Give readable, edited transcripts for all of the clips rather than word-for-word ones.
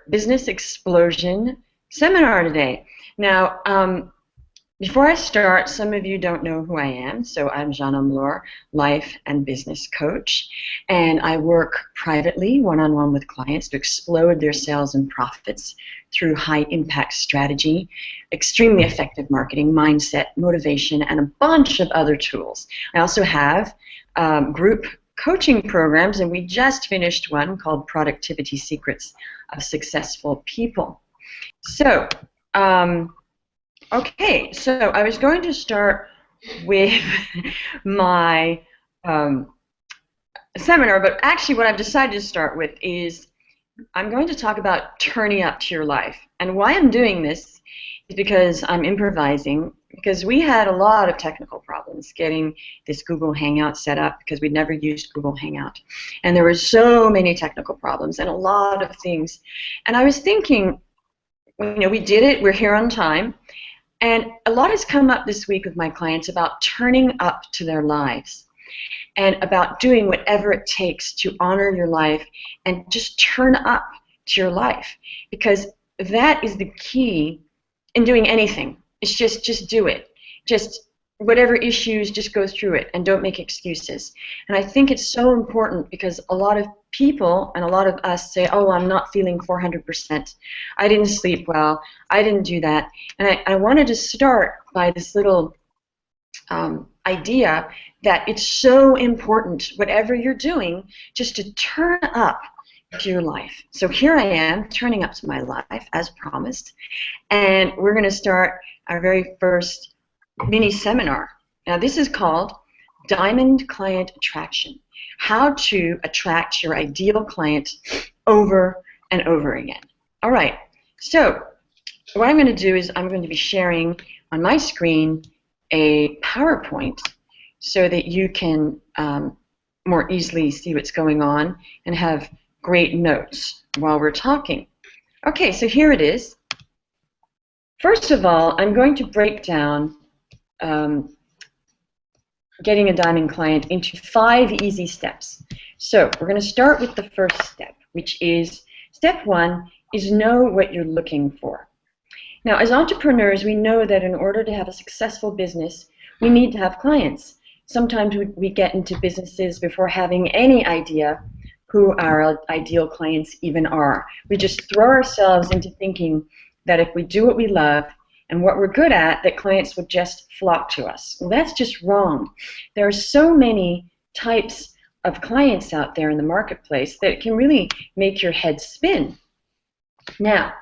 Business Explosion seminar today. Now, before I start, some of you don't know who I am, so I'm Jeanne Omlor, life and business coach, and I work privately, one-on-one with clients to explode their sales and profits through high-impact strategy, extremely effective marketing, mindset, motivation, and a bunch of other tools. I also have group coaching programs, and we just finished one called Productivity Secrets of Successful People. So, okay, so I was going to start with my seminar, but actually what I've decided to start with is I'm going to talk about turning up to your life. And why I'm doing this is because I'm improvising, because we had a lot of technical problems getting this Google Hangout set up because we'd never used Google Hangout. And there were so many technical problems and a lot of things. And I was thinking, you know, we did it, we're here on time. And a lot has come up this week with my clients about turning up to their lives and about doing whatever it takes to honor your life and just turn up to your life, because that is the key in doing anything. It's just do it. Just whatever issues, just go through it and don't make excuses. And I think it's so important because a lot of people and a lot of us say, oh, I'm not feeling 400%. I didn't sleep well. I didn't do that. And I wanted to start by this little idea that it's so important, whatever you're doing, just to turn up to your life. So here I am, turning up to my life, as promised. And we're going to start our very first mini seminar. Now this is called Diamond Client Attraction. How to attract your ideal client over and over again. All right, so what I'm going to do is I'm going to be sharing on my screen a PowerPoint so that you can more easily see what's going on and have great notes while we're talking. Okay, so here it is. First of all, I'm going to break down getting a diamond client into 5 easy steps. So we're going to start with the first step, which is step 1 is know what you're looking for. Now, as entrepreneurs, we know that in order to have a successful business, we need to have clients. Sometimes we get into businesses before having any idea who our ideal clients even are. We just throw ourselves into thinking that if we do what we love and what we're good at, that clients would just flock to us. Well, that's just wrong. There are so many types of clients out there in the marketplace that it can really make your head spin. Now,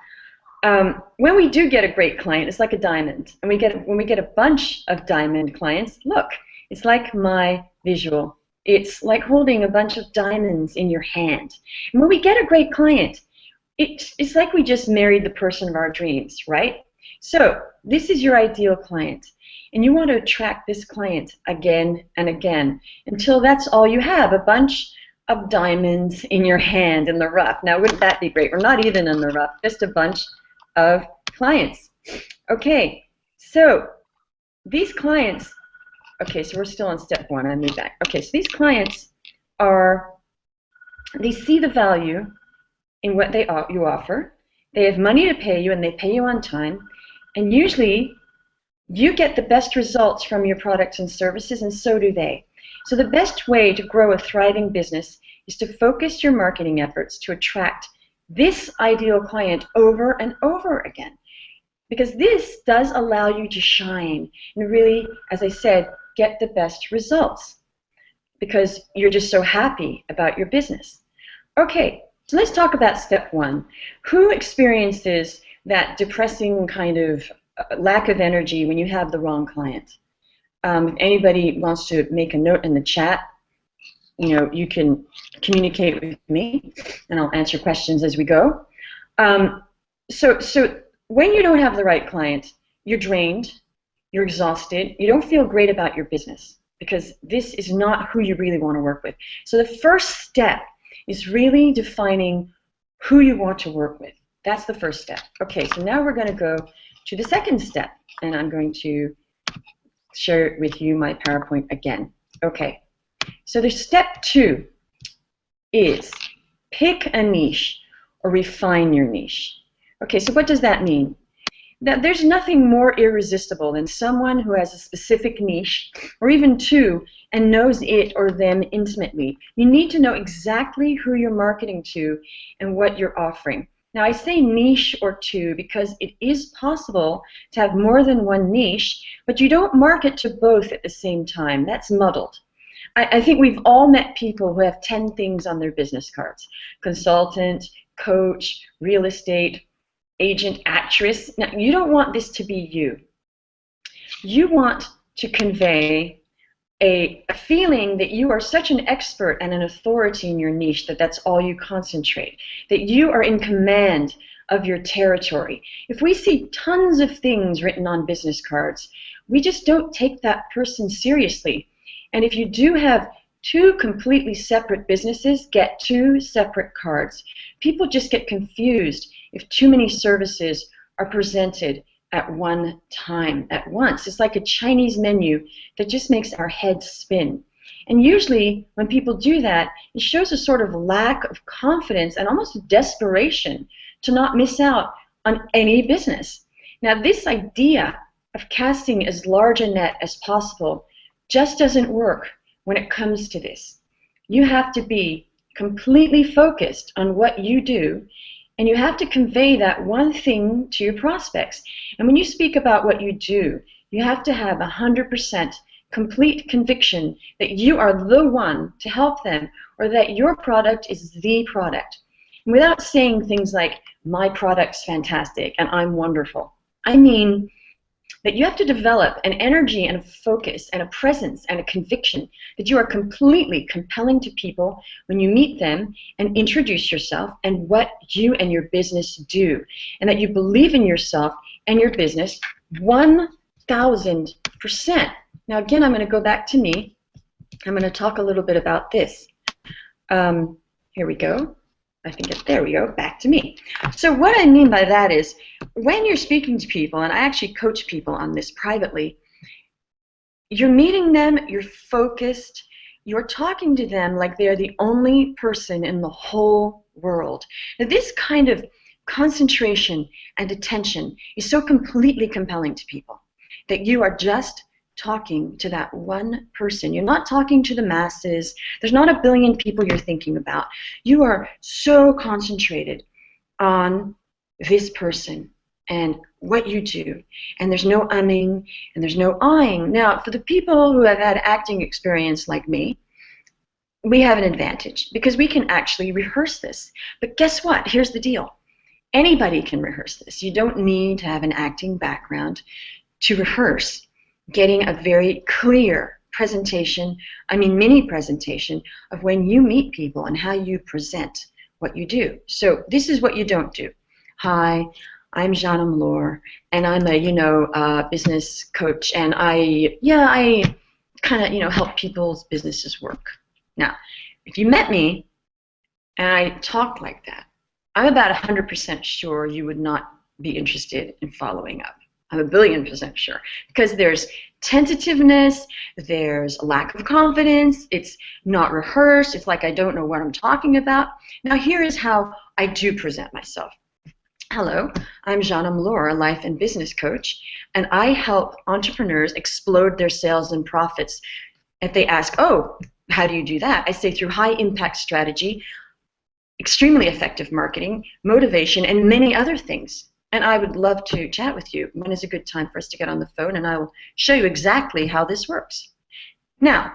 when we do get a great client, it's like a diamond. And when we get a bunch of diamond clients, look, it's like my visual. It's like holding a bunch of diamonds in your hand. And when we get a great client, it's like we just married the person of our dreams, right? So this is your ideal client, and you want to attract this client again and again until that's all you have, a bunch of diamonds in your hand in the rough. Now, wouldn't that be great? We're not even in the rough, just a bunch of clients. Okay, so these clients, okay, so we're still on step 1. I moved back. Okay, so these clients they see the value in what you offer. They have money to pay you, and they pay you on time. And usually, you get the best results from your products and services, and so do they. So the best way to grow a thriving business is to focus your marketing efforts to attract this ideal client over and over again. Because this does allow you to shine and really, as I said, get the best results because you're just so happy about your business. Okay, so let's talk about step 1. Who experiences that depressing kind of lack of energy when you have the wrong client? If anybody wants to make a note in the chat, you know, you can communicate with me and I'll answer questions as we go. So when you don't have the right client, you're drained, you're exhausted, you don't feel great about your business because this is not who you really want to work with. So the first step is really defining who you want to work with. That's the first step. Okay, so now we're going to go to the second step, and I'm going to share with you my PowerPoint again. Okay, so the step 2 is pick a niche or refine your niche. Okay, so what does that mean? Now, there's nothing more irresistible than someone who has a specific niche, or even two, and knows it or them intimately. You need to know exactly who you're marketing to and what you're offering. Now, I say niche or two because it is possible to have more than one niche, but you don't market to both at the same time. That's muddled. I think we've all met people who have 10 things on their business cards: consultant, coach, real estate, agent, actress. Now, you don't want this to be you. You want to convey a feeling that you are such an expert and an authority in your niche that that's all you concentrate, that you are in command of your territory. If we see tons of things written on business cards, we just don't take that person seriously. And if you do have two completely separate businesses, get two separate cards. People just get confused if too many services are presented at one time, at once. It's like a Chinese menu that just makes our heads spin. And usually when people do that, it shows a sort of lack of confidence and almost desperation to not miss out on any business. Now, this idea of casting as large a net as possible just doesn't work when it comes to this. You have to be completely focused on what you do, and you have to convey that one thing to your prospects. And when you speak about what you do, you have to have 100% complete conviction that you are the one to help them, or that your product is the product. And without saying things like, my product's fantastic and I'm wonderful, I mean that you have to develop an energy and a focus and a presence and a conviction that you are completely compelling to people when you meet them and introduce yourself and what you and your business do, and that you believe in yourself and your business 1,000%. Now again, I'm going to go back to me. I'm going to talk a little bit about this. Here we go. There we go, back to me. So what I mean by that is, when you're speaking to people, and I actually coach people on this privately, you're meeting them, you're focused, you're talking to them like they're the only person in the whole world. Now, this kind of concentration and attention is so completely compelling to people that you are just talking to that one person. You're not talking to the masses. There's not a billion people you're thinking about. You are so concentrated on this person and what you do. And there's no umming and there's no ahhing. Now, for the people who have had acting experience like me, we have an advantage because we can actually rehearse this. But guess what? Here's the deal. Anybody can rehearse this. You don't need to have an acting background to rehearse getting a very clear presentation, mini presentation of when you meet people and how you present what you do. So this is what you don't do. Hi, I'm Jeanne Omlor, and I'm a business coach, and I kind of help people's businesses work. Now, if you met me and I talked like that, I'm about 100% sure you would not be interested in following up. I'm 1,000,000,000% sure, because there's tentativeness, there's a lack of confidence, it's not rehearsed, it's like I don't know what I'm talking about. Now here is how I do present myself. Hello, I'm Jeanne Omlor, a life and business coach, and I help entrepreneurs explode their sales and profits. If they ask, oh, how do you do that? I say through high impact strategy, extremely effective marketing, motivation, and many other things. And I would love to chat with you. When is a good time for us to get on the phone, and I will show you exactly how this works. Now,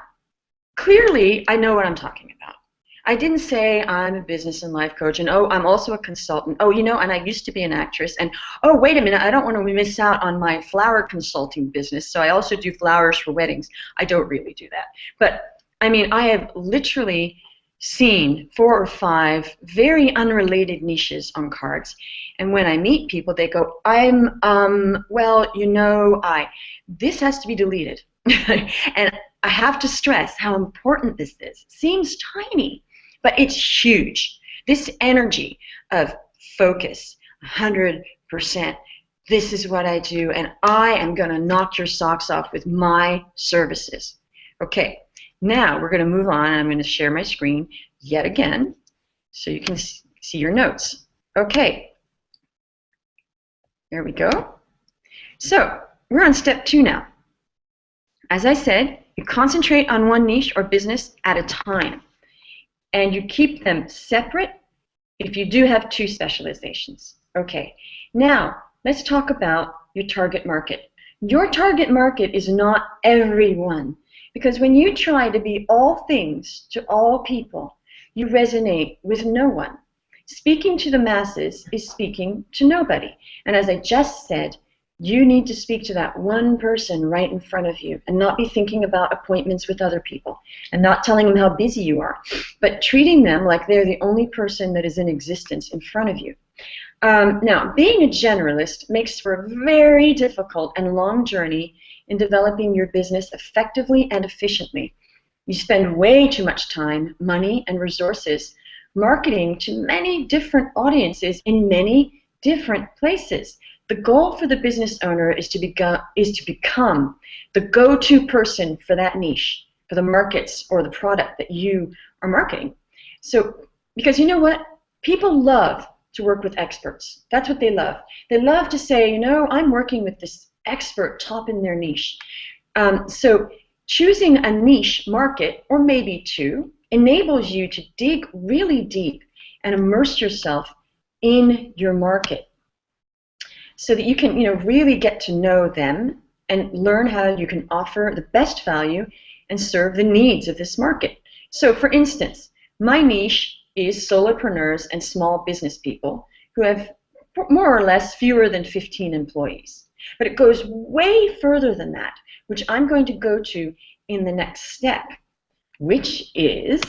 clearly, I know what I'm talking about. I didn't say I'm a business and life coach, and oh, I'm also a consultant. Oh, and I used to be an actress, and oh, wait a minute, I don't want to miss out on my flower consulting business, so I also do flowers for weddings. I don't really do that. But, I have literally seen 4 or 5 very unrelated niches on cards, and when I meet people, they go, this has to be deleted. And I have to stress how important this is. It seems tiny, but it's huge. This energy of focus, 100%, this is what I do, and I am going to knock your socks off with my services. Okay, now we're going to move on. I'm going to share my screen yet again so you can see your notes. Okay, there we go. So we're on step 2 now. As I said, you concentrate on one niche or business at a time, and you keep them separate if you do have 2 specializations. Okay, now let's talk about your target market. Your target market is not everyone, because when you try to be all things to all people, you resonate with no one. Speaking to the masses is speaking to nobody. And as I just said, you need to speak to that one person right in front of you and not be thinking about appointments with other people and not telling them how busy you are, but treating them like they're the only person that is in existence in front of you. Now, being a generalist makes for a very difficult and long journey in developing your business effectively and efficiently. You spend way too much time, money, and resources marketing to many different audiences in many different places. The goal for the business owner is to become the go-to person for that niche, for the markets or the product that you are marketing. So, because you know what? People love to work with experts. That's what they love. They love to say, you know, I'm working with this expert top in their niche. So choosing a niche market, or maybe 2, enables you to dig really deep and immerse yourself in your market so that you can, really get to know them and learn how you can offer the best value and serve the needs of this market. So for instance, my niche is solopreneurs and small business people who have more or less fewer than 15 employees. But it goes way further than that, which I'm going to go to in the next step, which is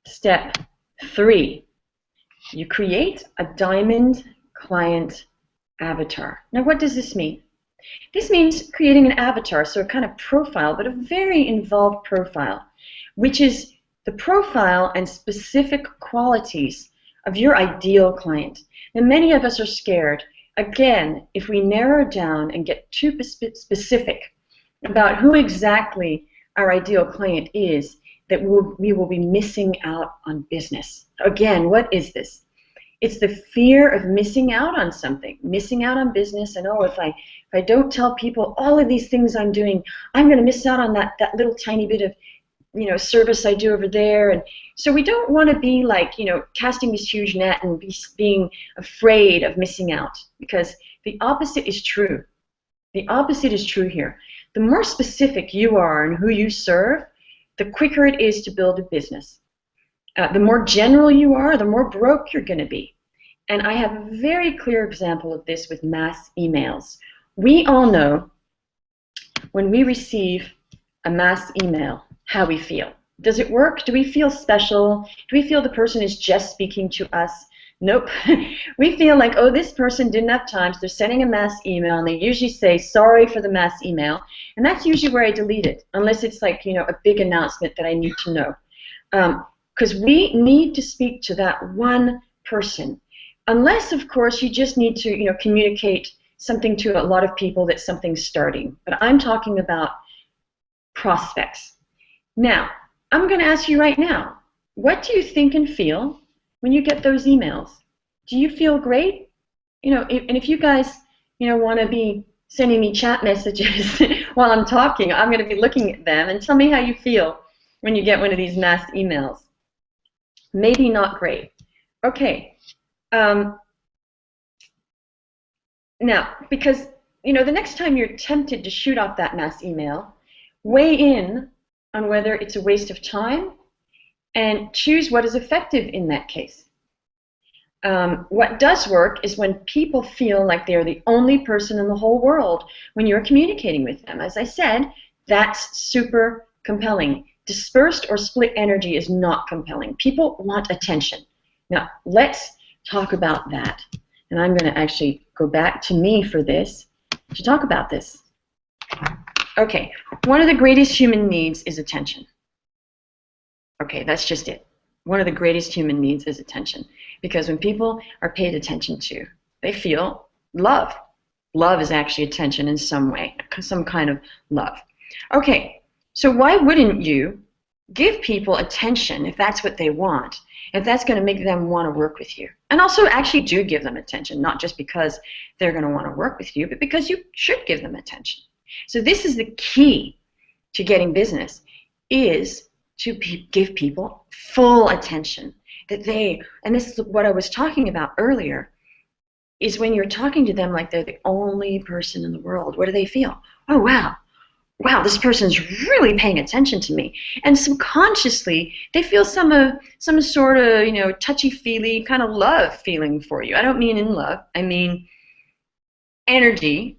step 3. You create a diamond client avatar. Now, what does this mean? This means creating an avatar, so a kind of profile, but a very involved profile, which is the profile and specific qualities of your ideal client. Now, many of us are scared, again, if we narrow down and get too specific about who exactly our ideal client is, that we will be missing out on business. Again, what is this? It's the fear of missing out on something, missing out on business, and if I don't tell people all of these things I'm doing, I'm going to miss out on that little tiny bit of service I do over there. And so we don't want to be like, casting this huge net and being afraid of missing out, because the opposite is true. The opposite is true here. The more specific you are in who you serve, the quicker it is to build a business. The more general you are, the more broke you're going to be. And I have a very clear example of this with mass emails. We all know when we receive a mass email how we feel. Does it work? Do we feel special? Do we feel the person is just speaking to us? Nope. We feel like, oh, this person didn't have time, so they're sending a mass email, and they usually say, sorry for the mass email. And that's usually where I delete it, unless it's like, a big announcement that I need to know. Because we need to speak to that one person. Unless, of course, you just need to, communicate something to a lot of people that something's starting. But I'm talking about prospects. Now, I'm going to ask you right now, what do you think and feel when you get those emails? Do you feel great? And if you guys, want to be sending me chat messages while I'm talking, I'm going to be looking at them, and tell me how you feel when you get one of these mass emails. Maybe not great. Okay. Now, because, the next time you're tempted to shoot off that mass email, weigh in on whether it's a waste of time and choose what is effective in that case. What does work is when people feel like they're the only person in the whole world when you're communicating with them. As I said, that's super compelling. Dispersed or split energy is not compelling. People want attention. Now, let's talk about that. And I'm going to actually go back to me for this, to talk about this. Okay, one of the greatest human needs is attention. Okay, that's just it. One of the greatest human needs is attention. Because when people are paid attention to, they feel love. Love is actually attention in some way, some kind of love. Okay, so why wouldn't you give people attention if that's what they want, if that's going to make them want to work with you. And also actually do give them attention, not just because they're going to want to work with you, but because you should give them attention. So this is the key to getting business, is to give people full attention. That they, and this is what I was talking about earlier, is when you're talking to them like they're the only person in the world, what do they feel? Oh, wow. Wow, this person's really paying attention to me. And subconsciously, they feel some sort of, touchy-feely kind of love feeling for you. I don't mean in love. I mean energy.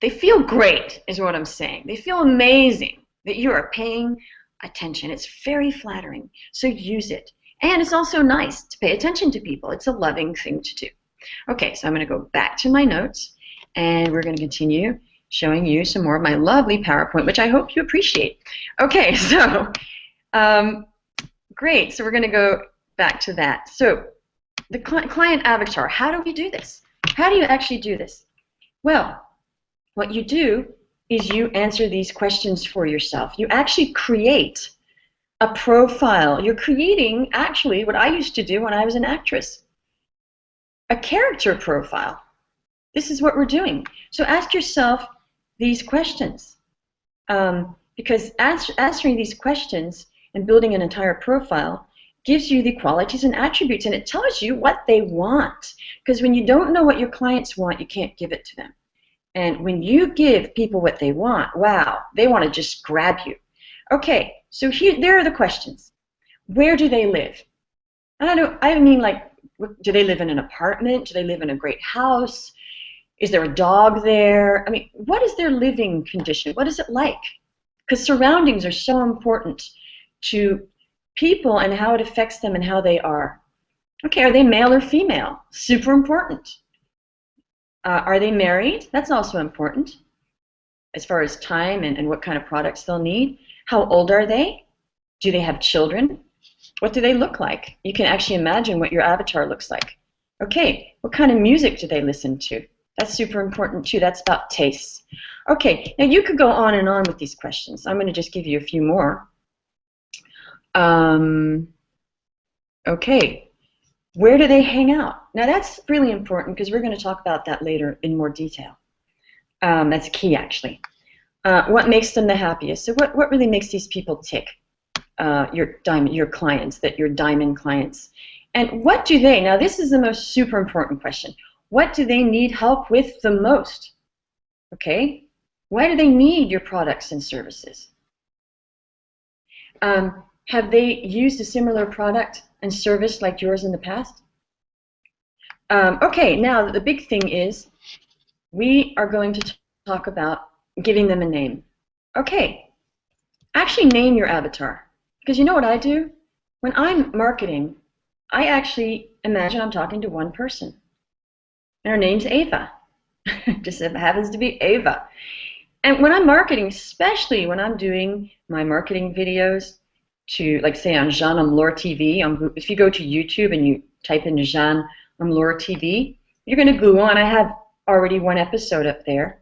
They feel great, is what I'm saying. They feel amazing that you are paying attention. It's very flattering, so use it. And it's also nice to pay attention to people. It's a loving thing to do. Okay, so I'm going to go back to my notes, and we're going to continue showing you some more of my lovely PowerPoint, which I hope you appreciate. Okay, so great. So we're going to go back to that. So the client avatar, how do we do this? How do you actually do this? Well, what you do is you answer these questions for yourself. You actually create a profile. You're creating actually what I used to do when I was an actress, a character profile. This is what we're doing. So ask yourself these questions, because answering these questions and building an entire profile gives you the qualities and attributes, and it tells you what they want. Because when you don't know what your clients want, you can't give it to them. And when you give people what they want, wow, they want to just grab you. Okay, so there are the questions. Where do they live? And I mean, like, do they live in an apartment? Do they live in a great house? Is there a dog there? I mean, what is their living condition? What is it like? Because surroundings are so important to people and how it affects them and how they are. Okay, are they male or female? Super important. Are they married? That's also important as far as time and what kind of products they'll need. How old are they? Do they have children? What do they look like? You can actually imagine what your avatar looks like. Okay, what kind of music do they listen to? That's super important too. That's about tastes. Okay, now you could go on and on with these questions. I'm going to just give you a few more. Okay, where do they hang out? Now that's really important because we're going to talk about that later in more detail. That's key actually. What makes them the happiest? So what really makes these people tick? Your clients, your diamond clients. And what do they, now this is the most super important question. What do they need help with the most? Okay, why do they need your products and services? Have they used a similar product and service like yours in the past? Okay, now the big thing is we are going to talk about giving them a name. Okay, actually name your avatar. Because you know what I do? When I'm marketing, I actually imagine I'm talking to one person. And her name's Ava. Just happens to be Ava. And when I'm marketing, especially when I'm doing my marketing videos to, like, say, on Jeanne Omlor TV, if you go to YouTube and you type in Jeanne Omlor TV, you're going to Google, and I have already one episode up there.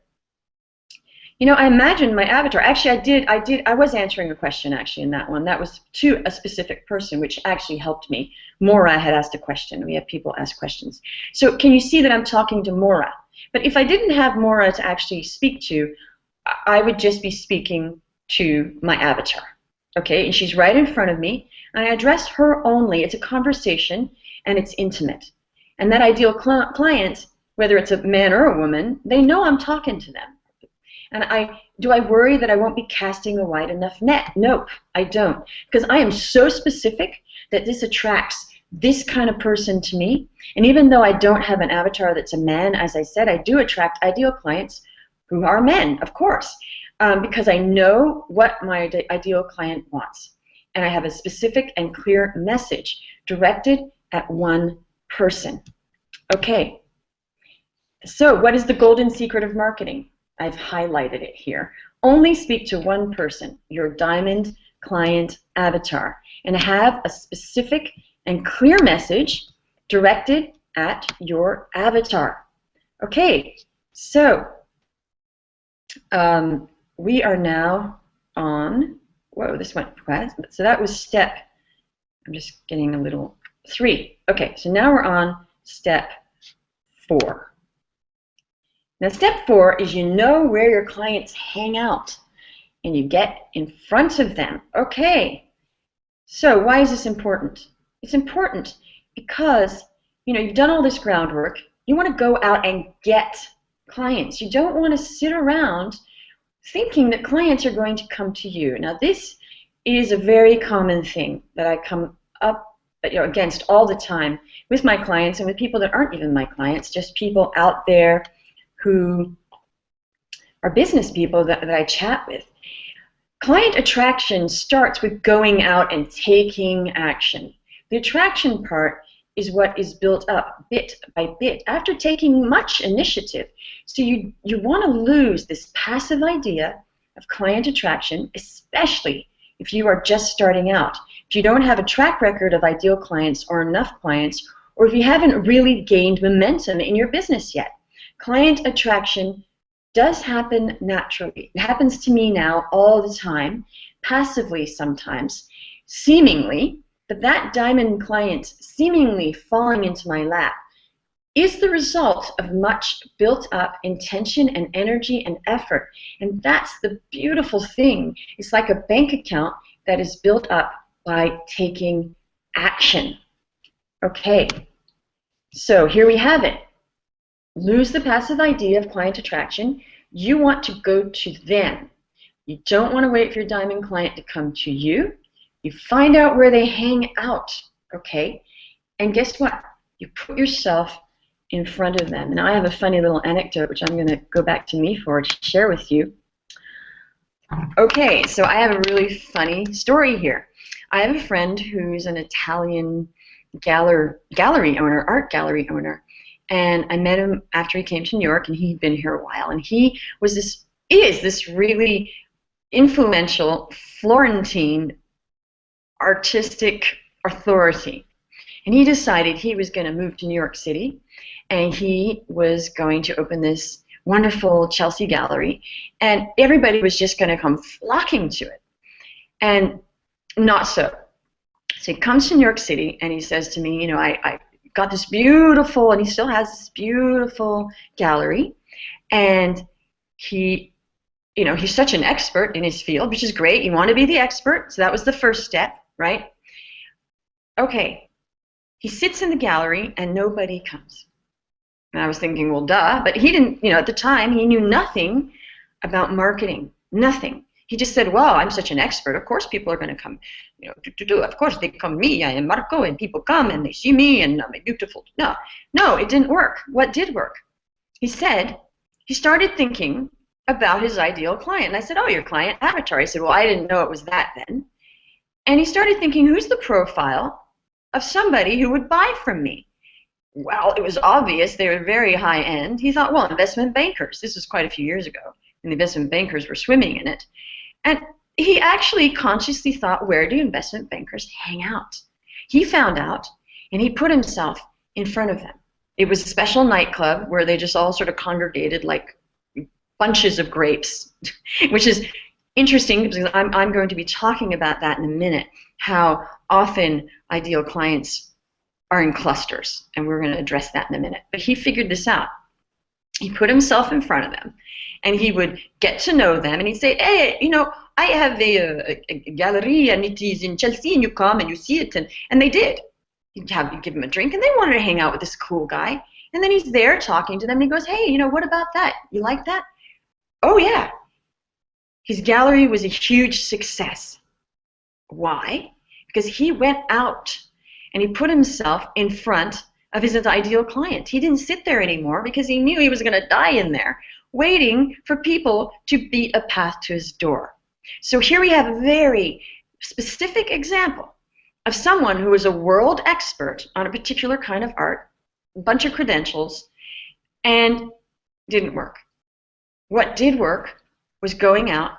You know, I imagine my avatar. Actually, I was answering a question actually in that one. That was to a specific person, which actually helped me. Maura had asked a question. We have people ask questions. So can you see that I'm talking to Maura? But if I didn't have Maura to actually speak to, I would just be speaking to my avatar. Okay, and she's right in front of me, and I address her only. It's a conversation, and it's intimate. And that ideal client, whether it's a man or a woman, they know I'm talking to them. And do I worry that I won't be casting a wide enough net? Nope, I don't. Because I am so specific that this attracts this kind of person to me. And even though I don't have an avatar that's a man, as I said, I do attract ideal clients who are men, of course, because I know what my ideal client wants. And I have a specific and clear message directed at one person. Okay, so what is the golden secret of marketing? I've highlighted it here. Only speak to one person, your diamond client avatar, and have a specific and clear message directed at your avatar. Okay, so we are now on whoa, this went fast. So that was step, I'm just getting a little, 3. Okay, so now we're on step 4. Now step 4 is you know where your clients hang out and you get in front of them. Okay, so why is this important? It's important because you've done all this groundwork. You want to go out and get clients. You don't want to sit around thinking that clients are going to come to you. Now this is a very common thing that I come up against all the time with my clients and with people that aren't even my clients, just people out there who are business people that I chat with. Client attraction starts with going out and taking action. The attraction part is what is built up bit by bit after taking much initiative. So you want to lose this passive idea of client attraction, especially if you are just starting out. If you don't have a track record of ideal clients or enough clients, or if you haven't really gained momentum in your business yet. Client attraction does happen naturally. It happens to me now all the time, passively sometimes, seemingly, but that diamond client seemingly falling into my lap is the result of much built up intention and energy and effort. And that's the beautiful thing. It's like a bank account that is built up by taking action. Okay, so here we have it. Lose the passive idea of client attraction. You want to go to them. You don't want to wait for your diamond client to come to you. You find out where they hang out, okay? And guess what? You put yourself in front of them. And I have a funny little anecdote, which I'm going to go back to me for to share with you. Okay, so I have a really funny story here. I have a friend who's an Italian gallery owner, art gallery owner. And I met him after he came to New York, and he'd been here a while. And he is this really influential Florentine artistic authority. And he decided he was going to move to New York City, and he was going to open this wonderful Chelsea gallery, and everybody was just going to come flocking to it. And not so. So he comes to New York City, and he says to me, I got this beautiful, and he still has this beautiful gallery, and he's such an expert in his field, which is great. You want to be the expert, so that was the first step, right? Okay, he sits in the gallery, and nobody comes. And I was thinking, well, duh, but he didn't, at the time, he knew nothing about marketing, nothing. He just said, well, I'm such an expert, of course people are going to come, of course they come to me, I am Marco, and people come and they see me and I'm beautiful. No, it didn't work. What did work? He said, he started thinking about his ideal client. And I said, oh, your client avatar. He said, well, I didn't know it was that then. And he started thinking, who's the profile of somebody who would buy from me? Well, it was obvious they were very high end. He thought, well, investment bankers. This was quite a few years ago, and the investment bankers were swimming in it. And he actually consciously thought, where do investment bankers hang out? He found out, and he put himself in front of them. It was a special nightclub where they just all sort of congregated like bunches of grapes, which is interesting because I'm going to be talking about that in a minute, how often ideal clients are in clusters, and we're going to address that in a minute. But he figured this out. He put himself in front of them, and he would get to know them, and he'd say, hey, I have a gallery, and it is in Chelsea, and you come and you see it, and they did. He'd give them a drink, and they wanted to hang out with this cool guy, and then he's there talking to them, and he goes, hey, what about that? You like that? Oh, yeah. His gallery was a huge success. Why? Because he went out, and he put himself in front of his ideal client. He didn't sit there anymore because he knew he was going to die in there, waiting for people to beat a path to his door. So here we have a very specific example of someone who was a world expert on a particular kind of art, a bunch of credentials, and didn't work. What did work was going out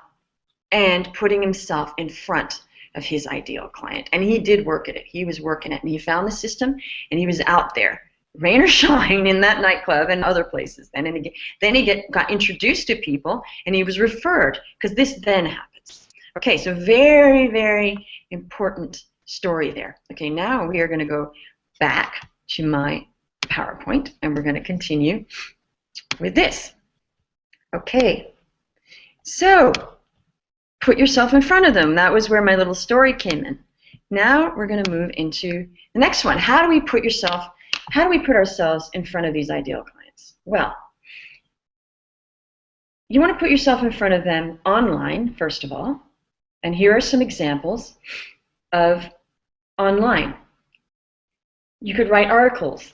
and putting himself in front of his ideal client. And he did work at it. He was working it, and he found the system, and he was out there, rain or shine, in that nightclub and other places. And then he got introduced to people, and he was referred, because this then happens. Okay, so very, very important story there. Okay, now we are going to go back to my PowerPoint and we're going to continue with this. Okay, so put yourself in front of them. That was where my little story came in. Now we're going to move into the next one. How do we put ourselves in front of these ideal clients? Well, you want to put yourself in front of them online, first of all. And here are some examples of online. You could write articles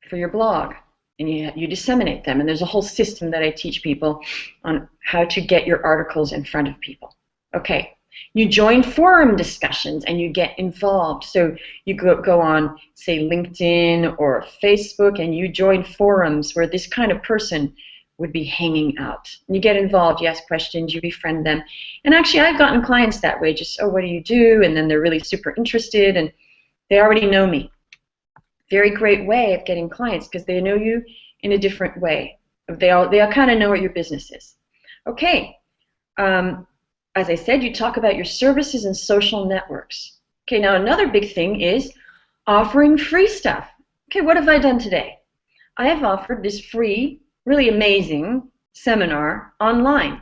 for your blog, and you disseminate them. And there's a whole system that I teach people on how to get your articles in front of people. Okay, you join forum discussions and you get involved. So you go on, say, LinkedIn or Facebook, and you join forums where this kind of person would be hanging out. You get involved, you ask questions, you befriend them. And actually, I've gotten clients that way, just, oh, what do you do? And then they're really super interested, and they already know me. Very great way of getting clients because they know you in a different way. They all kind of know what your business is. Okay, as I said, you talk about your services and social networks. Okay, now another big thing is offering free stuff. Okay, what have I done today? I have offered this free, really amazing seminar online.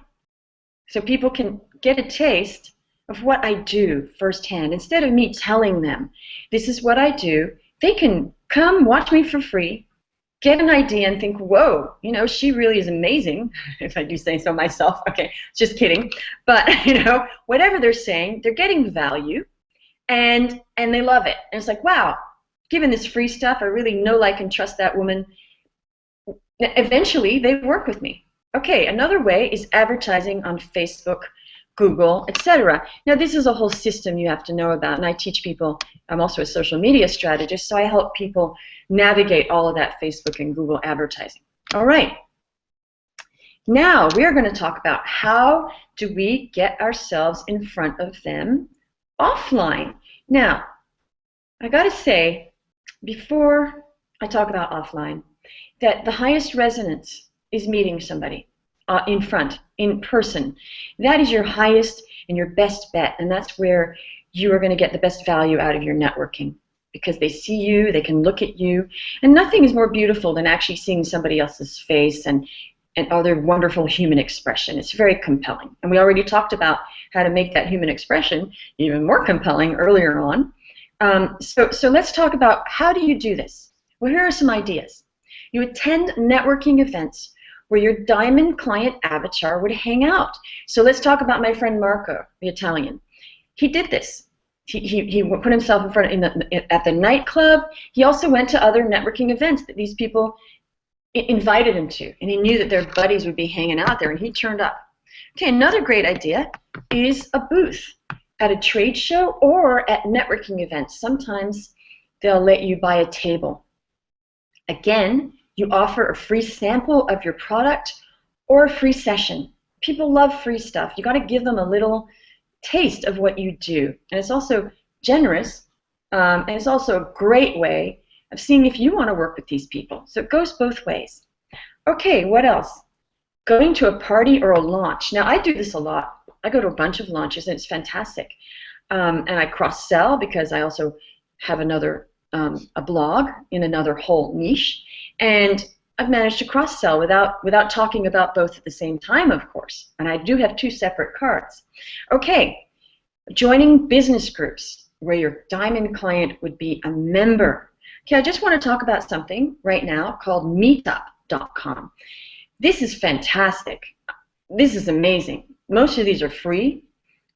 So people can get a taste of what I do firsthand. Instead of me telling them, this is what I do, they can come watch me for free, get an idea and think, whoa, you know, she really is amazing, if I do say so myself. Okay, just kidding. But, you know, whatever they're saying, they're getting value and they love it. And it's like, wow, given this free stuff, I really know, like, and trust that woman. Eventually, they work with me. Okay, another way is advertising on Facebook, Google, etc. Now, this is a whole system you have to know about, and I teach people. I'm also a social media strategist, so I help people navigate all of that Facebook and Google advertising. All right. Now, we are going to talk about how do we get ourselves in front of them offline. Now, I got to say, before I talk about offline, that the highest resonance is meeting somebody in person. That is your highest and your best bet, and that's where you are going to get the best value out of your networking, because they see you, they can look at you, and nothing is more beautiful than actually seeing somebody else's face and other wonderful human expression. It's very compelling, and we already talked about how to make that human expression even more compelling earlier on. So let's talk about, how do you do this? Well, here are some ideas. You attend networking events where your diamond client avatar would hang out. So let's talk about my friend Marco, the Italian. He did this. He put himself in front at the nightclub. He also went to other networking events that these people invited him to, and he knew that their buddies would be hanging out there, and he turned up. Okay, another great idea is a booth at a trade show or at networking events. Sometimes they'll let you buy a table. Again, you offer a free sample of your product or a free session. People love free stuff. You got to give them a little taste of what you do. And it's also generous, and it's also a great way of seeing if you want to work with these people. So it goes both ways. Okay, what else? Going to a party or a launch. Now, I do this a lot. I go to a bunch of launches, and it's fantastic. And I cross-sell because I also have another a blog in another whole niche. And I've managed to cross-sell without talking about both at the same time, of course. And I do have two separate cards. Okay, joining business groups where your diamond client would be a member. Okay, I just want to talk about something right now called meetup.com. This is fantastic. This is amazing. Most of these are free,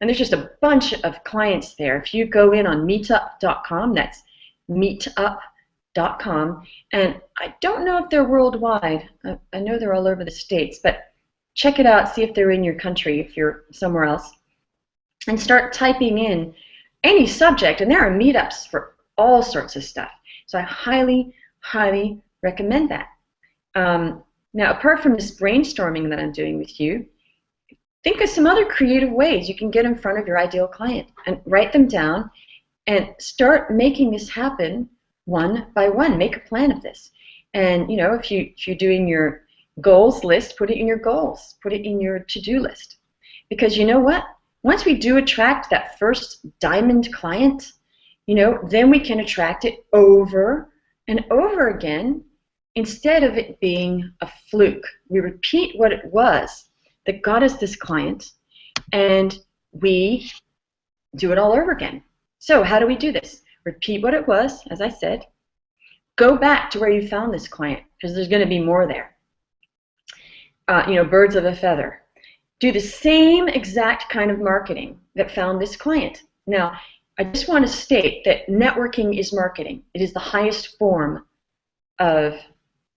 and there's just a bunch of clients there. If you go in on meetup.com, that's meetup.com, and I don't know if they're worldwide. I know they're all over the States, but check it out, see if they're in your country, if you're somewhere else, and start typing in any subject, and there are meetups for all sorts of stuff. So I highly, highly recommend that. Now, apart from this brainstorming that I'm doing with you, think of some other creative ways you can get in front of your ideal client, and write them down and start making this happen one by one. Make a plan of this. And, you know, if you're doing your goals list, put it in your goals. Put it in your to-do list. Because you know what? once we do attract that first diamond client, then we can attract it over and over again instead of it being a fluke. We repeat what it was that got us this client, and we do it all over again. So how do we do this? Repeat what it was, as I said. Go back to where you found this client, because there's going to be more there. Birds of a feather. Do the same exact kind of marketing that found this client. Now, I just want to state that networking is marketing. It is the highest form of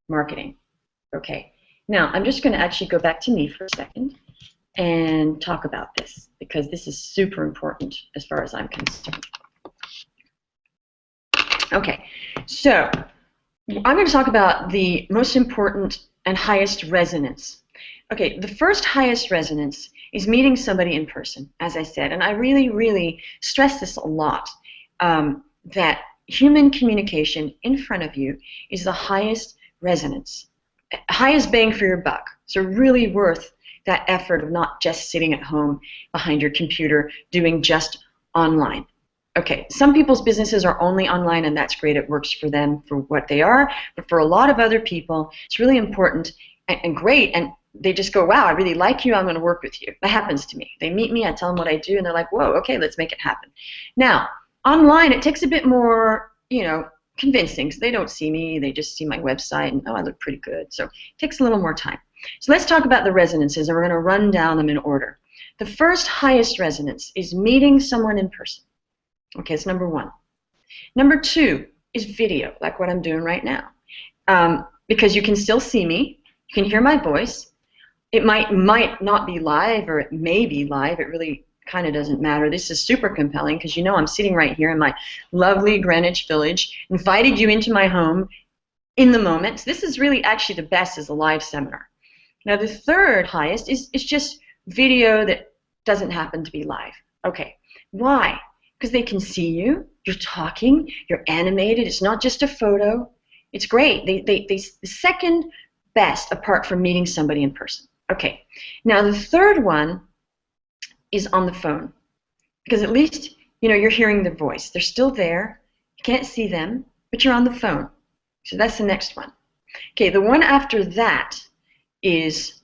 marketing. Okay. Now, I'm just going to actually go back to me for a second and talk about this, because this is super important as far as I'm concerned. Okay, so I'm going to talk about the most important and highest resonance. Okay, the first highest resonance is meeting somebody in person, as I said, and I really, really stress this a lot, that human communication in front of you is the highest resonance, highest bang for your buck. So really worth that effort of not just sitting at home behind your computer doing just online. Okay, some people's businesses are only online, and that's great. It works for them for what they are, but for a lot of other people, it's really important and great, and they just go, wow, I really like you, I'm going to work with you. That happens to me. They meet me, I tell them what I do, and they're like, whoa, okay, let's make it happen. Now, online, it takes a bit more, convincing, because they don't see me, they just see my website, and oh, I look pretty good, so it takes a little more time. So let's talk about the resonances, and we're going to run down them in order. The first highest resonance is meeting someone in person. Okay, it's number one. Number two is video, like what I'm doing right now. Because you can still see me, you can hear my voice. It might not be live, or it may be live. It really kind of doesn't matter. This is super compelling because I'm sitting right here in my lovely Greenwich Village, invited you into my home in the moment. So this is really actually the best as a live seminar. Now the third highest is just video that doesn't happen to be live. Okay, why? Because they can see you, you're talking, you're animated, it's not just a photo. It's great. The second best apart from meeting somebody in person. Okay, now the third one is on the phone, because at least you're hearing their voice. They're still there, you can't see them, but you're on the phone. So that's the next one. Okay, the one after that is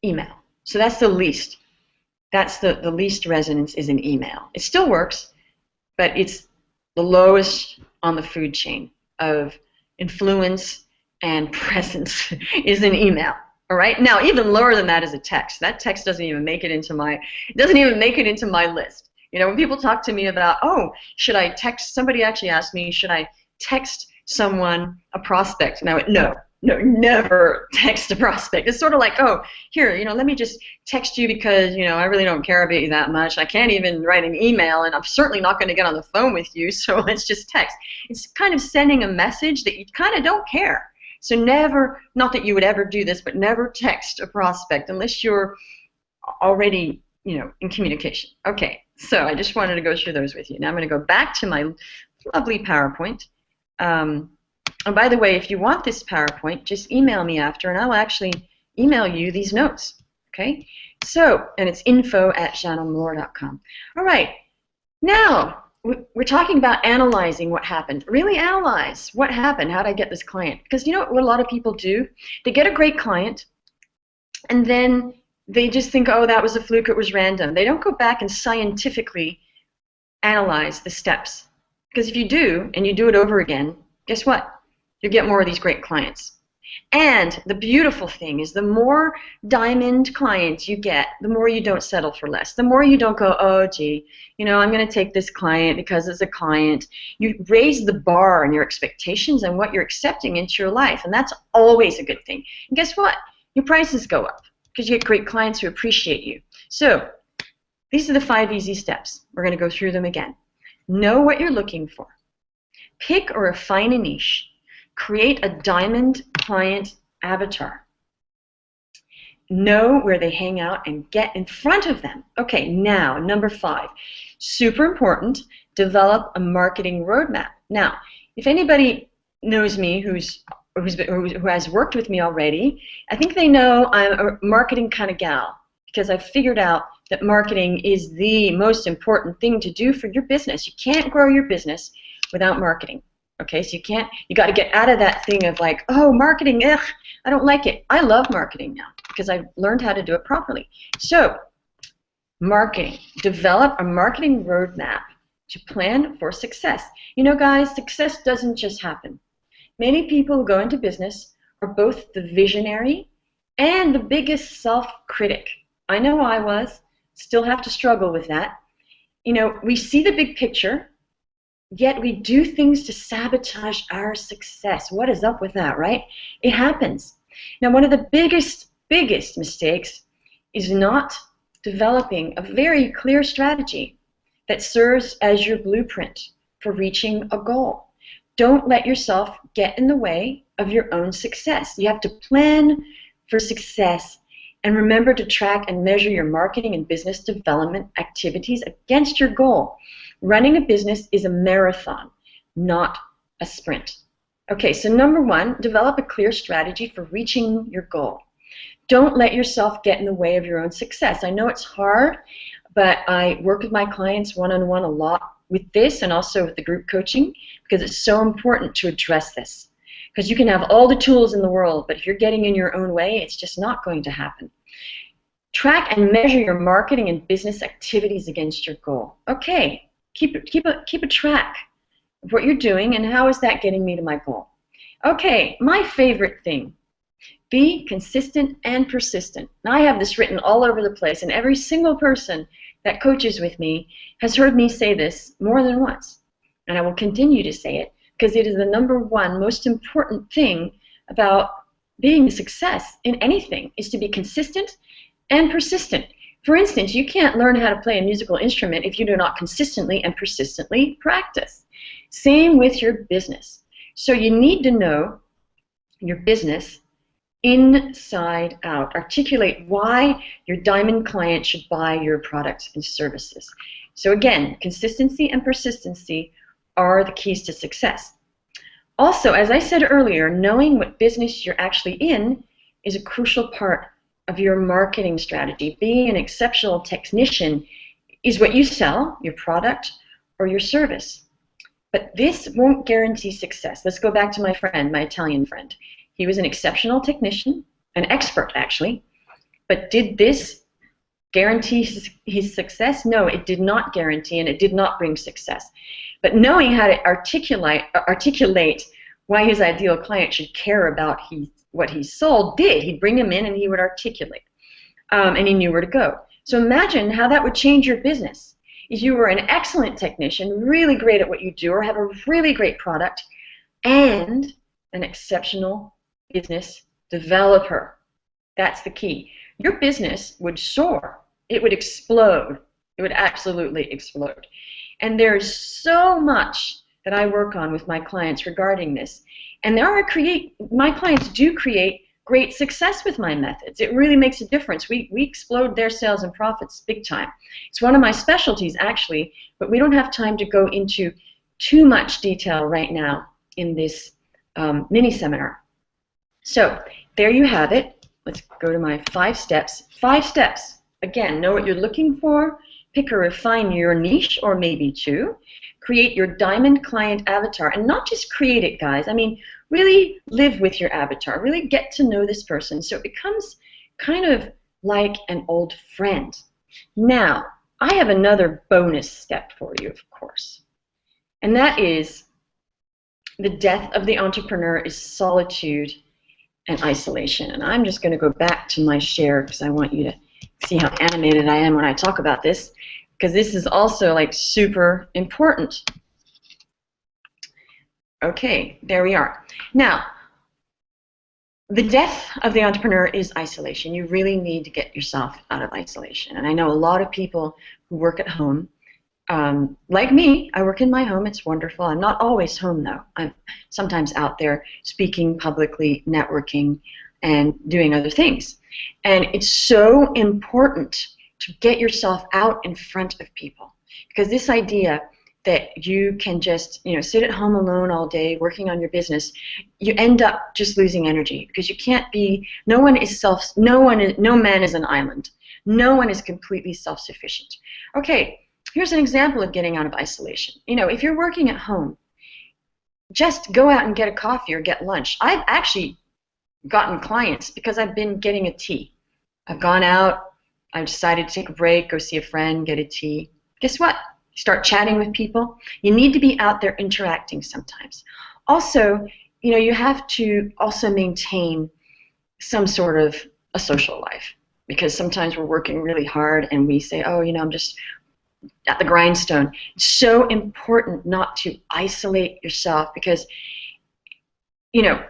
email. So that's the least. That's the least resonance is an email. It still works, but it's the lowest on the food chain of influence and presence is an email. All right. Now, even lower than that is a text. That text doesn't even make it into my list. When people talk to me about, oh, should I text? Somebody actually asked me, should I text someone, a prospect? And I went, no, never text a prospect. It's sort of like, oh, here, let me just text you because, I really don't care about you that much. I can't even write an email, and I'm certainly not going to get on the phone with you, so let's just text. It's kind of sending a message that you kind of don't care. So never, not that you would ever do this, but never text a prospect unless you're already, in communication. Okay, so I just wanted to go through those with you. Now I'm going to go back to my lovely PowerPoint. And by the way, if you want this PowerPoint, just email me after, and I'll actually email you these notes. Okay? So, and it's info@JeanneOmlor.com. All right. Now, we're talking about analyzing what happened. Really analyze what happened. How did I get this client? Because what a lot of people do? They get a great client, and then they just think, oh, that was a fluke, it was random. They don't go back and scientifically analyze the steps. Because if you do, and you do it over again, guess what? You get more of these great clients. And the beautiful thing is the more diamond clients you get, the more you don't settle for less. The more you don't go, oh, gee, I'm going to take this client because it's a client. You raise the bar and your expectations and what you're accepting into your life, and that's always a good thing. And guess what? Your prices go up because you get great clients who appreciate you. So these are the 5 easy steps. We're going to go through them again. Know what you're looking for. Pick or refine a niche. Create a diamond client avatar. Know where they hang out and get in front of them. Okay, now, number 5. Super important, develop a marketing roadmap. Now, if anybody knows me who has worked with me already, I think they know I'm a marketing kind of gal because I've figured out that marketing is the most important thing to do for your business. You can't grow your business without marketing. Okay, so you got to get out of that thing of like, oh, marketing, ugh, I don't like it. I love marketing now because I've learned how to do it properly. So, marketing. Develop a marketing roadmap to plan for success. You know, guys, success doesn't just happen. Many people who go into business are both the visionary and the biggest self-critic. I know I was. Still have to struggle with that. You know, we see the big picture, yet we do things to sabotage our success. What is up with that, right? It happens. Now, one of the biggest mistakes is not developing a very clear strategy that serves as your blueprint for reaching a goal. Don't let yourself get in the way of your own success. You have to plan for success and remember to track and measure your marketing and business development activities against your goal. Running a business is a marathon, not a sprint. Okay, so number one, develop a clear strategy for reaching your goal. Don't let yourself get in the way of your own success. I know it's hard, but I work with my clients one-on-one a lot with this and also with the group coaching because it's so important to address this. Because you can have all the tools in the world, but if you're getting in your own way, it's just not going to happen. Track and measure your marketing and business activities against your goal. Okay, keep a track of what you're doing and how is that getting me to my goal. Okay, my favorite thing, be consistent and persistent. Now, I have this written all over the place, and every single person that coaches with me has heard me say this more than once, and I will continue to say it because it is the number one most important thing about being a success in anything is to be consistent and persistent. For instance, you can't learn how to play a musical instrument if you do not consistently and persistently practice. Same with your business. So you need to know your business inside out. Articulate why your diamond client should buy your products and services. So again, consistency and persistency are the keys to success. Also, as I said earlier, knowing what business you're actually in is a crucial part of your marketing strategy. Being an exceptional technician is what you sell, your product or your service. But this won't guarantee success. Let's go back to my friend, my Italian friend. He was an exceptional technician, an expert actually, but did this guarantee his success? No, it did not guarantee and it did not bring success. But knowing how to articulate why his ideal client should care about what he sold did. He'd bring him in and he would articulate, and he knew where to go. So imagine how that would change your business. If you were an excellent technician, really great at what you do, or have a really great product, and an exceptional business developer. That's the key. Your business would soar. It would explode. It would absolutely explode. And there's so much that I work on with my clients regarding this. And my clients do create great success with my methods. It really makes a difference. We explode their sales and profits big time. It's one of my specialties, actually, but we don't have time to go into too much detail right now in this mini seminar. So there you have it. Let's go to my 5 steps. 5 steps. Again, know what you're looking for. Pick or refine your niche, or maybe 2. Create your diamond client avatar. And not just create it, guys. I mean, really live with your avatar. Really get to know this person so it becomes kind of like an old friend. Now, I have another bonus step for you, of course. And that is the death of the entrepreneur is solitude and isolation. And I'm just going to go back to my share because I want you to see how animated I am when I talk about this, because this is also like super important. Okay, there we are. Now, the death of the entrepreneur is isolation. You really need to get yourself out of isolation. And I know a lot of people who work at home, like me, I work in my home. It's wonderful. I'm not always home, though. I'm sometimes out there speaking publicly, networking, and doing other things. And it's so important to get yourself out in front of people, because this idea that you can just, sit at home alone all day working on your business, you end up just losing energy because you can't be. No man is an island. No one is completely self-sufficient. Okay, here's an example of getting out of isolation. You know, if you're working at home, just go out and get a coffee or get lunch. I've actually gotten clients because I've been getting a tea. I've gone out, I've decided to take a break, go see a friend, get a tea. Guess what? Start chatting with people. You need to be out there interacting sometimes. Also, you know, you have to also maintain some sort of a social life, because sometimes we're working really hard and we say, oh, you know, I'm just at the grindstone. It's so important not to isolate yourself, because, you know,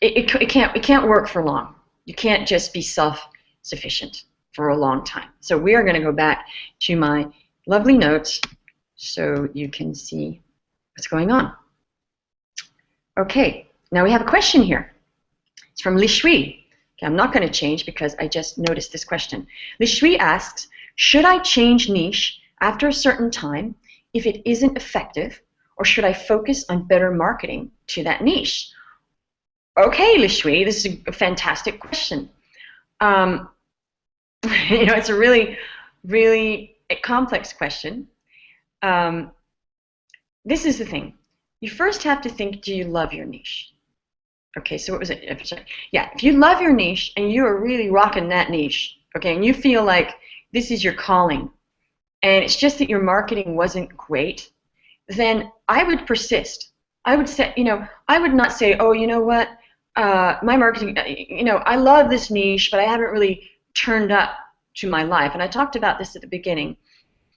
it can't work for long. You can't just be self-sufficient for a long time. So we are going to go back to my lovely notes so you can see what's going on. Okay, now we have a question here. It's from Li Shui. Okay, I'm not going to change because I just noticed this question. Li Shui asks, should I change niche after a certain time if it isn't effective, or should I focus on better marketing to that niche? Okay, Li Shui, this is a fantastic question. You know, it's a really, really complex question. This is the thing. You first have to think, do you love your niche? Okay, so what was it? Sorry. Yeah, if you love your niche and you are really rocking that niche, okay, and you feel like this is your calling, and it's just that your marketing wasn't great, then I would persist. I would say, you know, I would not say, oh, you know what, my marketing, you know, I love this niche, but I haven't really turned up to my life. And I talked about this at the beginning,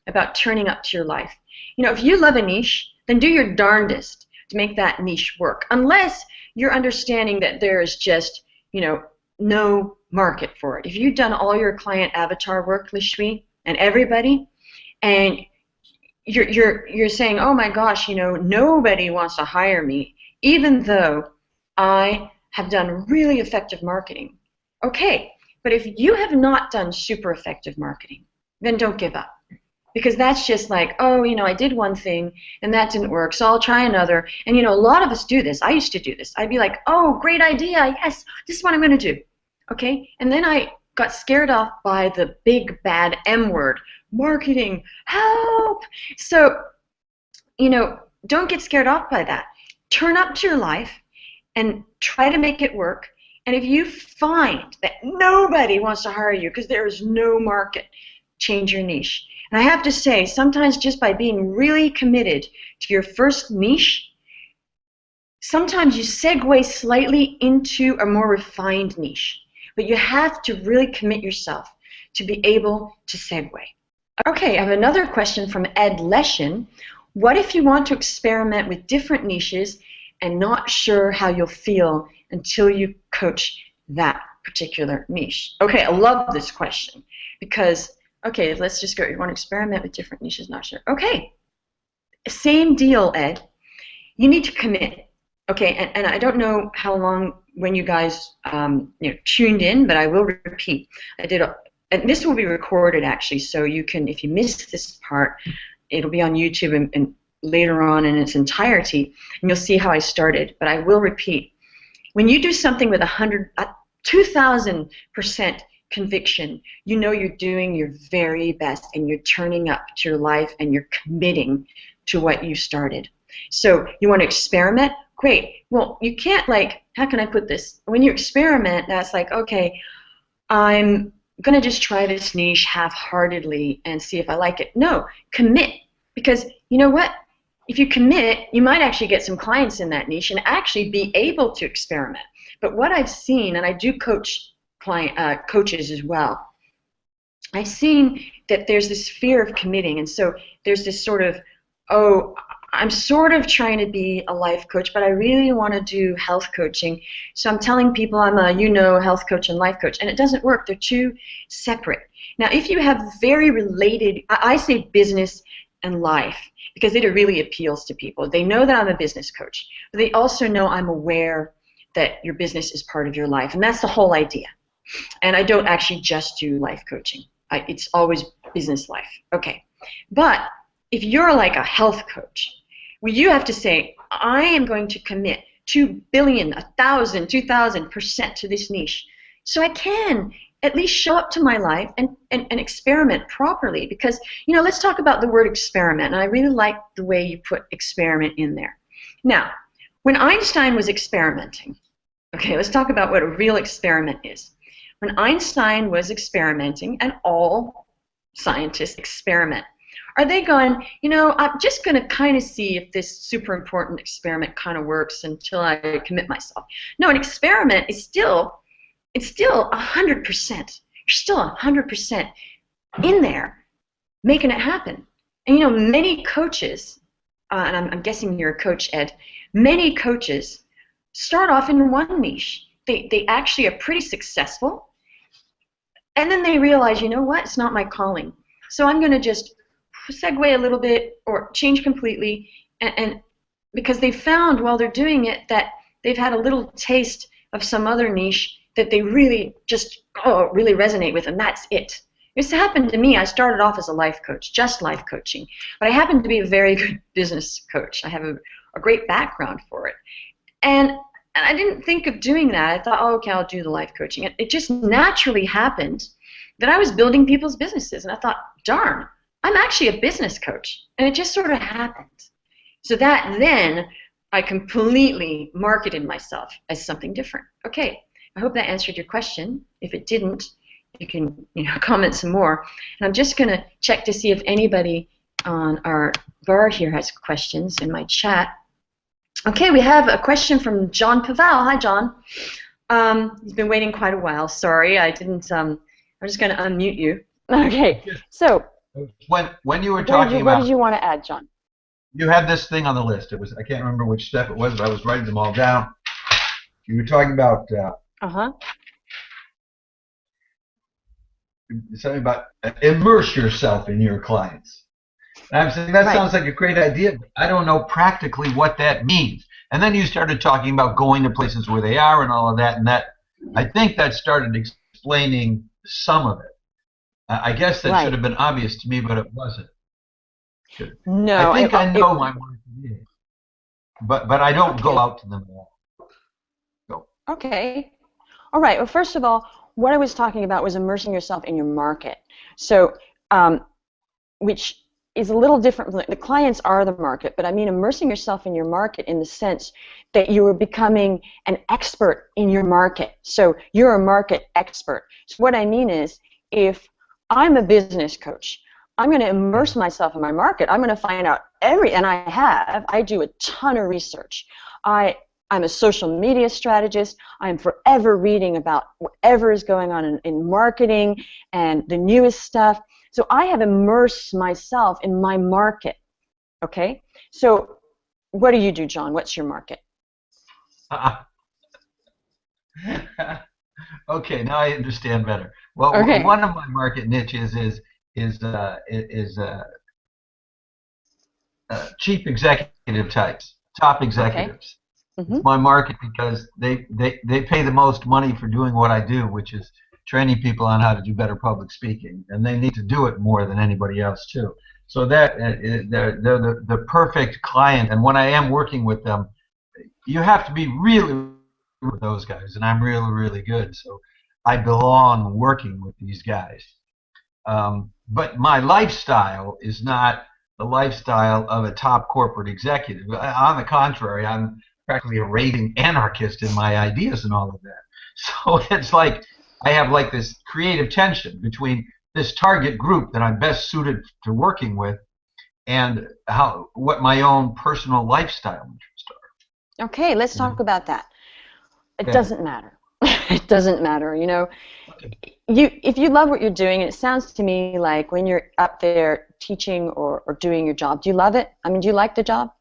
about turning up to your life. You know, if you love a niche, then do your darndest to make that niche work, unless you're understanding that there is just, you know, no market for it. If you've done all your client avatar work, Li Shui, and everybody, and you're saying, oh my gosh, you know, nobody wants to hire me, even though I have done really effective marketing. Okay, but if you have not done super effective marketing, then don't give up. Because that's just like, oh, you know, I did one thing and that didn't work, so I'll try another. And, you know, a lot of us do this. I used to do this. I'd be like, oh, great idea. Yes, this is what I'm going to do. Okay? And then I got scared off by the big bad M word, marketing, help. So, you know, don't get scared off by that. Turn up to your life and try to make it work. And if you find that nobody wants to hire you because there is no market, change your niche. And I have to say, sometimes just by being really committed to your first niche, sometimes you segue slightly into a more refined niche. But you have to really commit yourself to be able to segue. Okay, I have another question from Ed Leshin. What if you want to experiment with different niches and not sure how you'll feel until you coach that particular niche? Okay, I love this question because, okay, let's just go. You want to experiment with different niches, not sure. Okay, same deal, Ed. You need to commit. Okay, and I don't know how long when you guys tuned in, but I will repeat. And this will be recorded actually, so you can, if you missed this part, it'll be on YouTube and later on in its entirety, and you'll see how I started. But I will repeat. When you do something with 2,000% conviction, you know you're doing your very best and you're turning up to your life and you're committing to what you started. So you want to experiment? Great. Well, you can't, like, how can I put this? When you experiment, that's like, okay, I'm going to just try this niche half-heartedly and see if I like it. No, commit. Because you know what? If you commit, you might actually get some clients in that niche and actually be able to experiment. But what I've seen, and I do coach coaches as well, I've seen that there's this fear of committing, and so there's this sort of, oh, I'm sort of trying to be a life coach, but I really want to do health coaching, so I'm telling people I'm a, health coach and life coach, and it doesn't work. They're two separate. Now, if you have very related, I say business and life, because it really appeals to people. They know that I'm a business coach, but they also know I'm aware that your business is part of your life, and that's the whole idea. And I don't actually just do life coaching. It's always business life. Okay. But if you're like a health coach, well, you have to say, I am going to commit 2 billion, 1,000, 2,000% to this niche so I can at least show up to my life and experiment properly. Because, you know, let's talk about the word experiment. And I really like the way you put experiment in there. Now, when Einstein was experimenting, okay, let's talk about what a real experiment is. When Einstein was experimenting, and all scientists experiment, are they going, you know, I'm just going to kind of see if this super important experiment kind of works until I commit myself? No, an experiment is still, it's still 100%. You're still 100% in there making it happen. And, you know, many coaches, and I'm guessing you're a coach, Ed, many coaches start off in one niche. They actually are pretty successful, and then they realize, you know what, it's not my calling. So I'm going to just segue a little bit or change completely, and because they found while they're doing it that they've had a little taste of some other niche that they really just really resonate with, and that's it. This happened to me. I started off as a life coach, just life coaching, but I happen to be a very good business coach. I have a great background for it, and I didn't think of doing that. I thought, oh, okay, I'll do the life coaching. It just naturally happened that I was building people's businesses, and I thought, darn, I'm actually a business coach, and it just sort of happened. So that then I completely marketed myself as something different. Okay, I hope that answered your question. If it didn't, you can, you know, comment some more. And I'm just going to check to see if anybody on our bar here has questions in my chat. Okay, we have a question from John Paval. Hi, John. He's been waiting quite a while. Sorry, I didn't. I'm just going to unmute you. Okay, so when you were talking about, what did you want to add, John? You had this thing on the list. It was, I can't remember which step it was, but I was writing them all down. You were talking about something about immerse yourself in your clients. And I'm saying that sounds like a great idea, but I don't know practically what that means. And then you started talking about going to places where they are and all of that, and that I think that started explaining some of it. I guess that should have been obvious to me, but it wasn't. No, I think I know my market, but I don't go out to them all. So. Okay. All right. Well, first of all, what I was talking about was immersing yourself in your market. So, which is a little different. The clients are the market, but I mean immersing yourself in your market in the sense that you are becoming an expert in your market. So you're a market expert. So what I mean is, if I'm a business coach, I'm going to immerse myself in my market. I'm going to find out and I do a ton of research. I'm a social media strategist. I'm forever reading about whatever is going on in marketing and the newest stuff. So I have immersed myself in my market, okay? So what do you do, John? What's your market? Okay, now I understand better. Well, one of my market niches is chief executive types, top executives. Okay. It's my market because they pay the most money for doing what I do, which is training people on how to do better public speaking, and they need to do it more than anybody else too. So that they're the perfect client, and when I am working with them, you have to be really with those guys, and I'm really, really good. So I belong working with these guys. But my lifestyle is not the lifestyle of a top corporate executive. On the contrary, I'm practically a raving anarchist in my ideas and all of that. So it's like I have like this creative tension between this target group that I'm best suited to working with and what my own personal lifestyle interests are. Okay, let's talk about that. It doesn't matter. It doesn't matter, you know. If you love what you're doing, and it sounds to me like when you're up there teaching or doing your job, do you love it? I mean, do you like the job?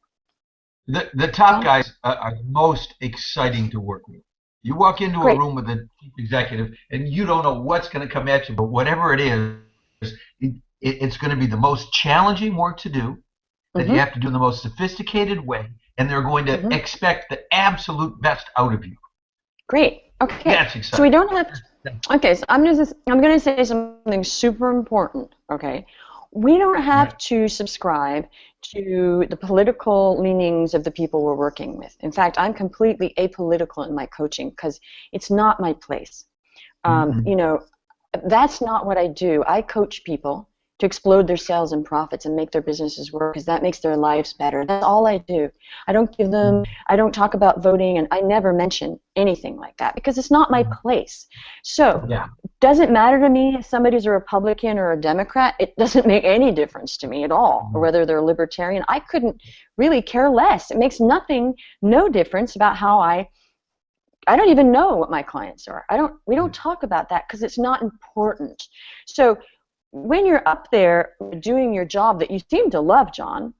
The top guys are most exciting to work with. You walk into a room with a chief executive, and you don't know what's going to come at you, but whatever it is, it's going to be the most challenging work to do, that you have to do in the most sophisticated way, and they're going to expect the absolute best out of you. Great. Okay. That's exciting. So we don't have to, okay, so I'm going to say something super important, okay? We don't have to subscribe to the political leanings of the people we're working with. In fact, I'm completely apolitical in my coaching because it's not my place. You know, That's not what I do. I coach people to explode their sales and profits and make their businesses work, because that makes their lives better. That's all I do. I don't talk about voting, and I never mention anything like that because it's not my place. So, does it matter to me if somebody's a Republican or a Democrat? It doesn't make any difference to me at all, or whether they're a libertarian. I couldn't really care less. It makes no difference about how I don't even know what my clients are. We don't talk about that because it's not important. So when you're up there doing your job that you seem to love, John,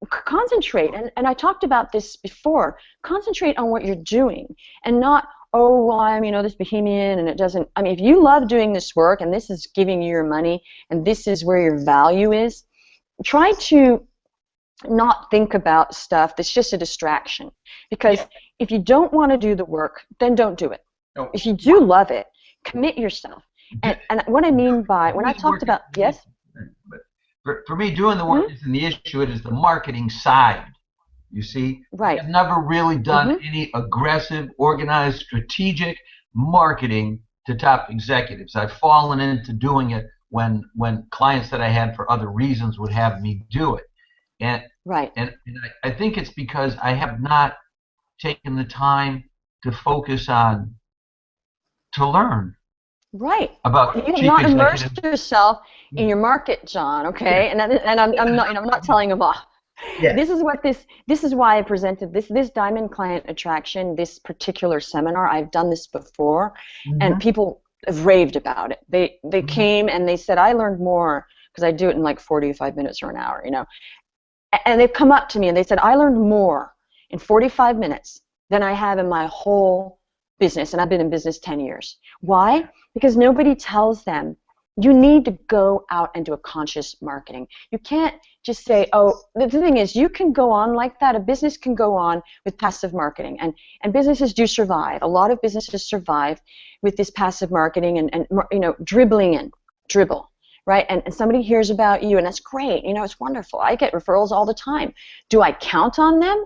concentrate. And I talked about this before. Concentrate on what you're doing, and not, oh, well, I'm this bohemian, and it doesn't. I mean, if you love doing this work, and this is giving you your money, and this is where your value is, try to not think about stuff that's just a distraction. Because if you don't want to do the work, then don't do it. If you do love it, commit yourself. And what I mean by, when I talked about, yes? For me, doing the work isn't the issue, it is the marketing side, you see? Right. I've never really done any aggressive, organized, strategic marketing to top executives. I've fallen into doing it when clients that I had for other reasons would have me do it. And I think it's because I have not taken the time to focus on, to learn. Right. About you have not immersed yourself in your market, John. Okay, and I'm not telling them off. This is why I presented this diamond client attraction, this particular seminar. I've done this before, and people have raved about it. They came and they said, I learned more, because I do it in like 45 minutes or an hour, And they've come up to me and they said, I learned more in 45 minutes than I have in my whole business, and I've been in business 10 years. Why? Because nobody tells them, you need to go out and do a conscious marketing. You can't just say, oh, the thing is, you can go on like that. A business can go on with passive marketing, and businesses do survive. A lot of businesses survive with this passive marketing and dribble. Right, and somebody hears about you, and that's great. It's wonderful. I get referrals all the time. Do I count on them?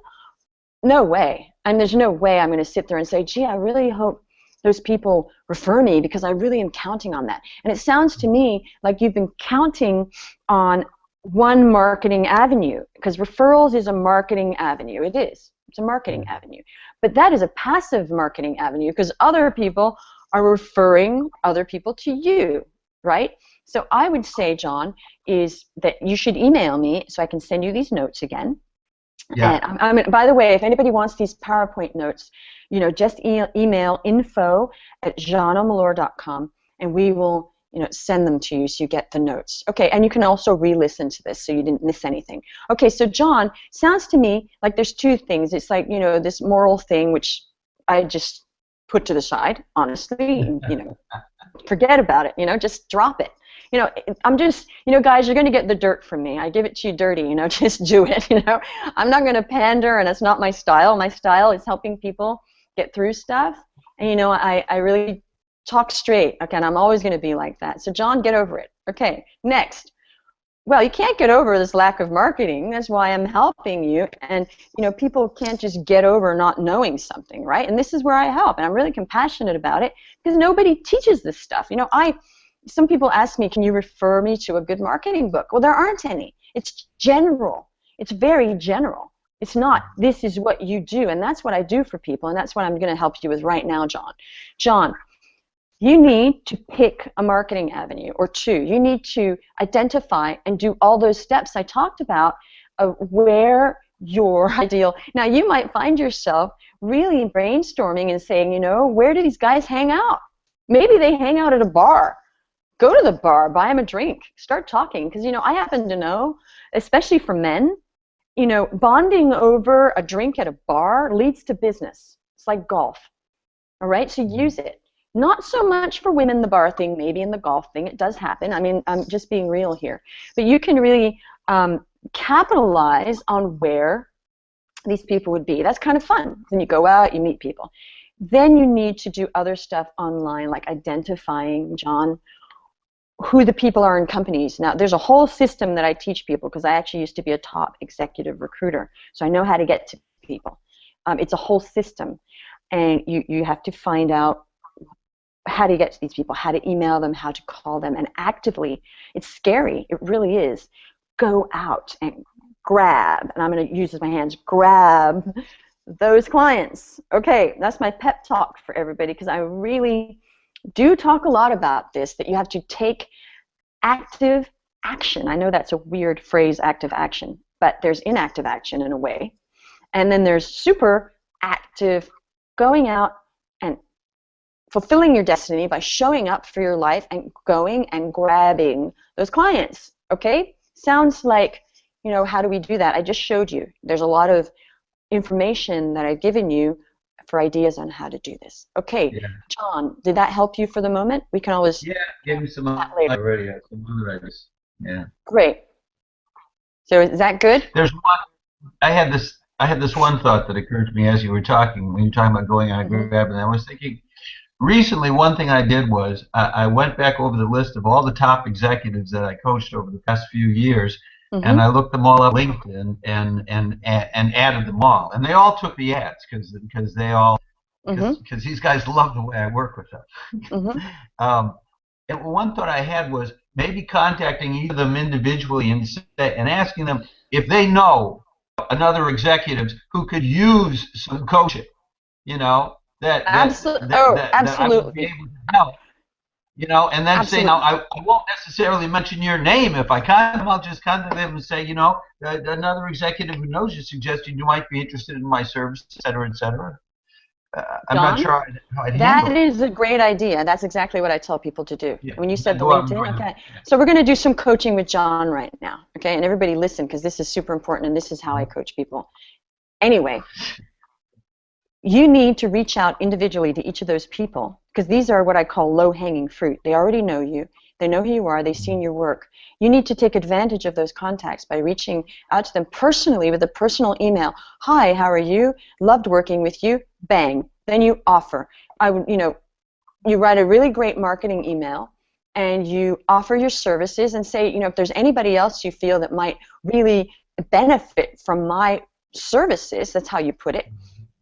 No way. And there's no way I'm going to sit there and say, gee, I really hope those people refer me, because I really am counting on that. And it sounds to me like you've been counting on one marketing avenue, because referrals is a marketing avenue. It is. It's a marketing avenue. But that is a passive marketing avenue, because other people are referring other people to you, right? So I would say, John, is that you should email me so I can send you these notes again. And by the way, if anybody wants these PowerPoint notes, just email info@jeanneomlor.com, and we will, send them to you so you get the notes. Okay, and you can also re-listen to this so you didn't miss anything. Okay, so John, sounds to me like there's two things. It's like, this moral thing, which I just put to the side, honestly. Forget about it. Just drop it. I'm just, guys, you're going to get the dirt from me. I give it to you dirty, just do it, I'm not going to pander, and it's not my style. My style is helping people get through stuff, and, I really talk straight, okay, and I'm always going to be like that. So, John, get over it. Okay, next. Well, you can't get over this lack of marketing. That's why I'm helping you, and, people can't just get over not knowing something, right? And this is where I help, and I'm really compassionate about it, because nobody teaches this stuff. Some people ask me, can you refer me to a good marketing book? Well, there aren't any. It's general. It's very general. It's not, this is what you do, and that's what I do for people, and that's what I'm going to help you with right now, John. John, you need to pick a marketing avenue or two. You need to identify and do all those steps I talked about of where your ideal. Now, you might find yourself really brainstorming and saying, where do these guys hang out? Maybe they hang out at a bar. Go to the bar, buy them a drink, start talking, because, I happen to know, especially for men, bonding over a drink at a bar leads to business. It's like golf, all right? So use it. Not so much for women, the bar thing, maybe, and the golf thing. It does happen. I mean, I'm just being real here. But you can really capitalize on where these people would be. That's kind of fun. Then you go out, you meet people. Then you need to do other stuff online, like identifying, John, who the people are in companies. Now, there's a whole system that I teach people, because I actually used to be a top executive recruiter, so I know how to get to people. It's a whole system, and you have to find out how to get to these people, how to email them, how to call them, and actively, it's scary, it really is, go out and grab, and I'm going to use my hands, grab those clients. Okay, that's my pep talk for everybody, because I really do talk a lot about this, that you have to take active action. I know that's a weird phrase, active action, but there's inactive action in a way. And then there's super active, going out and fulfilling your destiny by showing up for your life and going and grabbing those clients. Okay? Sounds like, you know, how do we do that? I just showed you. There's a lot of information that I've given you for ideas on how to do this. Okay, yeah. John, did that help you for the moment? We can always give me some already. Some other ideas. Yeah. Great. So is that good? There's one. I had this one thought that occurred to me as you were talking, when you were talking about going on a grab, and I was thinking, recently one thing I did was I went back over the list of all the top executives that I coached over the past few years, and I looked them all up on LinkedIn and added them all, and they all took the ads because these guys love the way I work with them. And one thought I had was maybe contacting each of them individually and asking them if they know another executives who could use some coaching, you know, that I would be able to help, you know, and then say, now I won't necessarily mention your name if I contact them. I'll just contact them and say, you know, another executive who knows you suggested you might be interested in my service, et cetera, et cetera. I'm not sure how I'd handle it. That is a great idea. That's exactly what I tell people to do. Yeah. When you said the LinkedIn, okay. So we're going to do some coaching with John right now, okay? And everybody listen, because this is super important, and this is how I coach people. Anyway, you need to reach out individually to each of those people, because these are what I call low-hanging fruit. They already know you. They know who you are. They've seen your work. You need to take advantage of those contacts by reaching out to them personally with a personal email. Hi, how are you? Loved working with you. Bang. Then you offer. You write a really great marketing email, and you offer your services and say, you know, if there's anybody else you feel that might really benefit from my services, that's how you put it.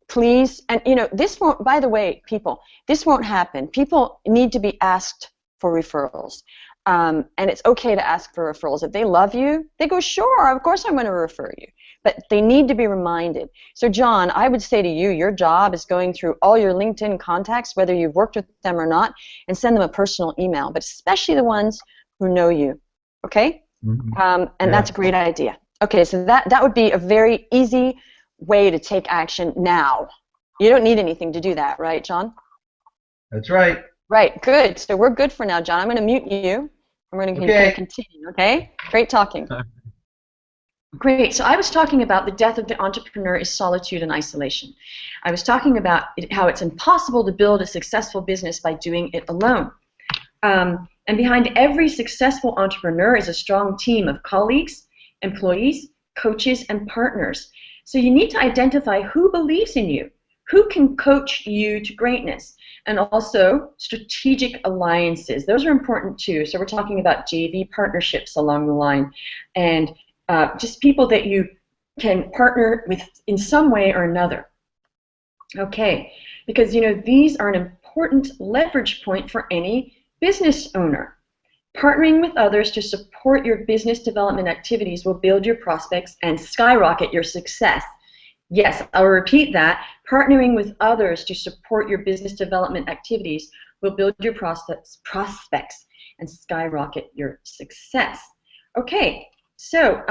Please, and you know, this won't, by the way, people, this won't happen. People need to be asked for referrals. And it's okay to ask for referrals. If they love you, they go, sure, of course I'm going to refer you. But they need to be reminded. So John, I would say to you, your job is going through all your LinkedIn contacts, whether you've worked with them or not, and send them a personal email, but especially the ones who know you, okay? And that's a great idea. Okay, so that would be a very easy way to take action now. You don't need anything to do that, right, John? That's right. Right, good. So we're good for now, John. I'm going to mute you. We're going to continue, okay? Great talking. Great. So I was talking about the death of the entrepreneur is solitude and isolation. I was talking about how it's impossible to build a successful business by doing it alone. And behind every successful entrepreneur is a strong team of colleagues, employees, coaches, and partners. So you need to identify who believes in you, who can coach you to greatness, and also strategic alliances. Those are important too. So we're talking about JV partnerships along the line, and just people that you can partner with in some way or another. Okay, because you know these are an important leverage point for any business owner. Partnering with others to support your business development activities will build your prospects and skyrocket your success. Yes, I'll repeat that. Partnering with others to support your business development activities will build your prospects and skyrocket your success. Okay, so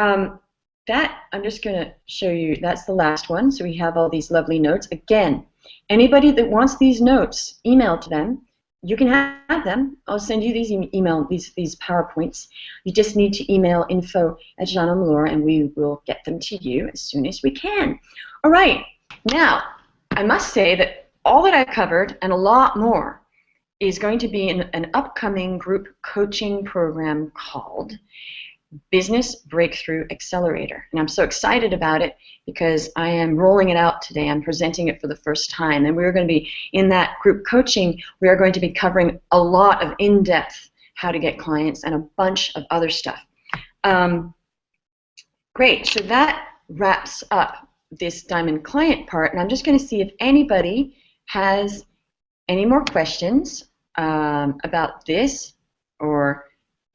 that I'm just going to show you, that's the last one. So we have all these lovely notes. Again, anybody that wants these notes, email to them. You can have them. I'll send you these these PowerPoints. You just need to email info@Jeanne Omlor, and we will get them to you as soon as we can. All right. Now, I must say that all that I covered and a lot more is going to be in an upcoming group coaching program called Business Breakthrough Accelerator. And I'm so excited about it because I am rolling it out today. I'm presenting it for the first time. And we're going to be, in that group coaching, we are going to be covering a lot of in-depth how to get clients and a bunch of other stuff. Great. So that wraps up this Diamond Client part. And I'm just going to see if anybody has any more questions about this, or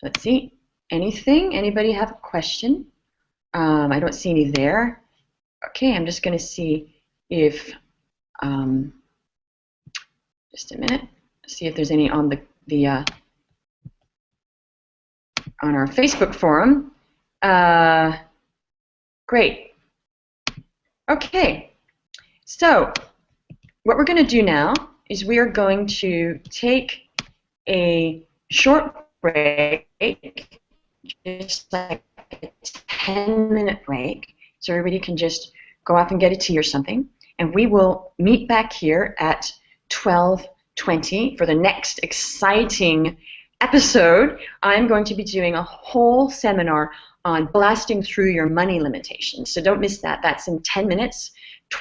let's see, anything? Anybody have a question? I don't see any there. Okay, I'm just going to see if, just a minute, see if there's any on on our Facebook forum. Great. Okay, so what we're going to do now is we are going to take a short break, just like a 10-minute break, so everybody can just go off and get a tea or something, and we will meet back here at 12:20 for the next exciting episode. I'm going to be doing a whole seminar on blasting through your money limitations, so don't miss that. That's in 10 minutes,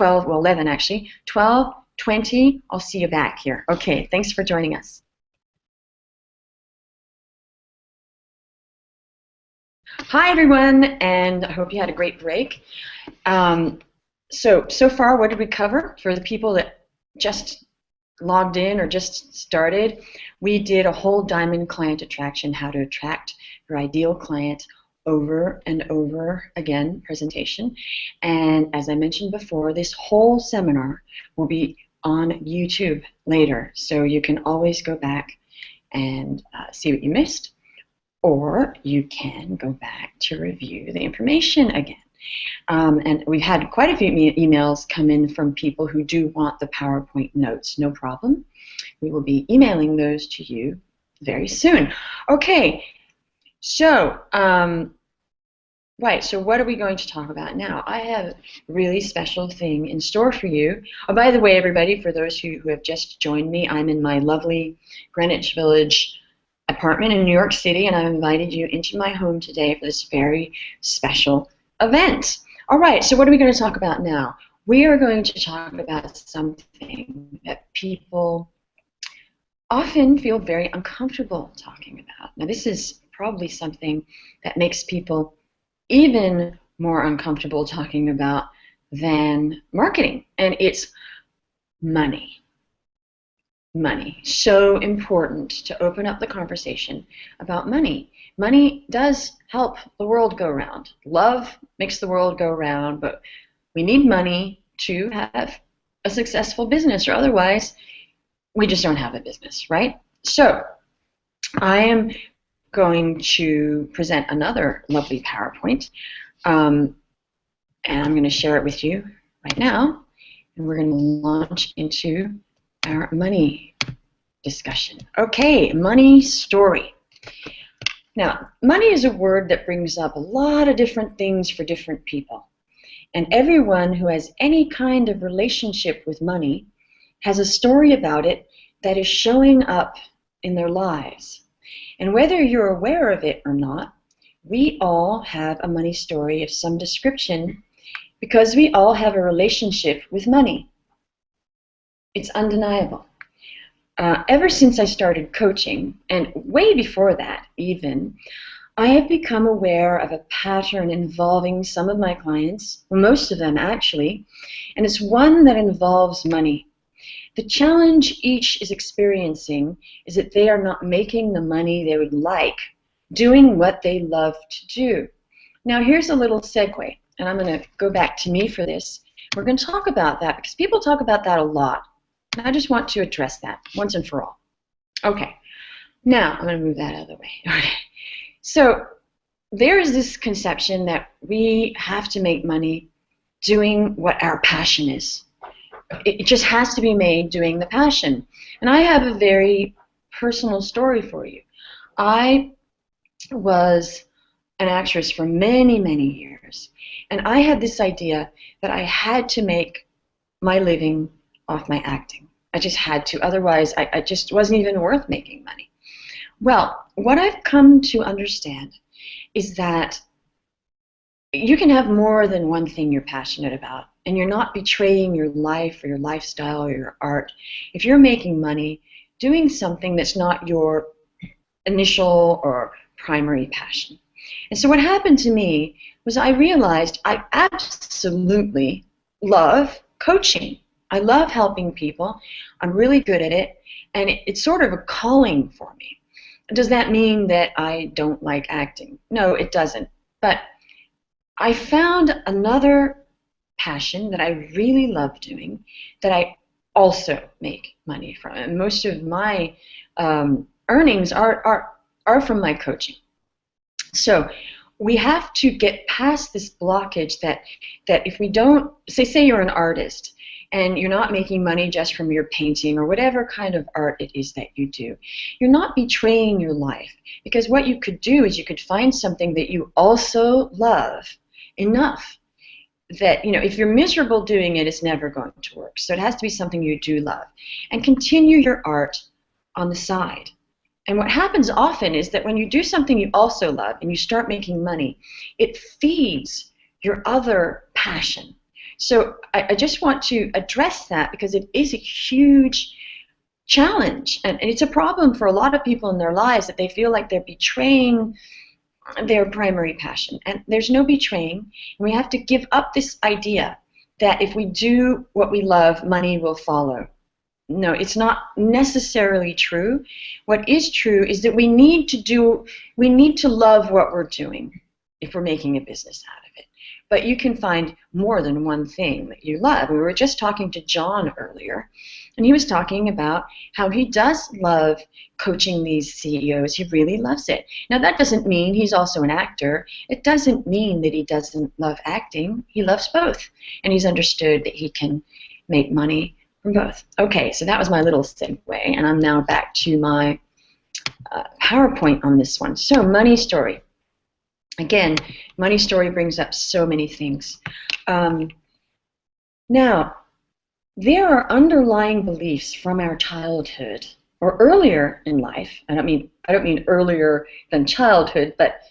11 actually, 12:20. I'll see you back here. Okay, thanks for joining us. Hi everyone, and I hope you had a great break. So far, what did we cover? For the people that just logged in or just started, we did a whole diamond client attraction, how to attract your ideal client over and over again presentation. And as I mentioned before, this whole seminar will be on YouTube later, so you can always go back and see what you missed, or you can go back to review the information again. And we've had quite a few emails come in from people who do want the PowerPoint notes. No problem. We will be emailing those to you very soon. Okay, so, right, so what are we going to talk about now? I have a really special thing in store for you. Oh, by the way, everybody, for those who have just joined me, I'm in my lovely Greenwich Village apartment in New York City, and I've invited you into my home today for this very special event. All right, so what are we going to talk about now? We are going to talk about something that people often feel very uncomfortable talking about. Now, this is probably something that makes people even more uncomfortable talking about than marketing, and it's money. Money. So important to open up the conversation about money. Money does help the world go round. Love makes the world go round, but we need money to have a successful business, or otherwise we just don't have a business, right? So I am going to present another lovely PowerPoint, and I'm going to share it with you right now, and we're going to launch into our money discussion. Okay, money story. Now, money is a word that brings up a lot of different things for different people. And everyone who has any kind of relationship with money has a story about it that is showing up in their lives. And whether you're aware of it or not, we all have a money story of some description because we all have a relationship with money. It's undeniable. Ever since I started coaching, and way before that even, I have become aware of a pattern involving some of my clients, well, most of them actually, and it's one that involves money. The challenge each is experiencing is that they are not making the money they would like, doing what they love to do. Now here's a little segue, and I'm going to go back to me for this. We're going to talk about that because people talk about that a lot. And I just want to address that once and for all. Okay, now I'm going to move that out of the way. Okay. So there is this conception that we have to make money doing what our passion is. It just has to be made doing the passion. And I have a very personal story for you. I was an actress for many, many years, and I had this idea that I had to make my living off my acting. I just had to, otherwise I just wasn't even worth making money. Well, what I've come to understand is that you can have more than one thing you're passionate about, and you're not betraying your life or your lifestyle or your art if you're making money doing something that's not your initial or primary passion. And so what happened to me was I realized I absolutely love coaching. I love helping people. I'm really good at it, and it's sort of a calling for me. Does that mean that I don't like acting? No, it doesn't. But I found another passion that I really love doing that I also make money from. And most of my earnings are from my coaching. So we have to get past this blockage that if we don't, say you're an artist and you're not making money just from your painting or whatever kind of art it is that you do, you're not betraying your life. Because what you could do is you could find something that you also love enough that, if you're miserable doing it, it's never going to work. So it has to be something you do love. And continue your art on the side. And what happens often is that when you do something you also love and you start making money, it feeds your other passion. So I just want to address that because it is a huge challenge. And it's a problem for a lot of people in their lives that they feel like they're betraying their primary passion. And there's no betraying. And we have to give up this idea that if we do what we love, money will follow. No, it's not necessarily true. What is true is that we need to love what we're doing if we're making a business out of it. But you can find more than one thing that you love. We were just talking to John earlier, and he was talking about how he does love coaching these CEOs. He really loves it. Now, that doesn't mean he's also an actor. It doesn't mean that he doesn't love acting. He loves both, and he's understood that he can make money from both. Okay, so that was my little segue, and I'm now back to my PowerPoint on this one. So, money story. Again, money story brings up so many things. Now, there are underlying beliefs from our childhood or earlier in life. I don't mean earlier than childhood, but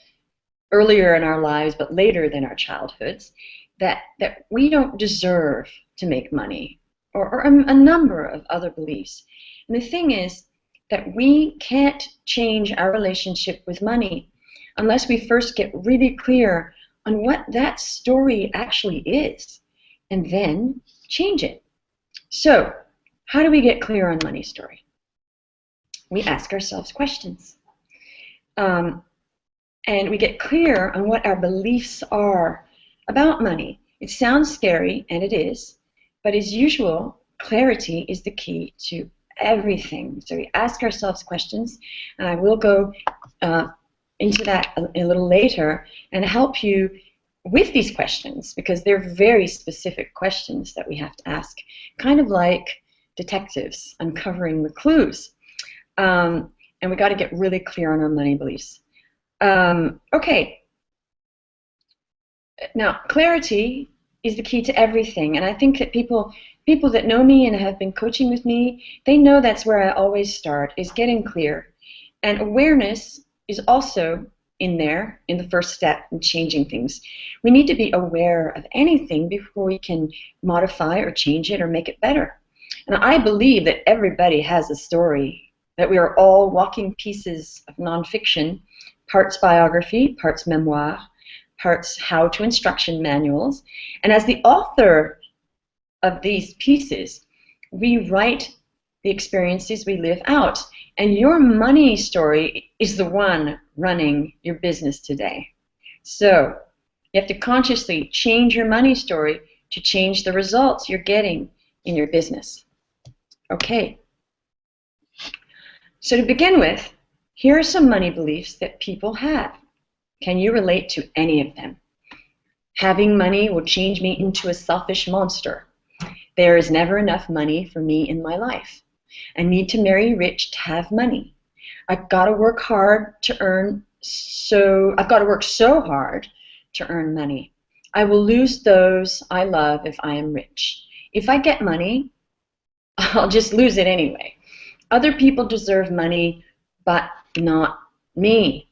earlier in our lives, but later than our childhoods, that we don't deserve to make money, or a number of other beliefs. And the thing is that we can't change our relationship with money unless we first get really clear on what that story actually is, and then change it. So, how do we get clear on money story? We ask ourselves questions. And we get clear on what our beliefs are about money. It sounds scary, and it is, but as usual, clarity is the key to everything. So we ask ourselves questions, and I will go into that a little later and help you with these questions because they're very specific questions that we have to ask, kind of like detectives uncovering the clues. And we got to get really clear on our money beliefs. Okay. Now, clarity is the key to everything, and I think that people that know me and have been coaching with me, they know that's where I always start, is getting clear. And awareness is also in there in the first step in changing things. We need to be aware of anything before we can modify or change it or make it better. And I believe that everybody has a story, that we are all walking pieces of nonfiction, parts biography, parts memoir, parts how-to instruction manuals. And as the author of these pieces, we write the experiences we live out. And your money story is the one running your business today. So you have to consciously change your money story to change the results you're getting in your business. Okay. So to begin with, here are some money beliefs that people have. Can you relate to any of them? Having money will change me into a selfish monster. There is never enough money for me in my life. I need to marry rich to have money. I've got to work hard to earn I've got to work so hard to earn money. I will lose those I love if I am rich. If I get money, I'll just lose it anyway. Other people deserve money, but not me.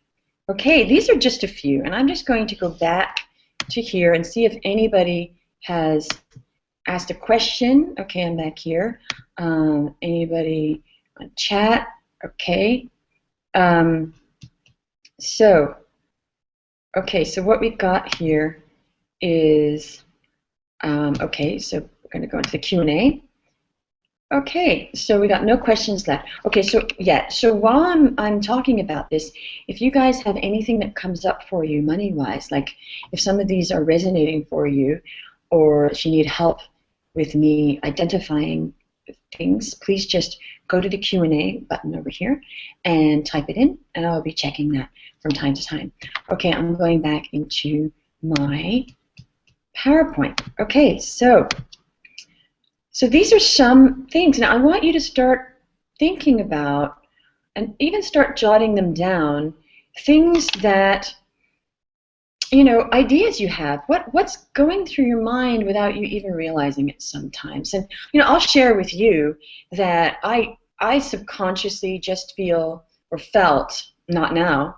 Okay, these are just a few, and I'm just going to go back to here and see if anybody has asked a question. Okay, I'm back here. Anybody on chat? Okay. So what we've got here is, okay, so we're going to go into the Q&A. Okay, so we got no questions left. Okay, so yeah, so while I'm talking about this, if you guys have anything that comes up for you money-wise, like if some of these are resonating for you, or if you need help with me identifying things, please just go to the Q&A button over here and type it in, and I'll be checking that from time to time. Okay, I'm going back into my PowerPoint. Okay, so these are some things. Now I want you to start thinking about and even start jotting them down, things that, you know, ideas you have, what's going through your mind without you even realizing it sometimes. And, you know, I'll share with you that I subconsciously just feel, or felt, not now,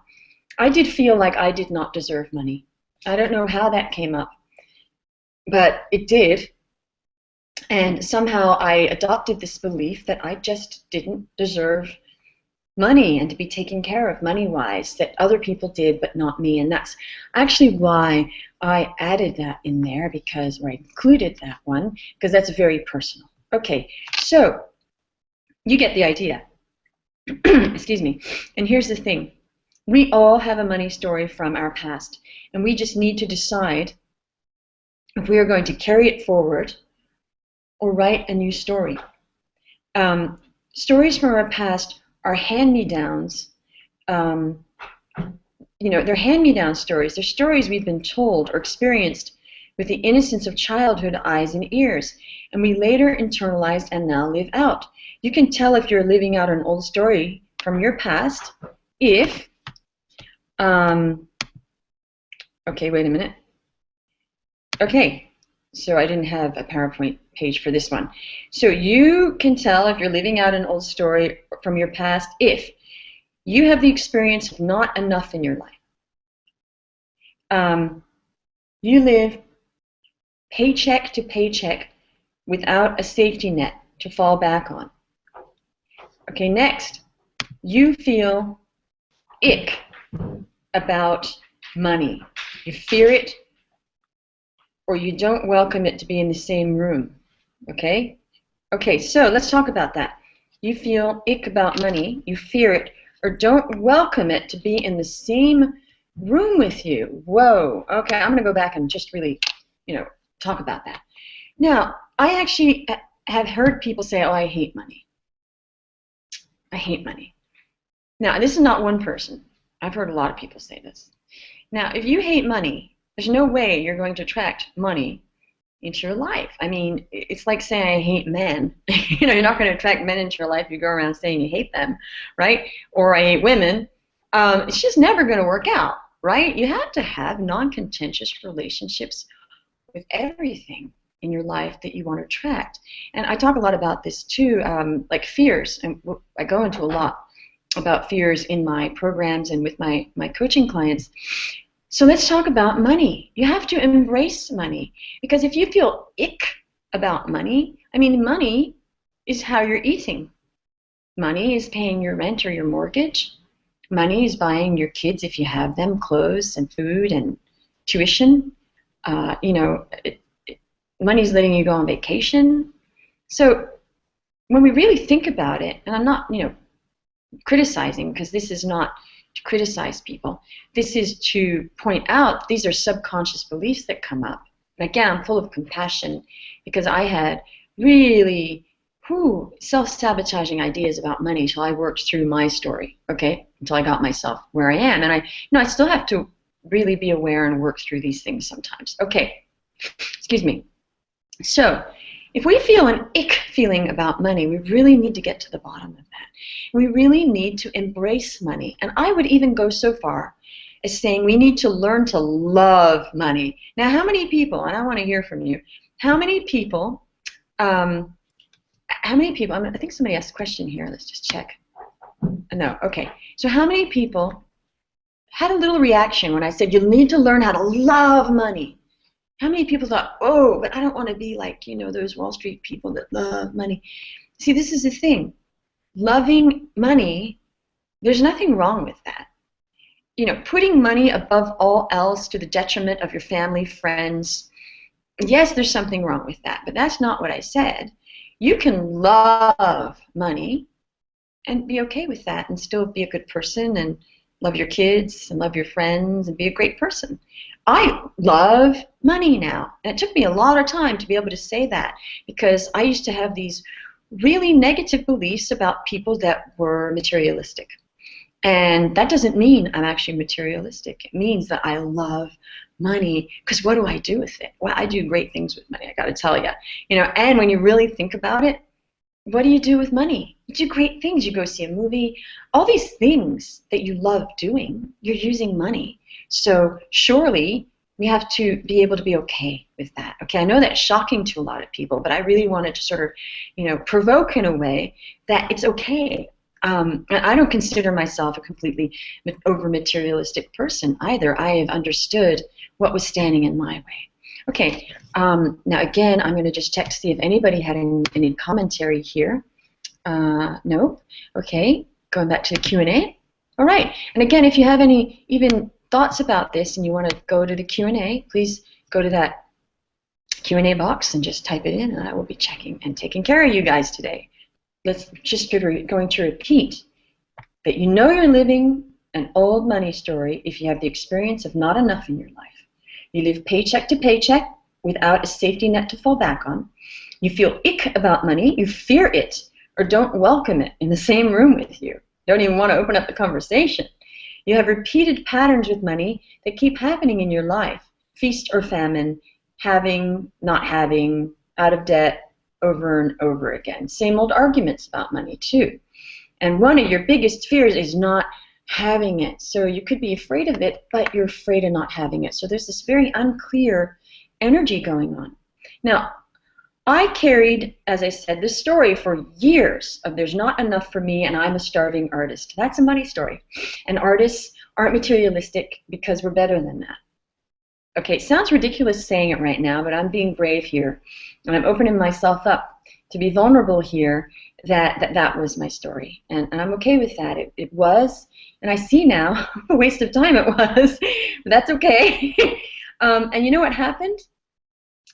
I did feel like I did not deserve money. I don't know how that came up, but it did. And somehow I adopted this belief that I just didn't deserve money and to be taken care of money-wise, that other people did but not me. And that's actually why I added that in there, because, or I included that one, because that's very personal. Okay, so you get the idea. Excuse me. And here's the thing. We all have a money story from our past, and we just need to decide if we are going to carry it forward or write a new story. Stories from our past are hand-me-downs. You know, they're hand-me-down stories. They're stories we've been told or experienced with the innocence of childhood eyes and ears, and we later internalized and now live out. You can tell if you're living out an old story from your past if, okay, wait a minute. Okay, so I didn't have a PowerPoint page for this one. So you can tell if you're living out an old story from your past if you have the experience of not enough in your life. You live paycheck to paycheck without a safety net to fall back on. Okay, next, you feel ick about money. You fear it, or you don't welcome it to be in the same room. Okay? Okay, so let's talk about that. You feel ick about money, you fear it, or don't welcome it to be in the same room with you. Whoa. Okay, I'm going to go back and just really, you know, talk about that. Now, I actually have heard people say, oh, I hate money. I hate money. Now, this is not one person. I've heard a lot of people say this. Now, if you hate money, there's no way you're going to attract money into your life. I mean, it's like saying I hate men. You know, you're not going to attract men into your life if you go around saying you hate them, right? Or I hate women. It's just never going to work out, right? You have to have non-contentious relationships with everything in your life that you want to attract. And I talk a lot about this too, like fears, and I go into a lot about fears in my programs and with my coaching clients. So let's talk about money. You have to embrace money, because if you feel ick about money, I mean, money is how you're eating. Money is paying your rent or your mortgage. Money is buying your kids, if you have them, clothes and food and tuition. You know, money is letting you go on vacation. So when we really think about it, and I'm not, you know, criticizing, because this is not to criticize people. This is to point out these are subconscious beliefs that come up. And again, I'm full of compassion, because I had really self-sabotaging ideas about money until I worked through my story, okay, until I got myself where I am. And I still have to really be aware and work through these things sometimes. Okay, excuse me. So if we feel an ick feeling about money, we really need to get to the bottom of that. We really need to embrace money. And I would even go so far as saying we need to learn to love money. Now, how many people, and I want to hear from you, how many people, I think somebody asked a question here. Let's just check. No, okay. So how many people had a little reaction when I said you need to learn how to love money? How many people thought, oh, but I don't want to be like, you know, those Wall Street people that love money? See, this is the thing. Loving money, there's nothing wrong with that. You know, putting money above all else to the detriment of your family, friends, yes, there's something wrong with that, but that's not what I said. You can love money and be okay with that and still be a good person and love your kids and love your friends and be a great person. I love money now. And it took me a lot of time to be able to say that, because I used to have these really negative beliefs about people that were materialistic. And that doesn't mean I'm actually materialistic. It means that I love money, because what do I do with it? Well, I do great things with money, I got to tell you. And when you really think about it, what do you do with money? You do great things. You go see a movie. All these things that you love doing, you're using money. So surely we have to be able to be okay with that. Okay, I know that's shocking to a lot of people, but I really wanted to sort of, provoke in a way that it's okay. And I don't consider myself a completely over-materialistic person either. I have understood what was standing in my way. Okay, now again, I'm going to just check to see if anybody had any commentary here. No? Okay, going back to the Q&A. All right, and again, if you have any even thoughts about this and you want to go to the Q&A, please go to that Q&A box and just type it in, and I will be checking and taking care of you guys today. Let's just going to repeat that you're living an old money story if you have the experience of not enough in your life. You live paycheck to paycheck without a safety net to fall back on. You feel ick about money. You fear it or don't welcome it in the same room with you. Don't even want to open up the conversation. You have repeated patterns with money that keep happening in your life. Feast or famine, having, not having, out of debt, over and over again. Same old arguments about money too. And one of your biggest fears is not having it. So you could be afraid of it, but you're afraid of not having it. So there's this very unclear energy going on. Now, I carried, as I said, this story for years of there's not enough for me and I'm a starving artist. That's a money story. And artists aren't materialistic because we're better than that. Okay, it sounds ridiculous saying it right now, but I'm being brave here. And I'm opening myself up to be vulnerable here that was my story. And I'm okay with that. It was, and I see now, a waste of time it was, but that's okay. And you know what happened?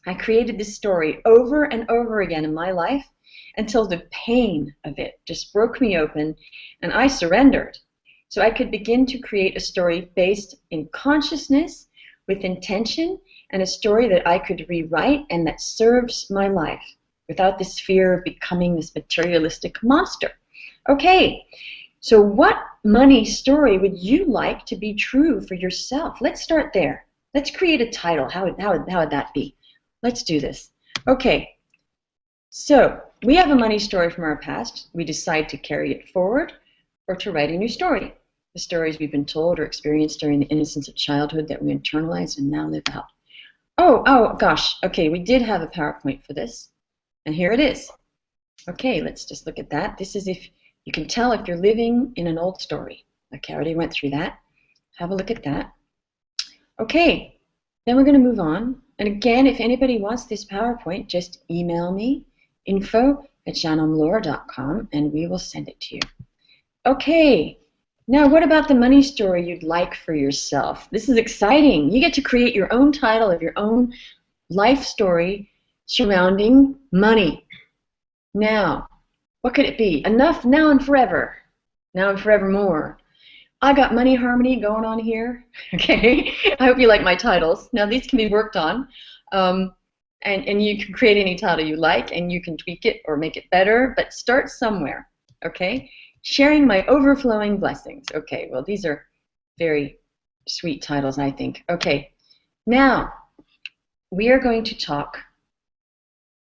I created this story over and over again in my life until the pain of it just broke me open and I surrendered. So I could begin to create a story based in consciousness with intention, and a story that I could rewrite and that serves my life without this fear of becoming this materialistic monster. Okay, so what money story would you like to be true for yourself? Let's start there. Let's create a title. How would that be? Let's do this. Okay, so we have a money story from our past. We decide to carry it forward or to write a new story. The stories we've been told or experienced during the innocence of childhood that we internalized and now live out. Oh gosh, okay, we did have a PowerPoint for this, and here it is. Okay, let's just look at that. This is if you can tell if you're living in an old story. Okay, I already went through that. Have a look at that. Okay, then we're going to move on. And again, if anybody wants this PowerPoint, just email me, info@jeanneomlor.com, and we will send it to you. Okay. Now, what about the money story you'd like for yourself? This is exciting. You get to create your own title of your own life story surrounding money. Now, what could it be? Enough now and forever. Now and forevermore. I got money harmony going on here. Okay, I hope you like my titles. Now, these can be worked on, and you can create any title you like, and you can tweak it or make it better, but start somewhere, okay? Sharing my overflowing blessings. Okay, well, these are very sweet titles, I think. Okay, now we are going to talk.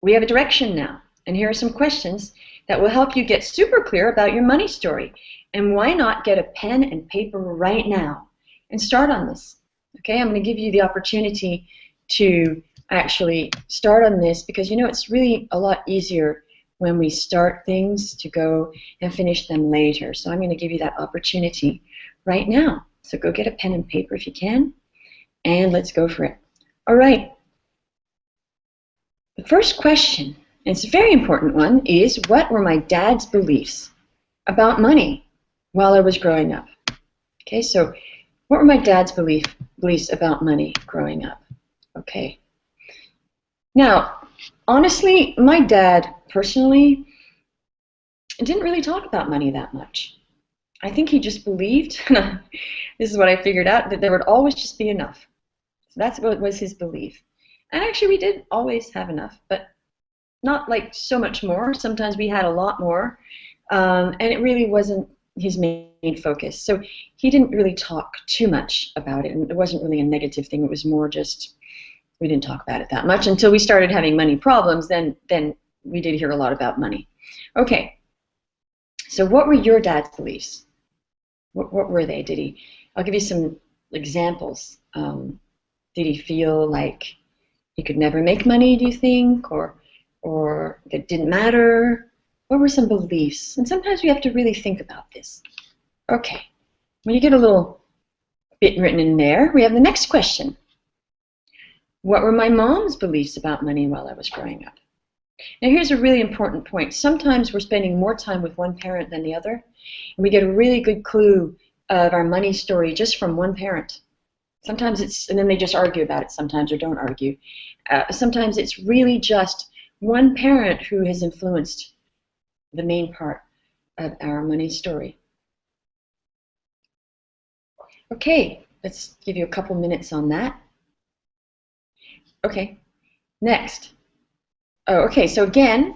We have a direction now, and here are some questions that will help you get super clear about your money story. And why not get a pen and paper right now and start on this? Okay, I'm going to give you the opportunity to actually start on this because, it's really a lot easier when we start things to go and finish them later. So I'm going to give you that opportunity right now. So go get a pen and paper if you can, and let's go for it. All right. The first question, and it's a very important one, is what were my dad's beliefs about money while I was growing up? Okay, so what were my dad's beliefs about money growing up? Okay. Now, honestly, my dad personally didn't really talk about money that much. I think he just believed, this is what I figured out, that there would always just be enough. So that's what was his belief. And actually we did always have enough, but not like so much more. Sometimes we had a lot more, and it really wasn't his main focus. So he didn't really talk too much about it, and it wasn't really a negative thing. It was more just we didn't talk about it that much until we started having money problems. Then we did hear a lot about money. Okay, so what were your dad's beliefs? What were they? I'll give you some examples. Did he feel like he could never make money, do you think, or it didn't matter? What were some beliefs? And sometimes we have to really think about this. Okay, when you get a little bit written in there, we have the next question. What were my mom's beliefs about money while I was growing up? Now here's a really important point. Sometimes we're spending more time with one parent than the other, and we get a really good clue of our money story just from one parent. Sometimes and then they just argue about it sometimes, or don't argue. Sometimes it's really just one parent who has influenced the main part of our money story. Okay, let's give you a couple minutes on that. Okay, next. Oh, okay, so again,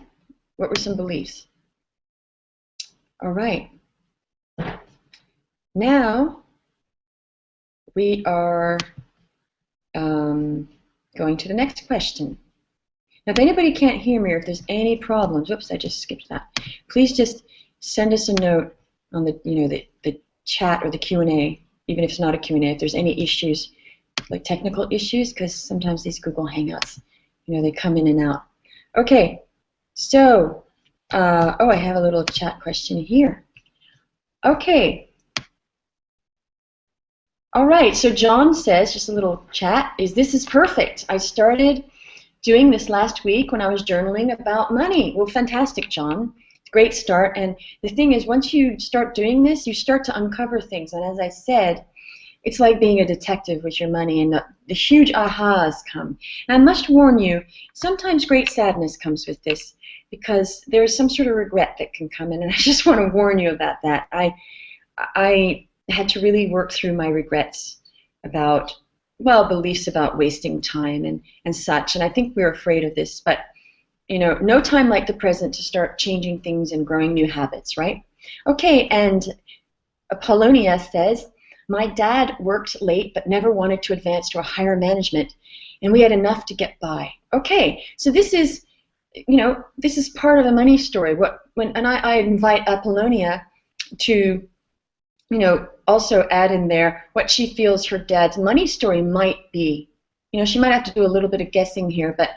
what were some beliefs? All right. Now we are going to the next question. Now, if anybody can't hear me or if there's any problems, whoops, I just skipped that. Please just send us a note on the chat or the Q&A, even if it's not a Q&A, if there's any issues, like technical issues, because sometimes these Google Hangouts, they come in and out. Okay, so, I have a little chat question here. Okay. All right, so John says, just a little chat, this is perfect. I started doing this last week when I was journaling about money. Well, fantastic, John. Great start. And the thing is, once you start doing this, you start to uncover things. And as I said, it's like being a detective with your money, and the huge ahas come. And I must warn you, sometimes great sadness comes with this, because there's some sort of regret that can come in, and I just want to warn you about that. I had to really work through my regrets about, well, beliefs about wasting time and such, and I think we're afraid of this, but no time like the present to start changing things and growing new habits, right? Okay, and Apollonia says, my dad worked late but never wanted to advance to a higher management, and we had enough to get by. Okay, so this is, this is part of a money story. I invite Apollonia to, also add in there what she feels her dad's money story might be. She might have to do a little bit of guessing here, but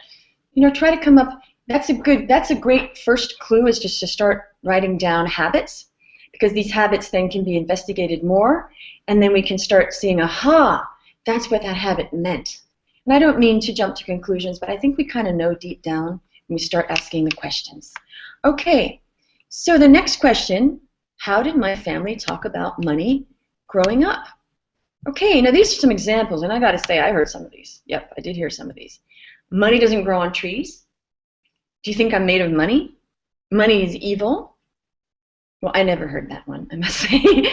try to come up. That's a great first clue, is just to start writing down habits, because these habits then can be investigated more, and then we can start seeing, aha, that's what that habit meant. And I don't mean to jump to conclusions, but I think we kind of know deep down when we start asking the questions. Okay, so the next question, how did my family talk about money growing up? Okay, now these are some examples, and I got to say, I heard some of these. Yep, I did hear some of these. Money doesn't grow on trees. Do you think I'm made of money? Money is evil. Well, I never heard that one, I must say.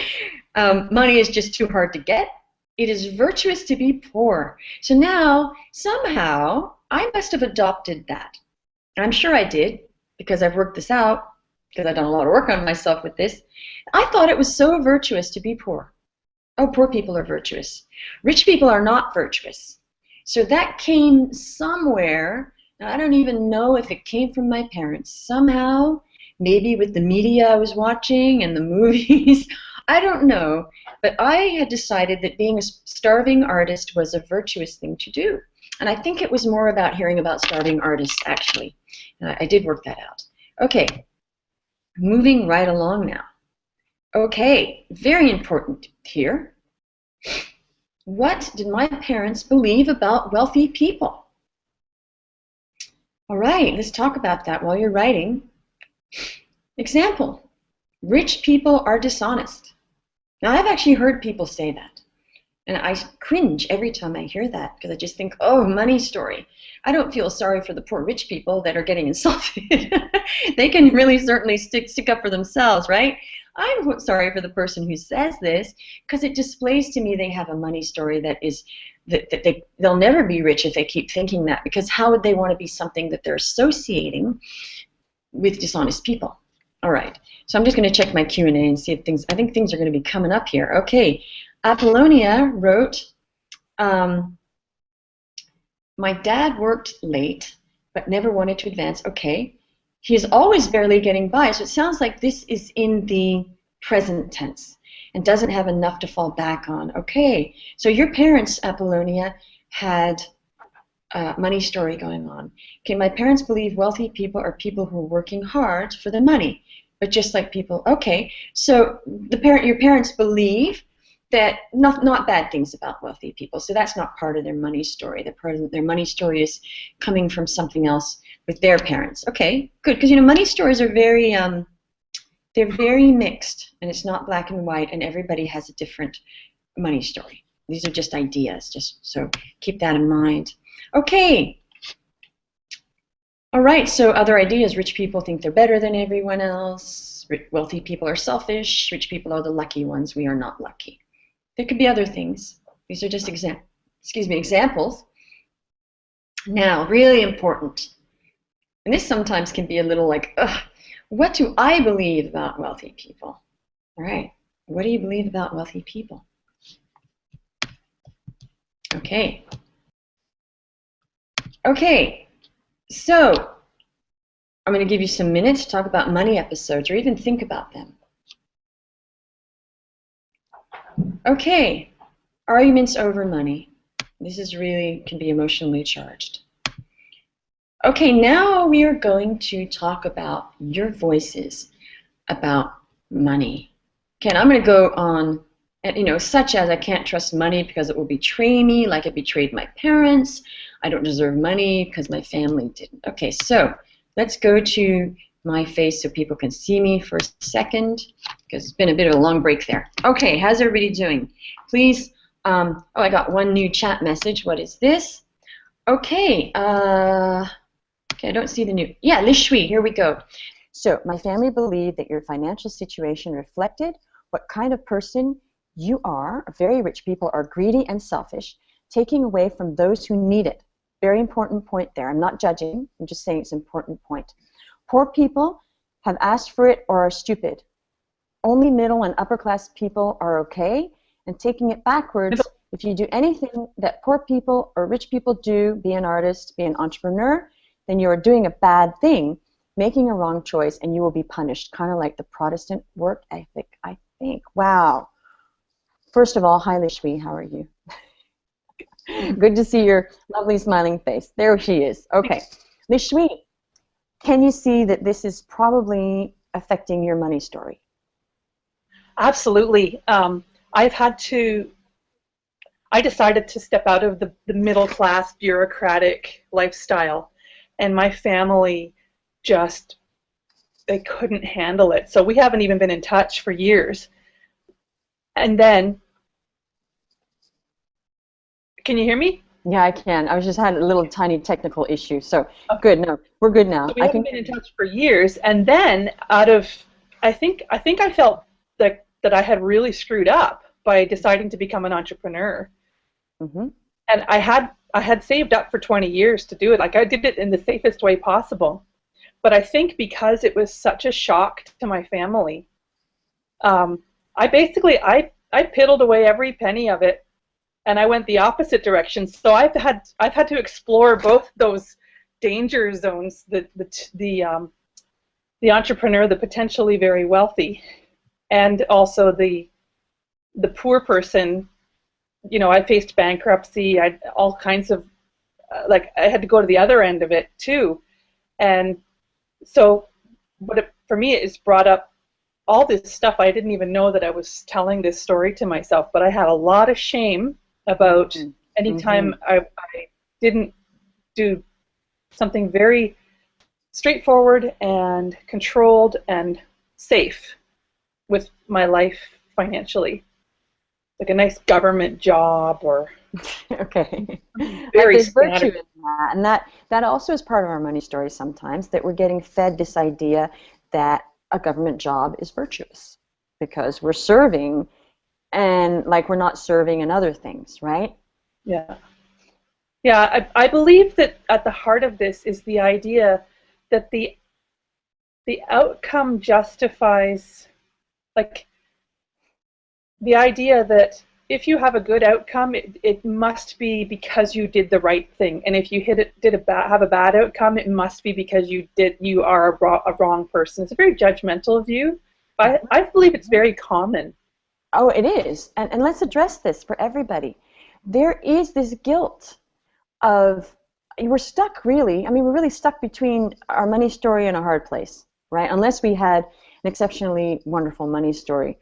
Money is just too hard to get. It is virtuous to be poor. So now, somehow, I must have adopted that. And I'm sure I did, because I've worked this out, because I've done a lot of work on myself with this. I thought it was so virtuous to be poor. Oh, poor people are virtuous. Rich people are not virtuous. So that came somewhere. Now, I don't even know if it came from my parents. Somehow, maybe with the media I was watching and the movies, I don't know. But I had decided that being a starving artist was a virtuous thing to do. And I think it was more about hearing about starving artists, actually. And I did work that out. Okay, moving right along now. Okay, very important here. What did my parents believe about wealthy people? All right, let's talk about that while you're writing. Example, rich people are dishonest. Now, I've actually heard people say that. And I cringe every time I hear that because I just think, oh, money story. I don't feel sorry for the poor rich people that are getting insulted. They can really certainly stick up for themselves, right? I'm sorry for the person who says this because it displays to me they have a money story that is they'll never be rich if they keep thinking that, because how would they want to be something that they're associating with dishonest people? All right, so I'm just going to check my Q&A and see if I think things are going to be coming up here. Okay, Apollonia wrote, my dad worked late but never wanted to advance. Okay, he is always barely getting by, so it sounds like this is in the present tense and doesn't have enough to fall back on. Okay, so your parents, Apollonia, had a money story going on. Okay, my parents believe wealthy people are people who are working hard for the money, but just like people. Okay, so your parents believe that not bad things about wealthy people, so that's not part of their money story. Their money story is coming from something else with their parents. Okay, good, because money stories are very they're very mixed, and it's not black and white, and everybody has a different money story. These are just ideas, just so keep that in mind. Okay. All right, so other ideas. Rich people think they're better than everyone else. Wealthy people are selfish. Rich people are the lucky ones. We are not lucky. There could be other things. These are just examples. Now, really important. And this sometimes can be a little like, ugh, what do I believe about wealthy people? All right, what do you believe about wealthy people? Okay. Okay, so I'm going to give you some minutes to talk about money episodes or even think about them. Okay, arguments over money. This is really can be emotionally charged. Okay, now we are going to talk about your voices about money. Okay, and I'm going to go on, such as I can't trust money because it will betray me like it betrayed my parents. I don't deserve money because my family didn't. Okay, so let's go to my face so people can see me for a second, because it's been a bit of a long break there. Okay, how's everybody doing? Please, oh, I got one new chat message. What is this? Okay, okay, I don't see the new, yeah, Le Shui, here we go. So, my family believed that your financial situation reflected what kind of person you are. Very rich people are greedy and selfish, taking away from those who need it. Very important point there. I'm not judging, I'm just saying it's an important point. Poor people have asked for it or are stupid. Only middle and upper class people are okay, and taking it backwards, if you do anything that poor people or rich people do, be an artist, be an entrepreneur, then you are doing a bad thing, making a wrong choice, and you will be punished, kind of like the Protestant work ethic, I think. Wow. First of all, hi, Le Shui, how are you? Good to see your lovely smiling face. There she is. Okay. Le Shui, can you see that this is probably affecting your money story? Absolutely. I decided to step out of the middle class bureaucratic lifestyle, and my family just, they couldn't handle it. So we haven't even been in touch for years. And then, can you hear me? Yeah, I can. I was just had a little tiny technical issue. So okay. Good. No, we're good now. So we haven't been in touch for years, and then I think I felt that I had really screwed up by deciding to become an entrepreneur. Mm-hmm. And I had saved up for 20 years to do it. Like, I did it in the safest way possible. But I think because it was such a shock to my family, I piddled away every penny of it, and I went the opposite direction. So I've had to explore both those danger zones, the entrepreneur, the potentially very wealthy, and also the poor person. You know, I faced bankruptcy. All kinds of I had to go to the other end of it too, and so for me it's brought up all this stuff. I didn't even know that I was telling this story to myself, but I had a lot of shame about any time I didn't do something very straightforward and controlled and safe with my life financially. like a nice government job or okay. very There's virtue standard. in that, and that also is part of our money story sometimes, that we're getting fed this idea that a government job is virtuous because we're serving and like we're not serving in other things, right? Yeah. Yeah, I believe that at the heart of this is the idea that the outcome justifies, like, the idea that if you have a good outcome, it must be because you did the right thing, and if you have a bad outcome, it must be because you are a wrong person. It's a very judgmental view, but I believe it's very common. Oh, it is, and let's address this for everybody. There is this guilt of, we're stuck really, I mean, we're really stuck between our money story and a hard place, right? Unless we had an exceptionally wonderful money story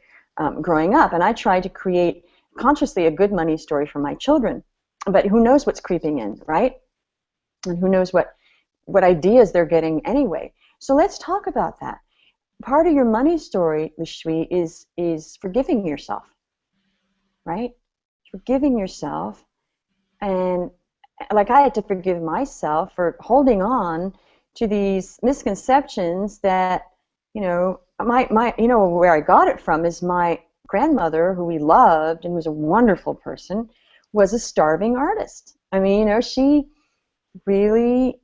growing up, and I tried to create consciously a good money story for my children, but who knows what's creeping in, right? And who knows what ideas they're getting anyway. So let's talk about that. Part of your money story, Lishui, is forgiving yourself, right? Forgiving yourself, and like I had to forgive myself for holding on to these misconceptions that, you know, where I got it from is my grandmother, who we loved and was a wonderful person, was a starving artist. I mean, you know, she really,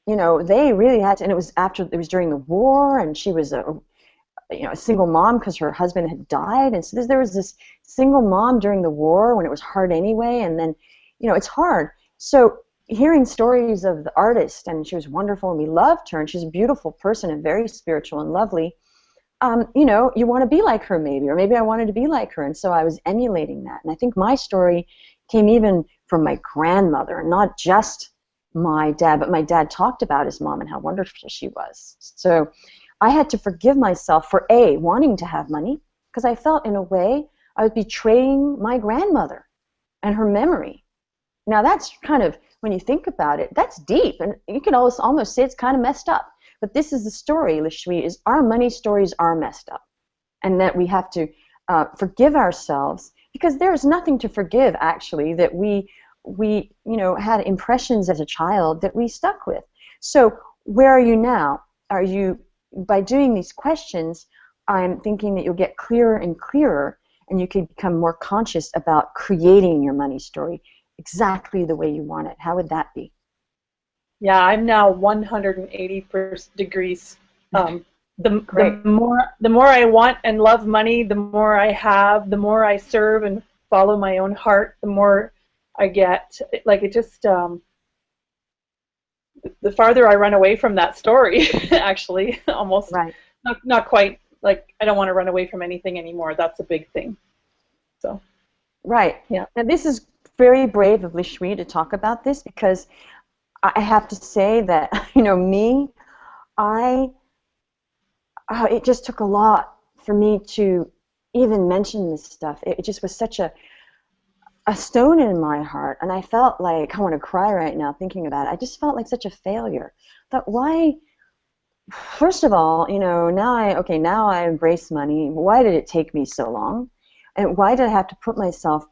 you know, they really had to, and it was during the war, and she was a single mom because her husband had died, and so there was this single mom during the war when it was hard anyway, and then, you know, it's hard. So hearing stories of the artist, and she was wonderful, and we loved her, and she's a beautiful person and very spiritual and lovely. You know, you want to be like her maybe, or maybe I wanted to be like her, and so I was emulating that. And I think my story came even from my grandmother, not just my dad, but my dad talked about his mom and how wonderful she was. So I had to forgive myself for wanting to have money, because I felt in a way I was betraying my grandmother and her memory. Now that's kind of, when you think about it, that's deep, and you can almost say it's kind of messed up. But this is the story, Lishui, is our money stories are messed up, and that we have to forgive ourselves, because there is nothing to forgive, actually, that we had impressions as a child that we stuck with. So where are you now? Are you, by doing these questions, I'm thinking that you'll get clearer and clearer, and you can become more conscious about creating your money story exactly the way you want it. How would that be? Yeah, I'm now 180 degrees. The more I want and love money, the more I have, the more I serve and follow my own heart, the more I get. Like, it just, the farther I run away from that story, actually, almost. Right. Not quite. Like, I don't want to run away from anything anymore. That's a big thing. So. Right. Yeah. Now this is very brave of Lishui to talk about this, because I have to say that, you know, it just took a lot for me to even mention this stuff. It just was such a stone in my heart, and I felt like, I want to cry right now thinking about it. I just felt like such a failure. But why? First of all, you know, now I embrace money. Why did it take me so long? And why did I have to put myself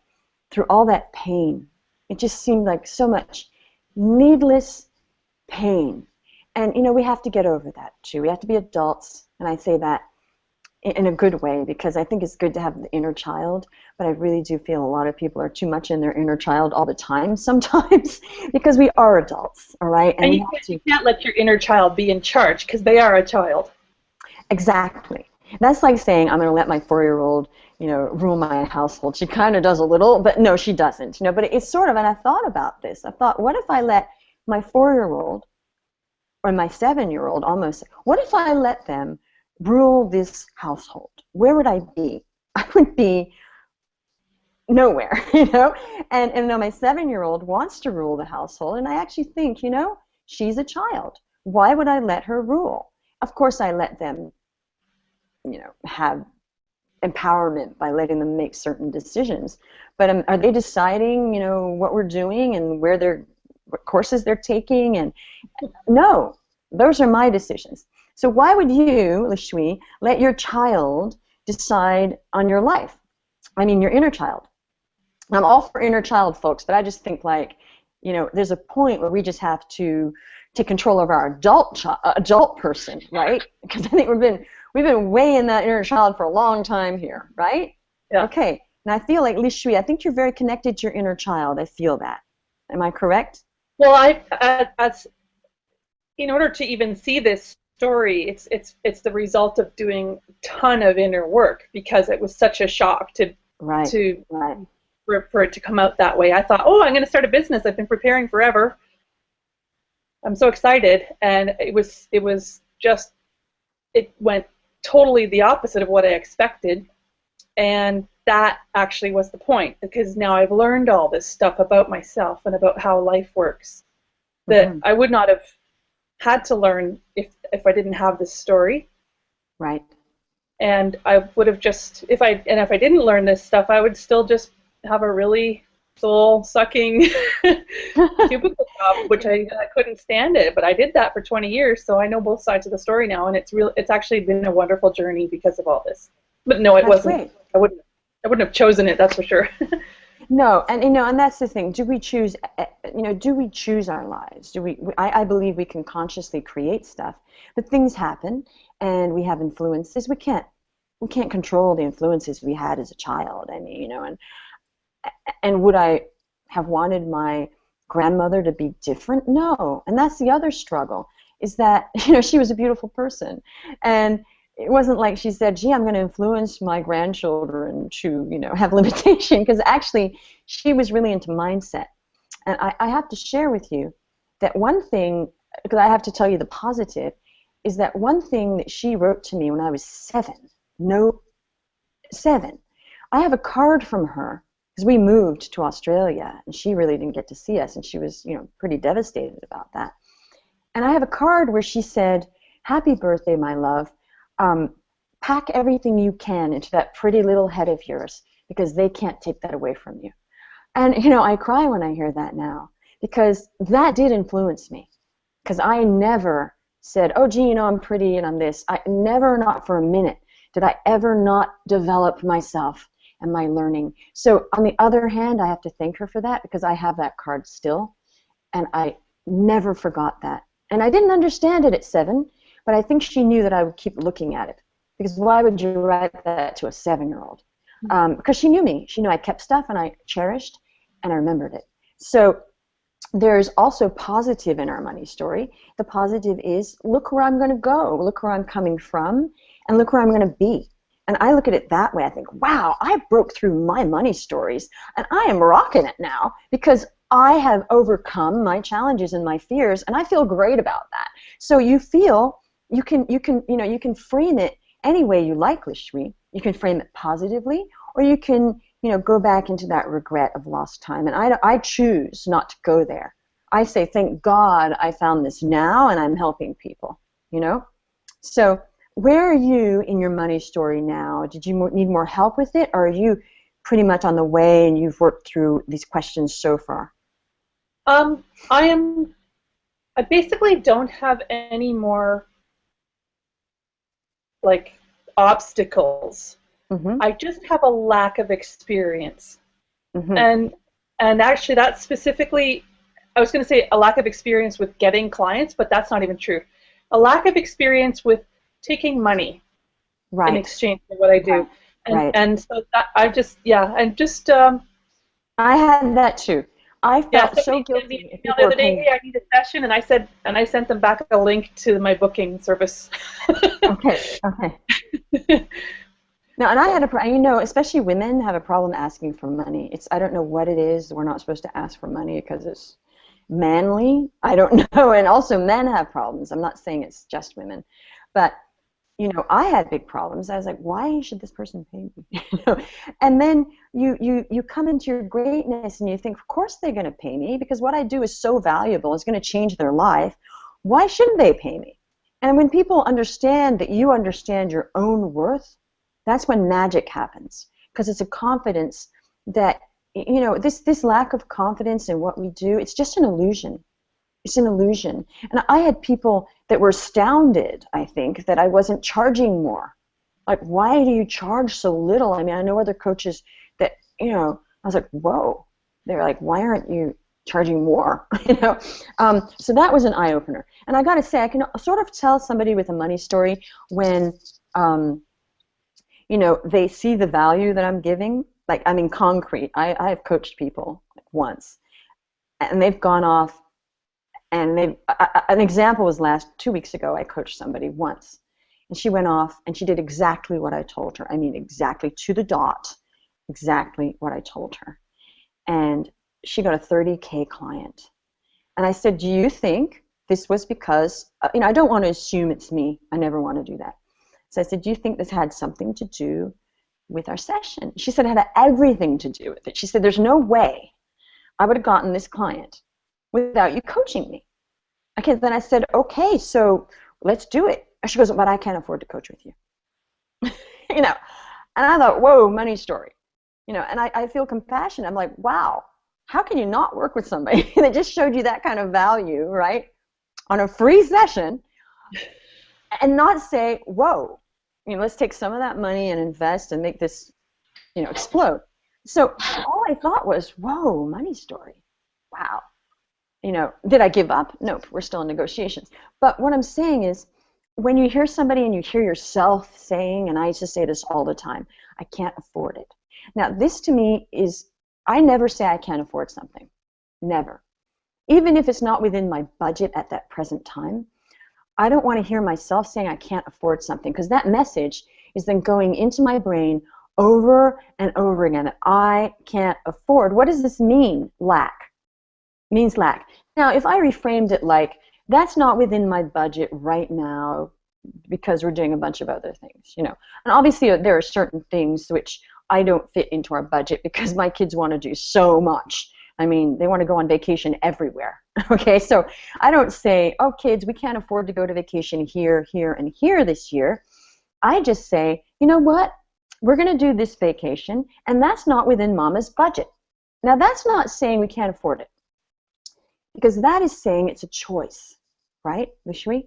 through all that pain? It just seemed like so much needless pain. And, you know, we have to get over that, too. We have to be adults, and I say that in a good way, because I think it's good to have the inner child, but I really do feel a lot of people are too much in their inner child all the time sometimes, because we are adults, all right? And you can't let your inner child be in charge, because they are a child. Exactly. That's like saying, I'm going to let my 4-year-old, you know, rule my household. She kind of does a little, but no, she doesn't. You know, but it's sort of, and I thought about this. I thought, what if I let my 4-year-old, or my 7-year-old almost, what if I let them rule this household? Where would I be? I would be nowhere, you know? And now my 7-year-old wants to rule the household, and I actually think, you know, she's a child. Why would I let her rule? Of course I let them, you know, have empowerment by letting them make certain decisions. But are they deciding, you know, what we're doing and what courses they're taking? And no, those are my decisions. So why would you, Lishui, let your child decide on your life? I mean, your inner child. I'm all for inner child, folks, but I just think, like, you know, there's a point where we just have to take control of our adult person, right? Because I think we've been way in that inner child for a long time here, right? Yeah. Okay. And I feel like, Lishui, I think you're very connected to your inner child. I feel that. Am I correct? Well, in order to even see this story, it's the result of doing a ton of inner work, because it was such a shock for it to come out that way. I thought, oh, I'm going to start a business. I've been preparing forever. I'm so excited, and it went totally the opposite of what I expected, and that actually was the point, because now I've learned all this stuff about myself and about how life works that I would not have had to learn if I didn't have this story. Right. And I would have just, if I didn't learn this stuff, I would still just have a really soul-sucking cubicle job, which I couldn't stand it. But I did that for 20 years, so I know both sides of the story now, and it's actually been a wonderful journey because of all this. But no, it wasn't. Great. I wouldn't have chosen it, that's for sure. No, and and that's the thing. Do we choose? Do we choose our lives? I believe we can consciously create stuff, but things happen, and we have influences. We can't control the influences we had as a child. I mean, and would I have wanted my grandmother to be different? No, and that's the other struggle. Is that she was a beautiful person, and it wasn't like she said, gee, I'm going to influence my grandchildren to, have limitation, because actually she was really into mindset. And I have to share with you that one thing, because I have to tell you the positive, is that one thing that she wrote to me when I was 7. I have a card from her, because we moved to Australia, and she really didn't get to see us, and she was, pretty devastated about that. And I have a card where she said, happy birthday, my love. Pack everything you can into that pretty little head of yours, because they can't take that away from you. And, I cry when I hear that now, because that did influence me. Because I never said, oh, gee, I'm pretty and I'm this. I never, not for a minute, did I ever not develop myself and my learning. So on the other hand, I have to thank her for that, because I have that card still, and I never forgot that. And I didn't understand it at 7, but I think she knew that I would keep looking at it. Because why would you write that to a 7-year-old? Because she knew me. She knew I kept stuff, and I cherished, and I remembered it. So there's also positive in our money story. The positive is, look where I'm going to go. Look where I'm coming from, and look where I'm going to be. And I look at it that way. I think, wow, I broke through my money stories, and I am rocking it now, because I have overcome my challenges and my fears, and I feel great about that. So you feel you can frame it any way you like, Lishui. You can frame it positively, or you can go back into that regret of lost time. And I choose not to go there. I say, thank God I found this now, and I'm helping people. So where are you in your money story now? Did you need more help with it, or are you pretty much on the way and you've worked through these questions so far? I basically don't have any more obstacles. I just have a lack of experience. And actually that's specifically, I was going to say a lack of experience with getting clients, but that's not even true. A lack of experience with taking money in exchange for what I do. And so that I had that too. I felt so guilty. The other day, hey, I need a session, and I sent them back a link to my booking service. Okay. No, and I had especially women have a problem asking for money. I don't know what it is. We're not supposed to ask for money because it's manly. I don't know. And also men have problems. I'm not saying it's just women, but I had big problems. I was like, why should this person pay me? And then you come into your greatness and you think, of course they're going to pay me, because what I do is so valuable. It's going to change their life. Why shouldn't they pay me? And when people understand that you understand your own worth, that's when magic happens, because it's a confidence that, this lack of confidence in what we do, it's just an illusion. It's an illusion. And I had people that were astounded, I think, that I wasn't charging more. Like, why do you charge so little? I mean, I know other coaches I was like, whoa. They were like, why aren't you charging more? So that was an eye-opener. And I got to say, I can sort of tell somebody with a money story when, they see the value that I'm giving. Like, I mean, concrete. I've coached people once, and they've gone off, and an example was 2 weeks ago, I coached somebody once, and she went off, and she did exactly what I told her. I mean, exactly to the dot, exactly what I told her. And she got a 30K client. And I said, do you think this was because, I don't want to assume it's me. I never want to do that. So I said, do you think this had something to do with our session? She said it had everything to do with it. She said, there's no way I would have gotten this client without you coaching me. Okay, then I said, okay, so let's do it. She goes, but I can't afford to coach with you. And I thought, whoa, money story. And I feel compassion. I'm like, wow, how can you not work with somebody that just showed you that kind of value, right, on a free session, and not say, whoa, let's take some of that money and invest and make this, explode. So all I thought was, whoa, money story. Wow. Did I give up? Nope, we're still in negotiations. But what I'm saying is, when you hear somebody and you hear yourself saying, and I used to say this all the time, I can't afford it. Now, this to me is, I never say I can't afford something. Never. Even if it's not within my budget at that present time, I don't want to hear myself saying I can't afford something, because that message is then going into my brain over and over again that I can't afford. What does this mean? Lack. It means lack. Now, if I reframed it like, that's not within my budget right now because we're doing a bunch of other things, and obviously there are certain things which I don't fit into our budget because my kids want to do so much. I mean, they want to go on vacation everywhere. Okay, so I don't say, oh, kids, we can't afford to go to vacation here, here, and here this year. I just say, you know what? We're going to do this vacation, and that's not within Mama's budget. Now, that's not saying we can't afford it, because that is saying it's a choice, right, Lishui?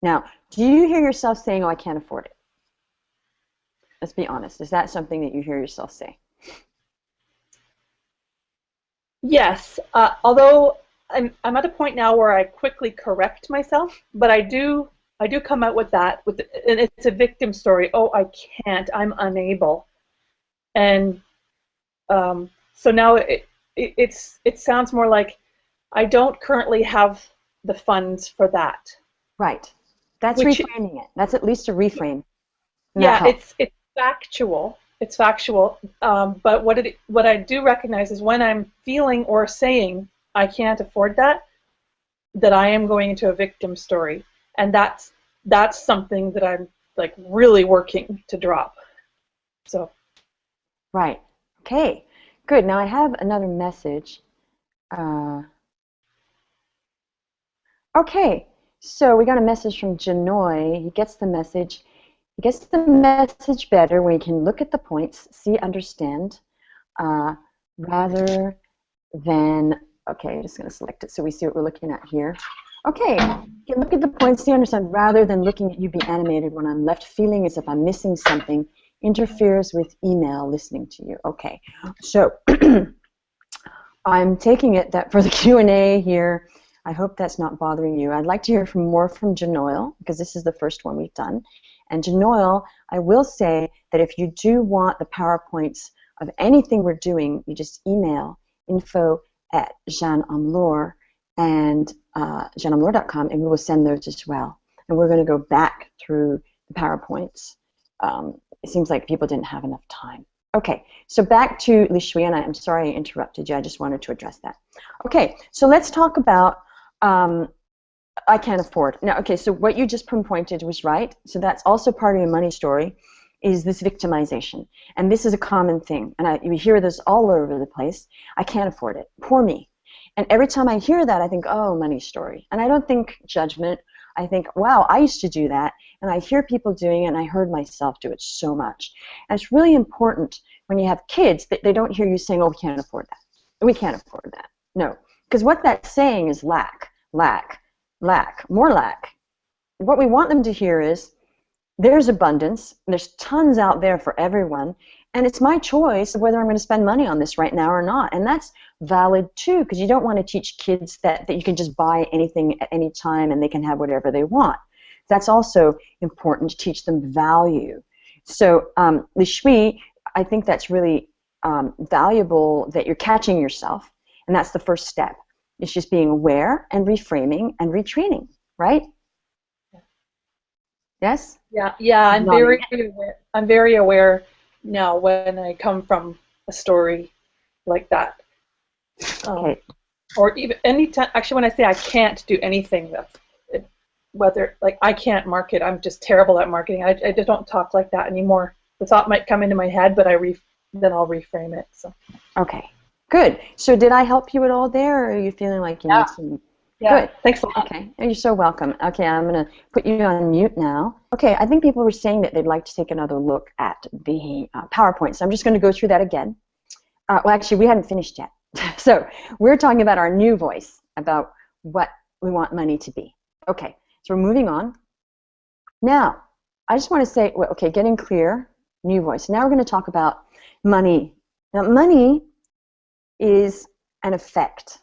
Now, do you hear yourself saying, oh, I can't afford it? Let's be honest. Is that something that you hear yourself say? Yes, although I'm at a point now where I quickly correct myself, but I do come out with that, and it's a victim story. Oh, I can't. I'm unable, and so now it sounds more like I don't currently have the funds for that. Right. That's reframing it. That's at least a reframe. Yeah, it's factual. It's factual. But what I do recognize is when I'm feeling or saying I can't afford that I am going into a victim story, and that's something that I'm like really working to drop. So. Right. Okay. Good. Now I have another message. Okay. So we got a message from Janoy. He gets the message. He gets the message better when he can look at the points, see, understand, rather than, okay, I'm just going to select it so we see what we're looking at here. Okay, you can look at the points, see, understand, rather than looking at you be animated when I'm left feeling as if I'm missing something, interferes with email listening to you. Okay, so I'm taking it that for the Q&A here, I hope that's not bothering you. I'd like to hear more from Janoyle, because this is the first one we've done. And Janoyle, I will say that if you do want the PowerPoints of anything we're doing, you just email info@Jeanne Omlor and JeanneOmlor.com, and we will send those as well. And we're going to go back through the PowerPoints. It seems like people didn't have enough time. Okay, so back to Lishui, and I'm sorry I interrupted you. I just wanted to address that. Okay, so let's talk about I can't afford. Now, okay, so what you just pinpointed was right. So that's also part of your money story, is this victimization. And this is a common thing. And we hear this all over the place. I can't afford it. Poor me. And every time I hear that, I think, oh, money story. And I don't think judgment. I think, wow, I used to do that. And I hear people doing it, and I heard myself do it so much. And it's really important when you have kids that they don't hear you saying, oh, we can't afford that. We can't afford that. No. Because what that's saying is lack, lack, lack, more lack. What we want them to hear is there's abundance, there's tons out there for everyone, And it's my choice of whether I'm going to spend money on this right now or not. And that's valid too, because you don't want to teach kids that you can just buy anything at any time and they can have whatever they want. That's also important to teach them value. So, Li Shui, I think that's really valuable that you're catching yourself, and that's the first step. It's just being aware and reframing and retraining, right? Yes? Yeah, I'm very aware now when I come from a story like that. Okay. Or even anytime, actually when I say I can't do anything, whether, like, I can't market, I'm just terrible at marketing, I just don't talk like that anymore. The thought might come into my head, but then I'll reframe it. So. Okay, good. So did I help you at all there, or are you feeling like you need some? Yeah. Good. Thanks a lot. Okay, you're so welcome. Okay, I'm going to put you on mute now. Okay, I think people were saying that they'd like to take another look at the PowerPoint, so I'm just going to go through that again. Well, actually, we hadn't finished yet. So we're talking about our new voice, about what we want money to be. Okay, so we're moving on. Now, I just want to say, okay, getting clear, new voice. Now we're going to talk about money. Now, money is an effect.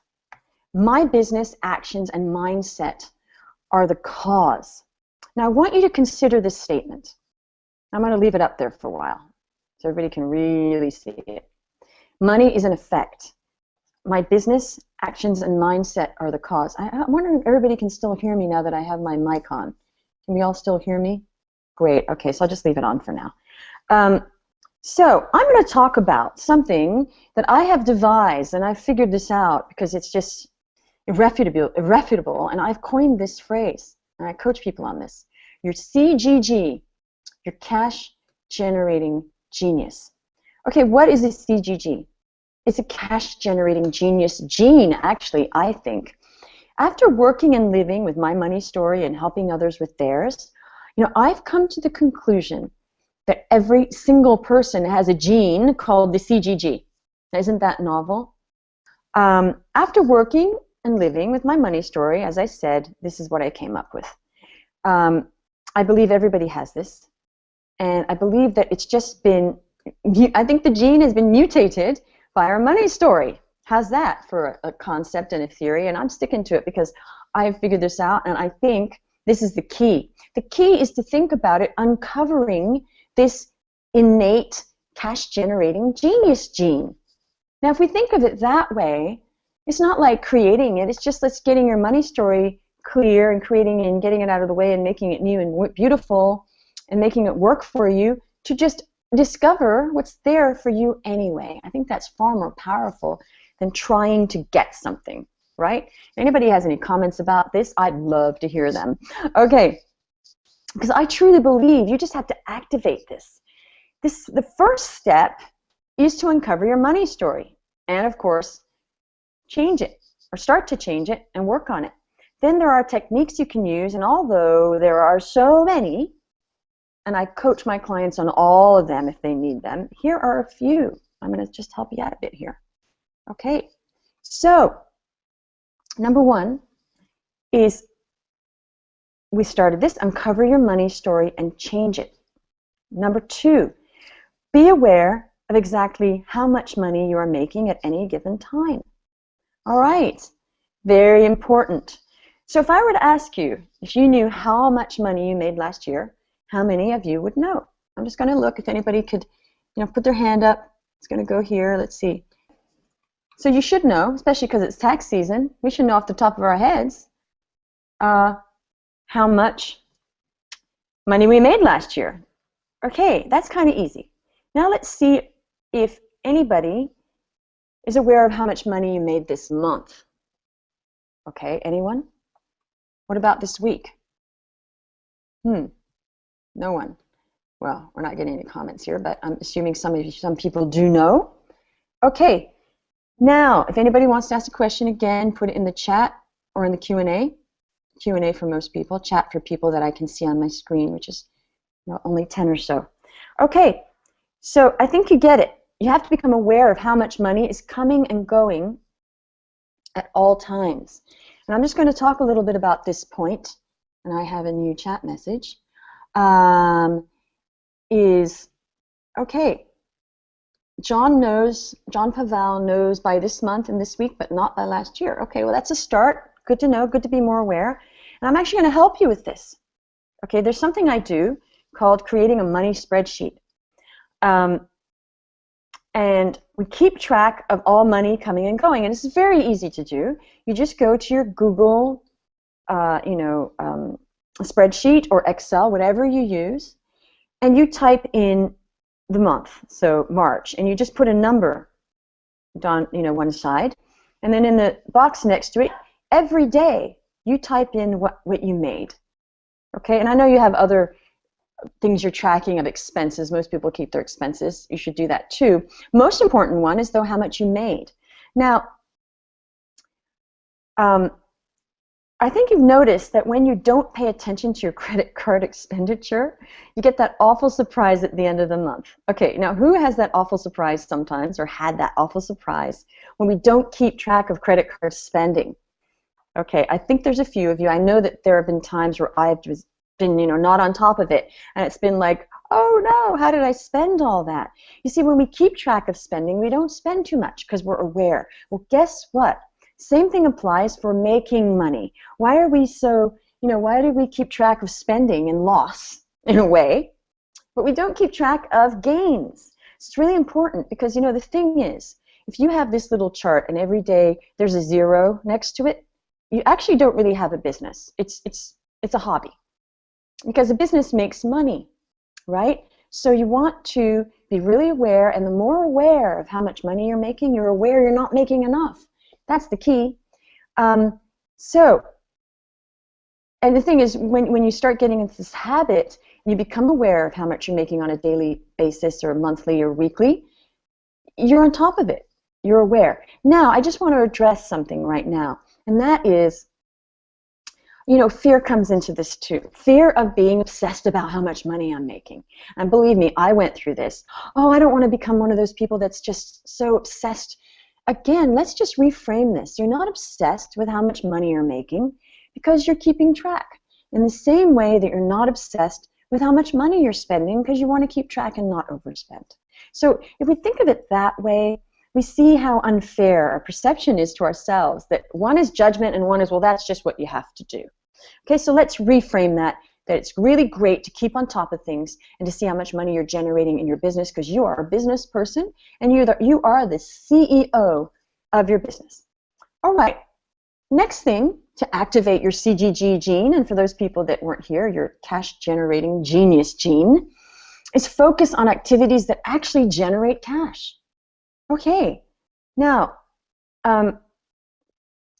My business, actions, and mindset are the cause. Now, I want you to consider this statement. I'm going to leave it up there for a while so everybody can really see it. Money is an effect. My business, actions, and mindset are the cause. I wonder if everybody can still hear me now that I have my mic on. Can we all still hear me? Great. Okay, so I'll just leave it on for now. So I'm going to talk about something that I have devised, and I've figured this out because it's just irrefutable, and I've coined this phrase, and I coach people on this. Your CGG, your cash generating genius. Okay, what is a CGG? It's a cash generating genius gene, actually, I think. After working and living with my money story and helping others with theirs, I've come to the conclusion that every single person has a gene called the CGG. Isn't that novel? After working and living with my money story, as I said, this is what I came up with. I believe everybody has this, and I believe that it's just been, I think the gene has been mutated by our money story. How's that for a concept and a theory? And I'm sticking to it because I've figured this out, and I think this is the key. The key is to think about it uncovering this innate cash-generating genius gene. Now, if we think of it that way, it's not like creating it. It's just let's getting your money story clear and creating and getting it out of the way and making it new and beautiful and making it work for you to just discover what's there for you anyway. I think that's far more powerful than trying to get something, right? If anybody has any comments about this, I'd love to hear them. Okay, because I truly believe you just have to activate this. The first step is to uncover your money story and, of course, change it or start to change it and work on it. Then there are techniques you can use, and although there are so many, and I coach my clients on all of them if they need them, here are a few. I'm going to just help you out a bit here. Okay, so number one is, we started this, uncover your money story and change it. Number two, be aware of exactly how much money you are making at any given time. All right, very important. So if I were to ask you, if you knew how much money you made last year, how many of you would know? I'm just going to look if anybody could, put their hand up. It's going to go here. Let's see. So you should know, especially because it's tax season. We should know off the top of our heads how much money we made last year. Okay, that's kind of easy. Now let's see if anybody is aware of how much money you made this month. Okay, anyone? What about this week? No one. Well, we're not getting any comments here, but I'm assuming some people do know. Okay, now if anybody wants to ask a question again, put it in the chat or in the Q&A. Q&A for most people, chat for people that I can see on my screen, which is only 10 or so. Okay, so I think you get it. You have to become aware of how much money is coming and going at all times. And I'm just going to talk a little bit about this point, and I have a new chat message. Okay, John Paval knows by this month and this week, but not by last year. Okay, well, that's a start. Good to know, good to be more aware. And I'm actually going to help you with this. Okay, there's something I do called creating a money spreadsheet. And we keep track of all money coming and going, and it's very easy to do. You just go to your Google, spreadsheet or Excel, whatever you use, and you type in the month, so March, and you just put a number on, one side, and then in the box next to it, every day you type in what you made. Okay, and I know you have other things you're tracking of expenses. Most people keep their expenses. You should do that too. Most important one is, though, how much you made. Now, I think you've noticed that when you don't pay attention to your credit card expenditure, you get that awful surprise at the end of the month. Okay, now who has that awful surprise sometimes, or had that awful surprise when we don't keep track of credit card spending? Okay, I think there's a few of you. I know that there have been times where I've just been, not on top of it, and it's been like, oh no, how did I spend all that? You see, when we keep track of spending, we don't spend too much because we're aware. Well, guess what? Same thing applies for making money. Why are we so, why do we keep track of spending and loss in a way, but we don't keep track of gains? So it's really important because, the thing is, if you have this little chart and every day there's a zero next to it, you actually don't really have a business. It's a hobby, because a business makes money, right? So you want to be really aware, and the more aware of how much money you're making, you're aware you're not making enough. That's the key. And the thing is, when you start getting into this habit, you become aware of how much you're making on a daily basis or monthly or weekly, you're on top of it. You're aware. Now, I just want to address something right now, and that is, fear comes into this too. Fear of being obsessed about how much money I'm making. And believe me, I went through this. Oh, I don't want to become one of those people that's just so obsessed. Again, let's just reframe this. You're not obsessed with how much money you're making because you're keeping track. In the same way that you're not obsessed with how much money you're spending because you want to keep track and not overspend. So if we think of it that way, we see how unfair our perception is to ourselves, that one is judgment and one is, well, that's just what you have to do. Okay, so let's reframe that it's really great to keep on top of things and to see how much money you're generating in your business, because you are a business person and you are the CEO of your business. All right, next thing, to activate your CGG gene, and for those people that weren't here, your cash generating genius gene, is focus on activities that actually generate cash. Okay, now,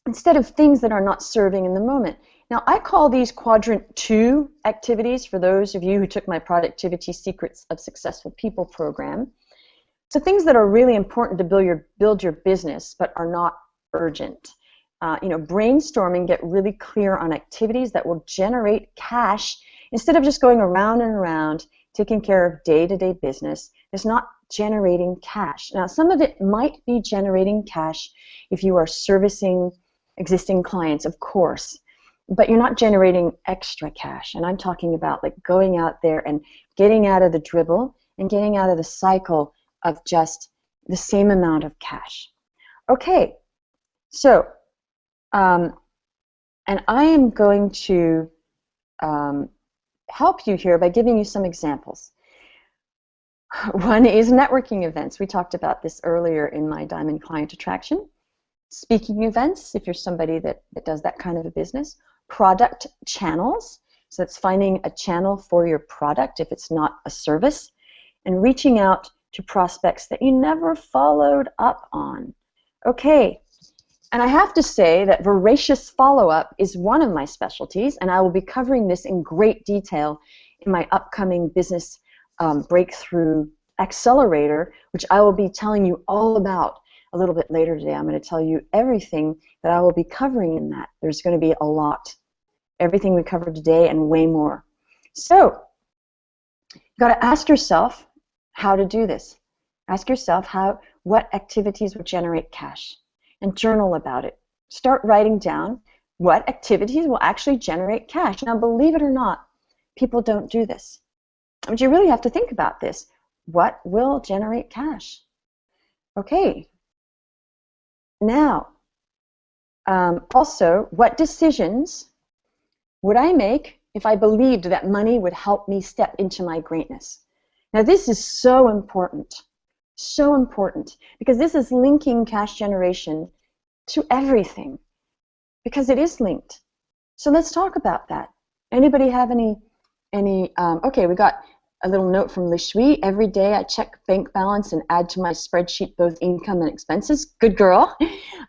instead of things that are not serving in the moment. Now, I call these quadrant 2 activities for those of you who took my Productivity Secrets of Successful People program. So things that are really important to build your business but are not urgent. Brainstorming, get really clear on activities that will generate cash instead of just going around and around taking care of day-to-day business. It's not generating cash. Now, some of it might be generating cash if you are servicing existing clients, of course, but you're not generating extra cash. And I'm talking about like going out there and getting out of the dribble and getting out of the cycle of just the same amount of cash. Okay, so, and I am going to help you here by giving you some examples. One is networking events. We talked about this earlier in my Diamond Client Attraction. Speaking events, if you're somebody that does that kind of a business. Product channels, so it's finding a channel for your product if it's not a service, and reaching out to prospects that you never followed up on. Okay, and I have to say that voracious follow-up is one of my specialties, and I will be covering this in great detail in my upcoming business breakthrough Accelerator, which I will be telling you all about a little bit later today. I'm going to tell you everything that I will be covering in that. There's going to be a lot. Everything we covered today and way more. So, you've got to ask yourself how to do this. Ask yourself what activities will generate cash, and journal about it. Start writing down what activities will actually generate cash. Now, believe it or not, people don't do this. But you really have to think about this. What will generate cash? Okay. Now, also, what decisions would I make if I believed that money would help me step into my greatness? Now, this is so important, because this is linking cash generation to everything, because it is linked. So let's talk about that. Anybody have any okay, we got a little note from Lishui. Every day I check bank balance and add to my spreadsheet both income and expenses. Good girl.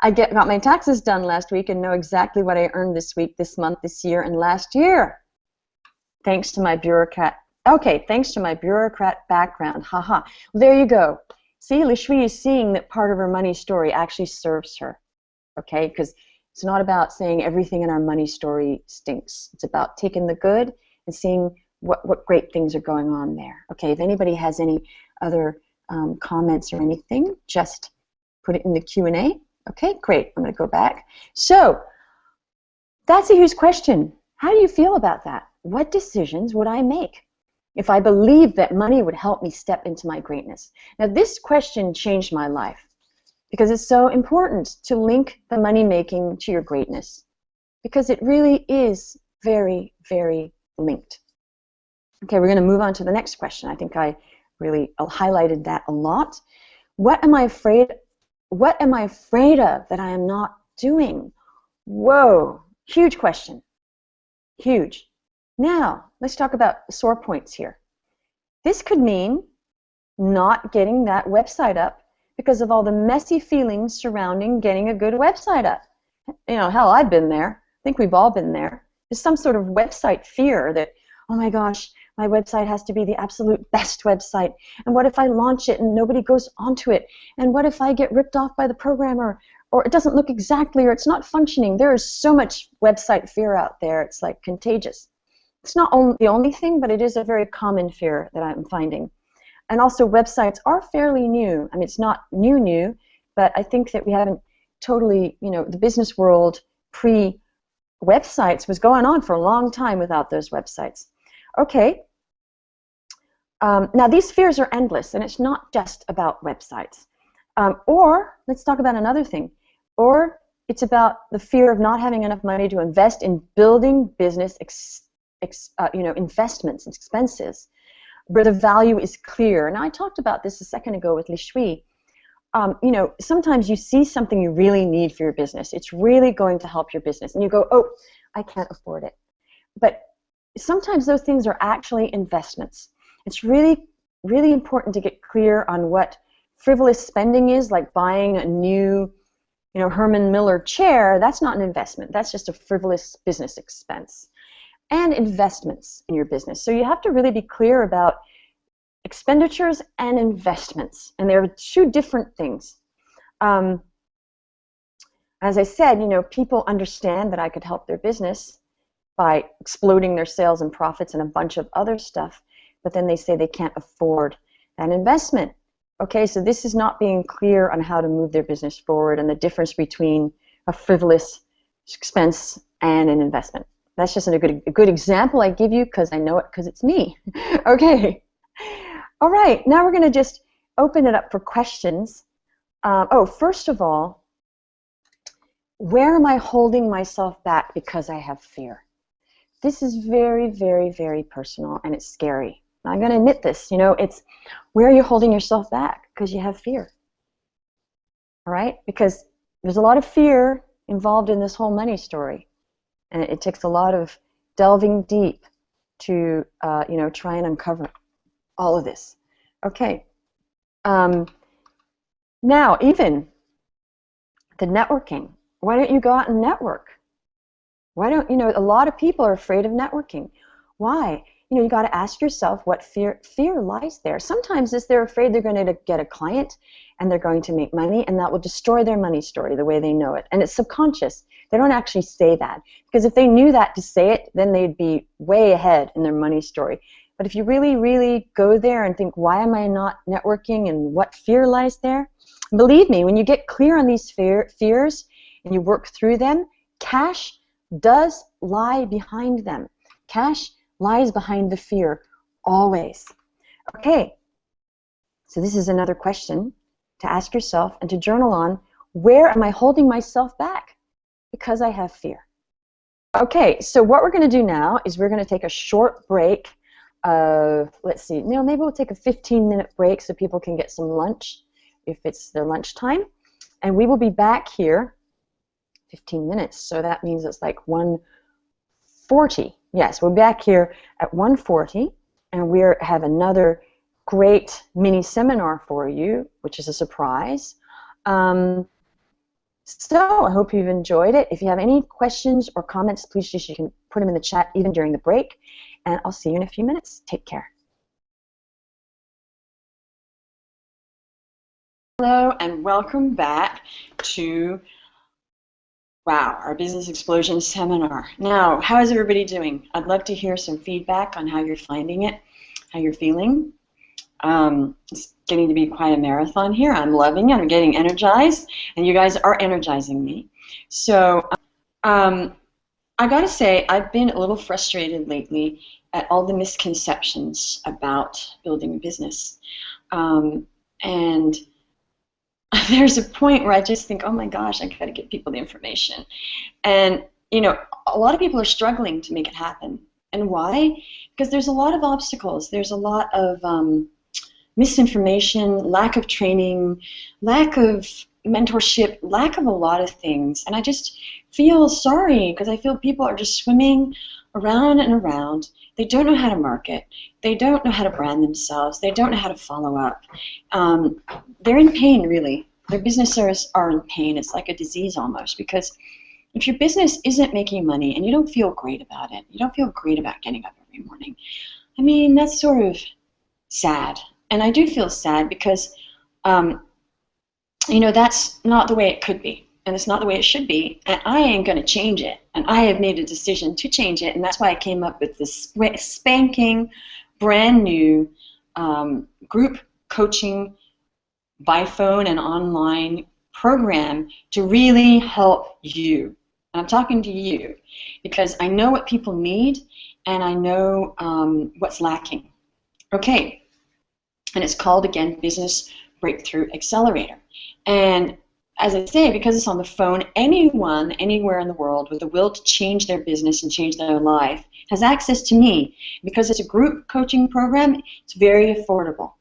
I got my taxes done last week and know exactly what I earned this week, this month, this year, and last year. Thanks to my bureaucrat. Okay, thanks to my bureaucrat background. Haha. Well, there you go. See, Lishui is seeing that part of her money story actually serves her. Okay, because it's not about saying everything in our money story stinks. It's about taking the good and seeing what great things are going on there. Okay, if anybody has any other comments or anything, just put it in the Q&A. Okay, great. I'm going to go back. So that's a huge question. How do you feel about that? What decisions would I make if I believed that money would help me step into my greatness? Now, this question changed my life because it's so important to link the money making to your greatness, because it really is very, very linked. Okay, we're going to move on to the next question. I think I really highlighted that a lot. What am I afraid of that I am not doing? Whoa, huge question. Huge. Now, let's talk about sore points here. This could mean not getting that website up because of all the messy feelings surrounding getting a good website up. You know, hell, I've been there. I think we've all been there. There's some sort of website fear that, oh my gosh, my website has to be the absolute best website. And what if I launch it and nobody goes onto it? And what if I get ripped off by the programmer? Or it doesn't look exactly, or it's not functioning. There is so much website fear out there. It's like contagious. It's not the only thing, but it is a very common fear that I'm finding. And also, websites are fairly new. I mean, it's not new, but I think that we haven't totally, you know, the business world pre-websites was going on for a long time without those websites. Okay. Now, these fears are endless, and it's not just about websites. Or let's talk about another thing. Or it's about the fear of not having enough money to invest in building business investments, expenses, where the value is clear. And I talked about this a second ago with Lishui. You know, sometimes you see something you really need for your business. It's really going to help your business. And you go, oh, I can't afford it. But sometimes those things are actually investments. It's really, really important to get clear on what frivolous spending is, like buying a new, you know, Herman Miller chair. That's not an investment. That's just a frivolous business expense. And investments in your business. So you have to really be clear about expenditures and investments, and they're two different things. As I said, you know, people understand that I could help their business by exploding their sales and profits and a bunch of other stuff, but then they say they can't afford that investment. Okay, so this is not being clear on how to move their business forward and the difference between a frivolous expense and an investment. That's just a good example I give you because I know it because it's me. Okay. All right. Now we're going to just open it up for questions. First of all, where am I holding myself back because I have fear? This is very, very, very personal, and it's scary. I'm going to admit this. You know, it's where are you holding yourself back because you have fear? All right? Because there's a lot of fear involved in this whole money story. And it takes a lot of delving deep to, you know, try and uncover all of this. Okay. Now, even the networking. Why don't you go out and network? Why don't, you know, a lot of people are afraid of networking. Why? You know, you got to ask yourself what fear lies there. Sometimes it's they're afraid they're going to get a client and they're going to make money, and that will destroy their money story the way they know it. And it's subconscious. They don't actually say that, because if they knew that to say it, then they'd be way ahead in their money story. But if you really, really go there and think, why am I not networking and what fear lies there? Believe me, when you get clear on these fears and you work through them, cash does lie behind them. Cash lies behind the fear, always. Okay, so this is another question. to ask yourself and to journal on, where am I holding myself back? Because I have fear. Okay, so what we're going to do now is we're going to take a short break of, let's see, maybe we'll take a 15-minute break so people can get some lunch if it's their lunchtime. And we will be back here 15 minutes, so that means it's like 1:40. Yes, we're back here at 1:40, and we have another great mini seminar for you, which is a surprise. So I hope you've enjoyed it. If you have any questions or comments, please just, you can put them in the chat even during the break, and I'll see you in a few minutes. Take care. Hello, and welcome back to our Business Explosion seminar. Now, how is everybody doing? I'd love to hear some feedback on how you're finding it, how you're feeling. It's getting to be quite a marathon here. I'm loving it. I'm getting energized, and you guys are energizing me. So I gotta say, I've been a little frustrated lately at all the misconceptions about building a business. And there's a point where I just think, oh my gosh, I gotta get people the information. And you know, a lot of people are struggling to make it happen. And why? Because there's a lot of obstacles. There's a lot of misinformation, lack of training, lack of mentorship, lack of a lot of things. And I just feel sorry because I feel people are just swimming around and around. They don't know how to market. They don't know how to brand themselves. They don't know how to follow up. They're in pain, really. Their businesses are in pain. It's like a disease almost, because if your business isn't making money and you don't feel great about it, you don't feel great about getting up every morning, I mean, that's sort of sad. And I do feel sad because, you know, that's not the way it could be. And it's not the way it should be. And I ain't going to change it. And I have made a decision to change it. And that's why I came up with this spanking, brand new group coaching by phone and online program to really help you. And I'm talking to you because I know what people need and I know what's lacking. Okay. And it's called, again, Business Breakthrough Accelerator. And as I say, because it's on the phone, anyone, anywhere in the world with the will to change their business and change their life has access to me. Because it's a group coaching program, it's very affordable.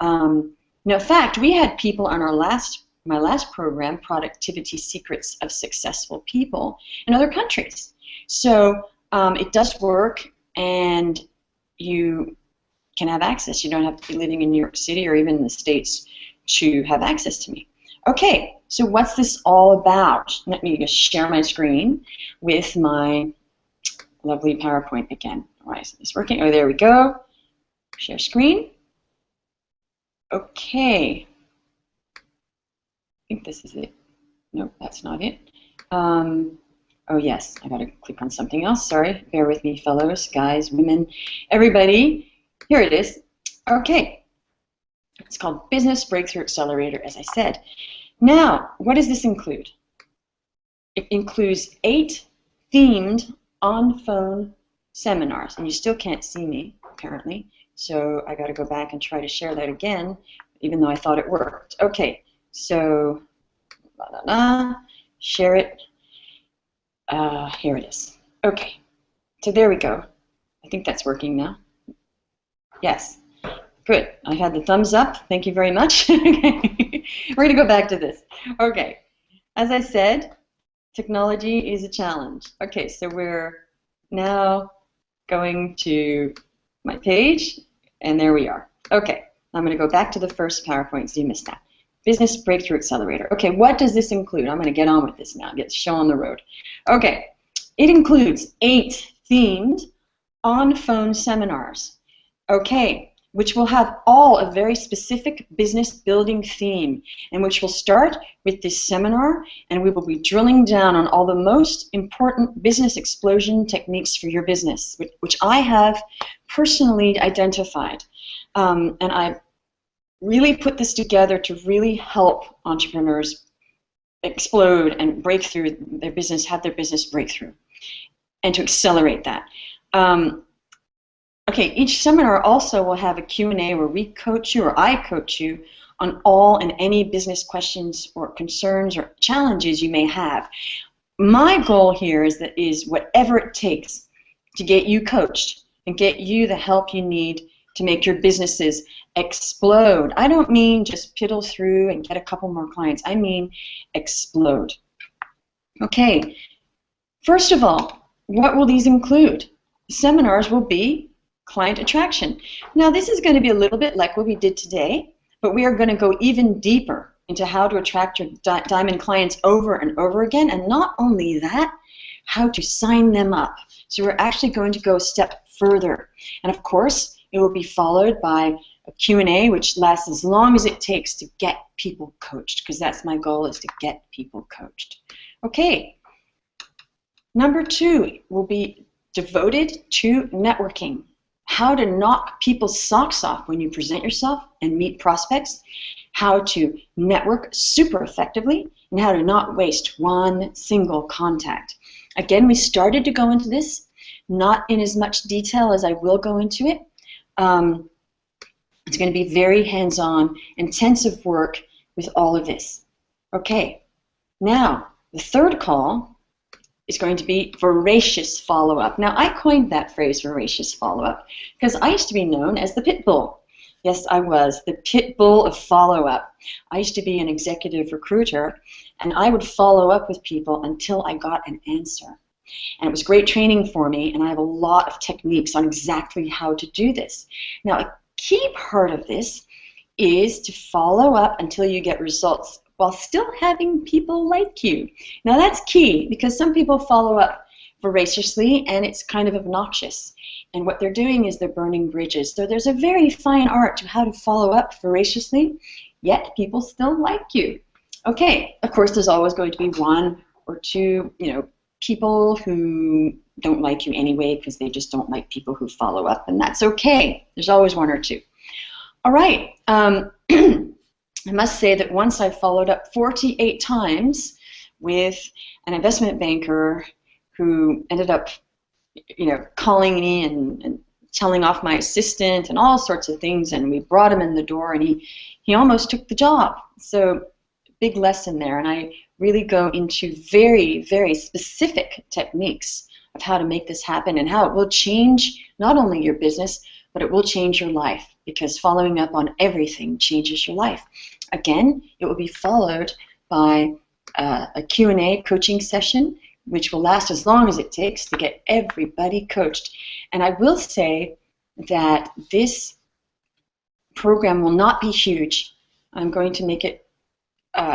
Now, in fact, we had people on my last program, Productivity Secrets of Successful People, in other countries. So it does work, and you can have access. You don't have to be living in New York City or even in the States to have access to me. Okay, so what's this all about? Let me just share my screen with my lovely PowerPoint again. Why isn't this working? Oh, there we go. Share screen. Okay. I think this is it. Nope, that's not it. Oh yes, I gotta click on something else. Sorry, bear with me, fellows, guys, women, everybody. Here it is. Okay. It's called Business Breakthrough Accelerator, as I said. Now, what does this include? It includes 8 themed on-phone seminars, and you still can't see me, apparently, so I got to go back and try to share that again, even though I thought it worked. Okay, so, share it. Here it is. Okay, so there we go. I think that's working now. Yes. Good. I had the thumbs up. Thank you very much. We're going to go back to this. Okay. As I said, technology is a challenge. Okay, so we're now going to my page, and there we are. Okay. I'm going to go back to the first PowerPoint so you missed that. Business Breakthrough Accelerator. Okay, what does this include? I'm going to get on with this now. Get the show on the road. Okay. It includes 8 themed on-phone seminars. Okay, which will have all a very specific business building theme, and which will start with this seminar, and we will be drilling down on all the most important business explosion techniques for your business, which I have personally identified. And I really put this together to really help entrepreneurs explode and break through their business, have their business breakthrough, and to accelerate that. Okay, each seminar also will have a Q&A where we coach you, or I coach you, on all and any business questions or concerns or challenges you may have. My goal here is whatever it takes to get you coached and get you the help you need to make your businesses explode. I don't mean just piddle through and get a couple more clients. I mean explode. Okay, first of all, what will these include? Seminars will be client attraction. Now, this is going to be a little bit like what we did today, but we are going to go even deeper into how to attract your diamond clients over and over again, and not only that, how to sign them up. So we're actually going to go a step further. And of course, it will be followed by a Q&A, which lasts as long as it takes to get people coached, because that's my goal, is to get people coached. Okay, number 2 will be devoted to networking. How to knock people's socks off when you present yourself and meet prospects, how to network super effectively, and how to not waste one single contact. Again, we started to go into this, not in as much detail as I will go into it. It's going to be very hands-on, intensive work with all of this. Okay, now the third call is going to be voracious follow-up. Now, I coined that phrase, voracious follow-up, because I used to be known as the pit bull. Yes, I was, the pit bull of follow-up. I used to be an executive recruiter, and I would follow up with people until I got an answer. And it was great training for me, and I have a lot of techniques on exactly how to do this. Now, a key part of this is to follow up until you get results while still having people like you. Now, that's key, because some people follow up voraciously, and it's kind of obnoxious. And what they're doing is they're burning bridges. So there's a very fine art to how to follow up voraciously, yet people still like you. Okay, of course, there's always going to be 1 or 2, people who don't like you anyway because they just don't like people who follow up, and that's okay. There's always 1 or 2. All right. I must say that once I followed up 48 times with an investment banker who ended up, calling me and telling off my assistant and all sorts of things, and we brought him in the door, and he almost took the job. So big lesson there, and I really go into very, very specific techniques of how to make this happen and how it will change not only your business, but it will change your life, because following up on everything changes your life. Again, it will be followed by a Q&A coaching session, which will last as long as it takes to get everybody coached. And I will say that this program will not be huge. I'm going to make it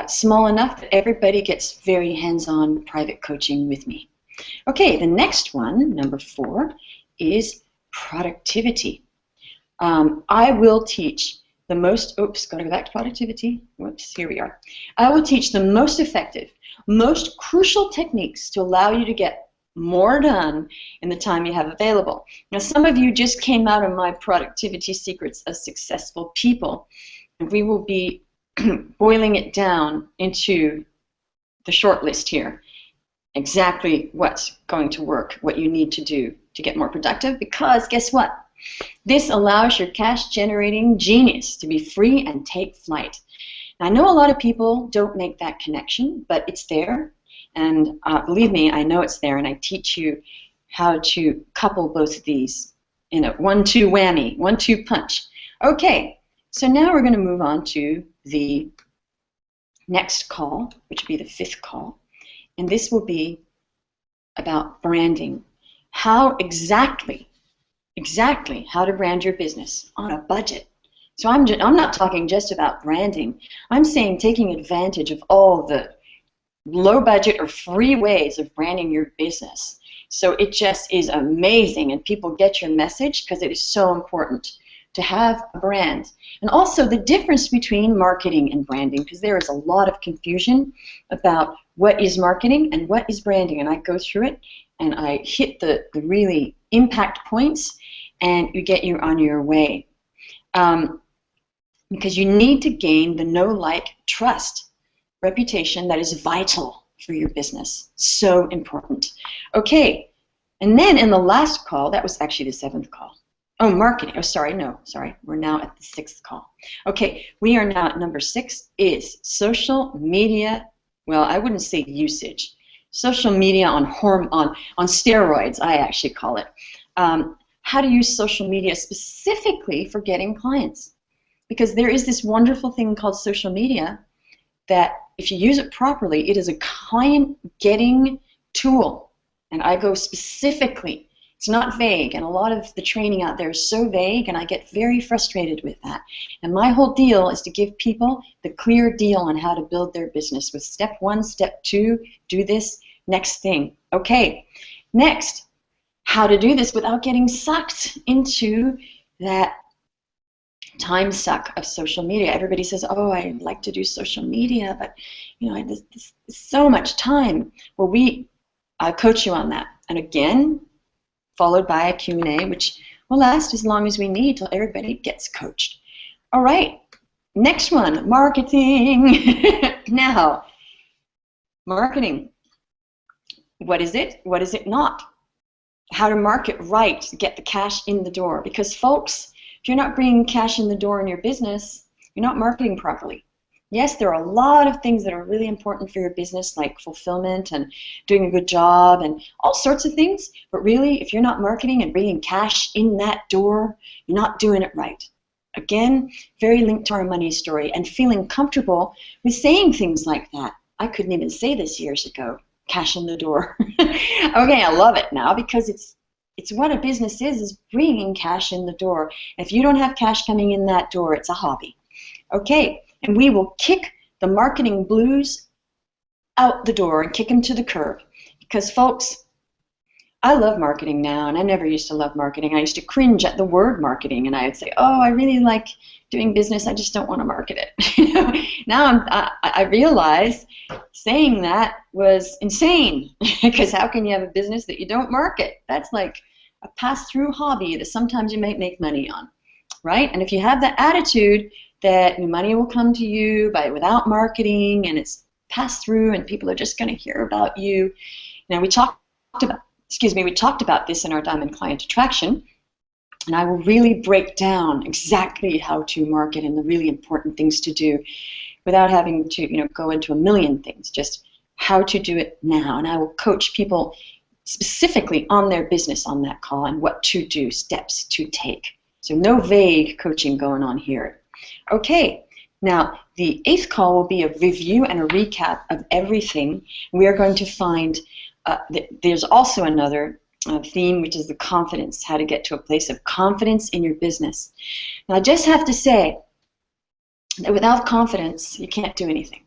small enough that everybody gets very hands-on private coaching with me. Okay, the next one, number 4, is productivity. I will teach the most, oops, got to go back to productivity. Whoops, here we are. I will teach the most effective, most crucial techniques to allow you to get more done in the time you have available. Now, some of you just came out of my Productivity Secrets of Successful People, and we will be boiling it down into the short list here. Exactly what's going to work, what you need to do to get more productive, because guess what? This allows your cash-generating genius to be free and take flight. Now, I know a lot of people don't make that connection, but it's there, and believe me, I know it's there, and I teach you how to couple both of these in a 1-2 whammy, 1-2 punch. Okay, so now we're going to move on to the next call, which will be the 5th call, and this will be about branding. How exactly how to brand your business on a budget. So I'm not talking just about branding. I'm saying taking advantage of all the low budget or free ways of branding your business. So it just is amazing, and people get your message because it is so important to have a brand. And also the difference between marketing and branding, because there is a lot of confusion about what is marketing and what is branding, and I go through it and I hit the really impact points, and you get you on your way. Because you need to gain the know, like, trust, reputation that is vital for your business. So important. Okay, and then in the last call, that was actually the 7th call. Oh, marketing. Oh, sorry. No, sorry. We're now at the 6th call. Okay, we are now at number 6 is social media. Well, I wouldn't say usage. Social media on steroids, I actually call it. How to use social media specifically for getting clients. Because there is this wonderful thing called social media that if you use it properly, it is a client-getting tool. And I go specifically. It's not vague, and a lot of the training out there is so vague, and I get very frustrated with that. And my whole deal is to give people the clear deal on how to build their business with step 1, step 2, do this, next thing. Okay, next, how to do this without getting sucked into that time suck of social media. Everybody says, oh, I like to do social media, but this is so much time. Well, I'll coach you on that. And again, followed by a Q&A, which will last as long as we need till everybody gets coached. All right, next one, marketing. Now, marketing. What is it? What is it not? How to market right to get the cash in the door. Because folks, if you're not bringing cash in the door in your business, you're not marketing properly. Yes, there are a lot of things that are really important for your business, like fulfillment and doing a good job and all sorts of things. But really, if you're not marketing and bringing cash in that door, you're not doing it right. Again, very linked to our money story and feeling comfortable with saying things like that. I couldn't even say this years ago, cash in the door. Okay, I love it now because it's what a business is bringing cash in the door. If you don't have cash coming in that door, it's a hobby. Okay. And we will kick the marketing blues out the door and kick them to the curb. Because, folks, I love marketing now, and I never used to love marketing. I used to cringe at the word marketing, and I would say, oh, I really like doing business. I just don't want to market it. Now I realize saying that was insane. Because how can you have a business that you don't market? That's like a pass-through hobby that sometimes you might make money on, right? And if you have that attitude that money will come to you without marketing, and it's passed through, and people are just going to hear about you. Now we talked about this in our Diamond Client Attraction, and I will really break down exactly how to market and the really important things to do, without having to go into a million things. Just how to do it now, and I will coach people specifically on their business on that call and what to do, steps to take. So no vague coaching going on here. Okay, now the 8th call will be a review and a recap of everything. We are going to find there's also another theme, which is the confidence, how to get to a place of confidence in your business. Now I just have to say that without confidence, you can't do anything.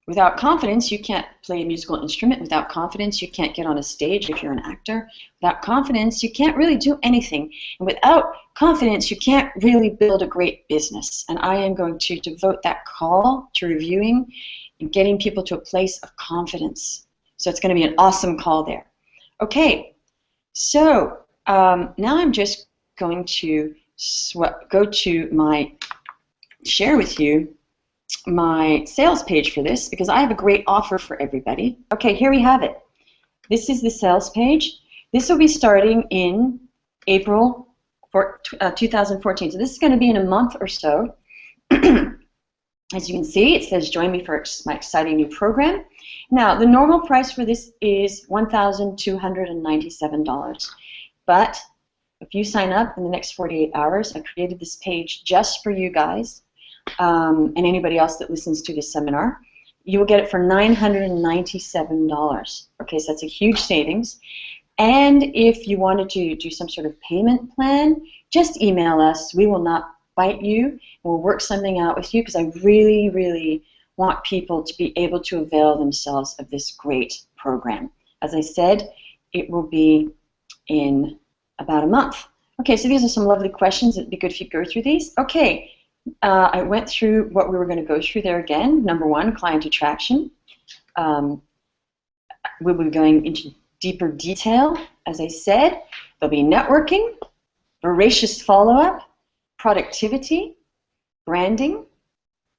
Without confidence, you can't play a musical instrument. Without confidence, you can't get on a stage if you're an actor. Without confidence, you can't really do anything. And without confidence, you can't really build a great business. And I am going to devote that call to reviewing and getting people to a place of confidence. So it's going to be an awesome call there. Okay, so now I'm just going to go to share with you my sales page for this, because I have a great offer for everybody. Okay, here we have it. This is the sales page. This will be starting in April 2014. So this is going to be in a month or so. As you can see, it says join me for my exciting new program. Now, the normal price for this is $1,297. But if you sign up in the next 48 hours, I created this page just for you guys. And anybody else that listens to this seminar, you will get it for $997. Okay, so that's a huge savings. And if you wanted to do some sort of payment plan, just email us. We will not bite you. We'll work something out with you, because I really, really want people to be able to avail themselves of this great program. As I said, it will be in about a month. Okay, so these are some lovely questions. It'd be good if you go through these. Okay. I went through what we were going to go through there again. Number 1, client attraction. We'll be going into deeper detail. As I said, there'll be networking, voracious follow-up, productivity, branding,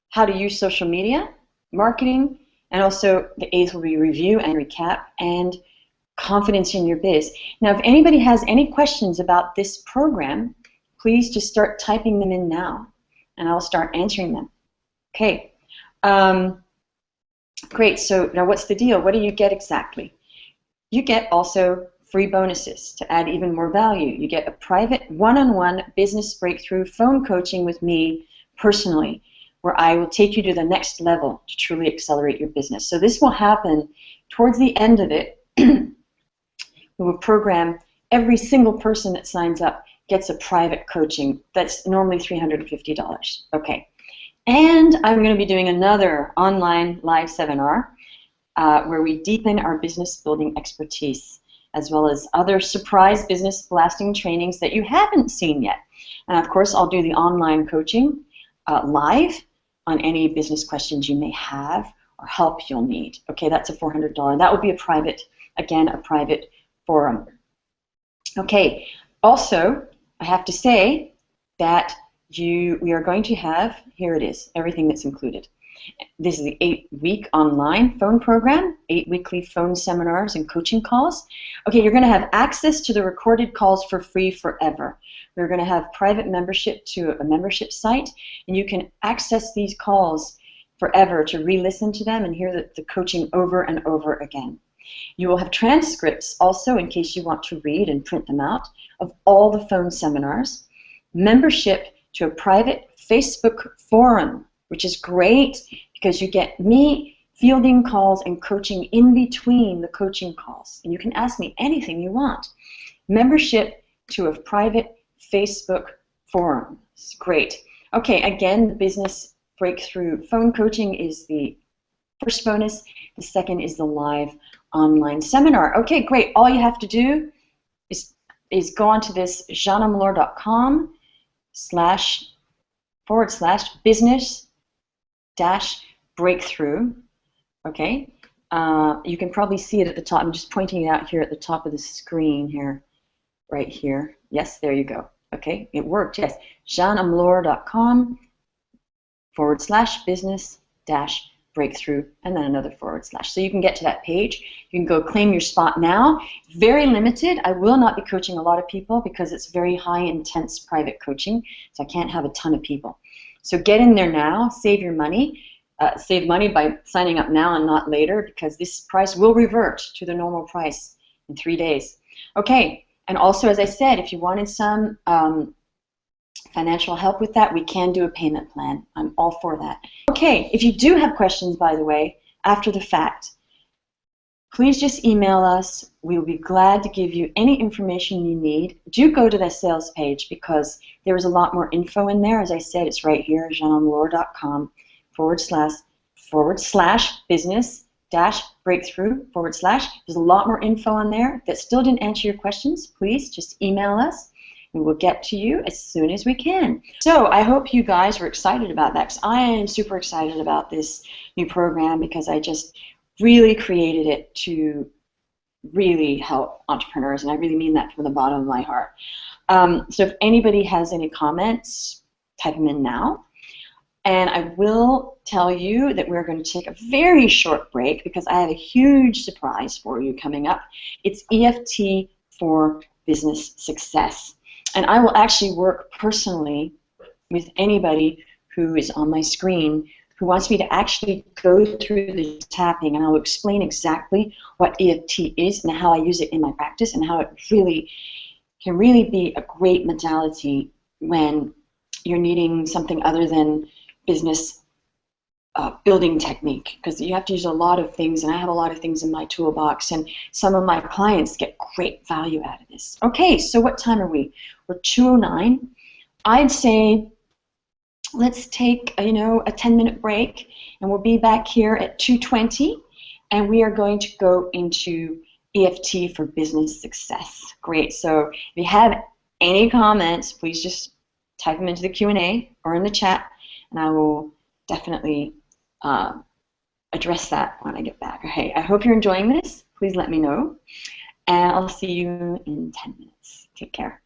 how to use social media, marketing, and also the 8th will be review and recap, and confidence in your biz. Now, if anybody has any questions about this program, please just start typing them in now, and I'll start answering them. Okay. Great. So now what's the deal? What do you get exactly? You get also free bonuses to add even more value. You get a private one-on-one business breakthrough phone coaching with me personally, where I will take you to the next level to truly accelerate your business. So this will happen towards the end of it. We will program every single person that signs up gets a private coaching that's normally $350. Okay. And I'm going to be doing another online live seminar where we deepen our business building expertise, as well as other surprise business blasting trainings that you haven't seen yet. And of course, I'll do the online coaching live on any business questions you may have or help you'll need. Okay, that's a $400. That will be a private, again, a private forum. Okay, also, I have to say that we are going to have, here it is, everything that's included. This is the 8-week online phone program, 8 weekly phone seminars and coaching calls. Okay, you're going to have access to the recorded calls for free forever. We're going to have private membership to a membership site, and you can access these calls forever to re-listen to them and hear the coaching over and over again. You will have transcripts also in case you want to read and print them out of all the phone seminars. Membership to a private Facebook forum, which is great because you get me fielding calls and coaching in between the coaching calls. And you can ask me anything you want. Membership to a private Facebook forum. It's great. Okay, again, the business breakthrough phone coaching is the first bonus. The second is the live online seminar. Okay, great. All you have to do is go onto this JeanneOmlor.com/business-breakthrough. Okay, you can probably see it at the top. I'm just pointing it out here at the top of the screen here, right here. Yes, there you go. Okay, it worked. Yes, JeanneOmlor.com/business-breakthrough, and then another /. So you can get to that page. You can go claim your spot now. Very limited. I will not be coaching a lot of people because it's very high intense private coaching, so I can't have a ton of people. So get in there now, save your money. Save money by signing up now and not later, because this price will revert to the normal price in 3 days. Okay, and also, as I said, if you wanted some financial help with that, we can do a payment plan. I'm all for that. Okay, if you do have questions, by the way, after the fact, please just email us. We will be glad to give you any information you need. Do go to the sales page because there is a lot more info in there. As I said, it's right here, JeanneOmlor.com/business-breakthrough/. There's a lot more info on there. If that still didn't answer your questions, please just email us and we'll get to you as soon as we can. So I hope you guys were excited about that, because I am super excited about this new program because I just really created it to really help entrepreneurs, and I really mean that from the bottom of my heart. So if anybody has any comments, type them in now. And I will tell you that we're going to take a very short break because I have a huge surprise for you coming up. It's EFT for business success. And I will actually work personally with anybody who is on my screen who wants me to actually go through the tapping, and I'll explain exactly what EFT is and how I use it in my practice and how it really can really be a great modality when you're needing something other than business building technique, because you have to use a lot of things, and I have a lot of things in my toolbox, and some of my clients get great value out of this. Okay, so what time are we? We're 2:09. I'd say let's take a 10-minute break, and we'll be back here at 2:20, and we are going to go into EFT for business success. Great. So if you have any comments, please just type them into the Q&A or in the chat, and I will definitely address that when I get back. Okay, I hope you're enjoying this. Please let me know, and I'll see you in 10 minutes. Take care.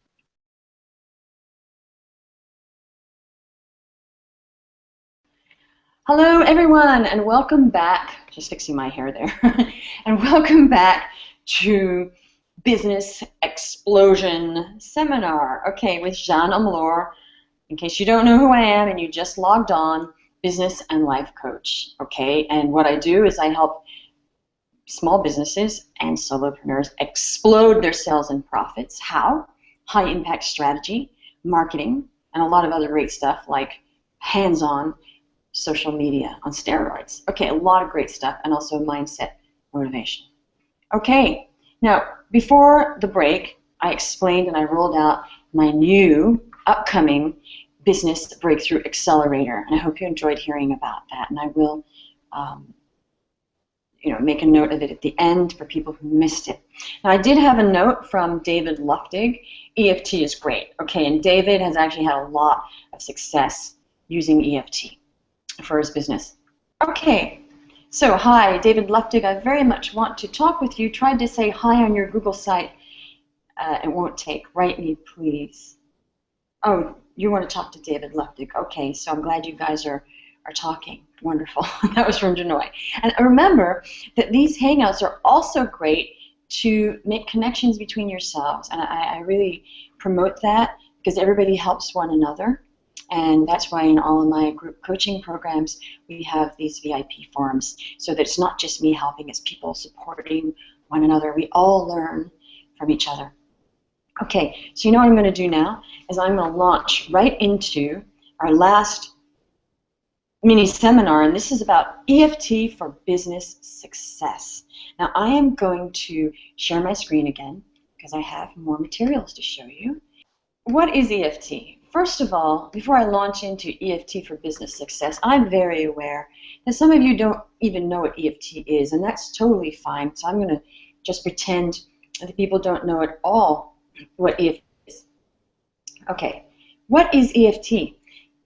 Hello, everyone, and welcome back. Just fixing my hair there. And welcome back to Business Explosion Seminar. Okay, with Jeanne Omlor. In case you don't know who I am and you just logged on, business and life coach. Okay, and what I do is I help small businesses and solopreneurs explode their sales and profits. How? High impact strategy, marketing, and a lot of other great stuff like hands-on social media on steroids. Okay, a lot of great stuff, and also mindset motivation. Okay, now before the break, I explained and I rolled out my new upcoming Business Breakthrough Accelerator, and I hope you enjoyed hearing about that, and I will make a note of it at the end for people who missed it. Now, I did have a note from David Luftig. EFT is great, okay, and David has actually had a lot of success using EFT for his business. Okay, so hi, David Luftig. I very much want to talk with you. Tried to say hi on your Google site. It won't take. Write me, please. Oh, you want to talk to David Luftig. Okay, so I'm glad you guys are talking. Wonderful. That was from Janoy. And remember that these Hangouts are also great to make connections between yourselves. And I really promote that because everybody helps one another. And that's why in all of my group coaching programs, we have these VIP forums so that it's not just me helping, it's people supporting one another. We all learn from each other. Okay, so you know what I'm going to do now is I'm going to launch right into our last mini seminar, and this is about EFT for business success. Now I am going to share my screen again because I have more materials to show you. What is EFT? First of all, before I launch into EFT for business success, I'm very aware that some of you don't even know what EFT is, and that's totally fine. So I'm going to just pretend that people don't know at all what EFT is. Okay, what is EFT?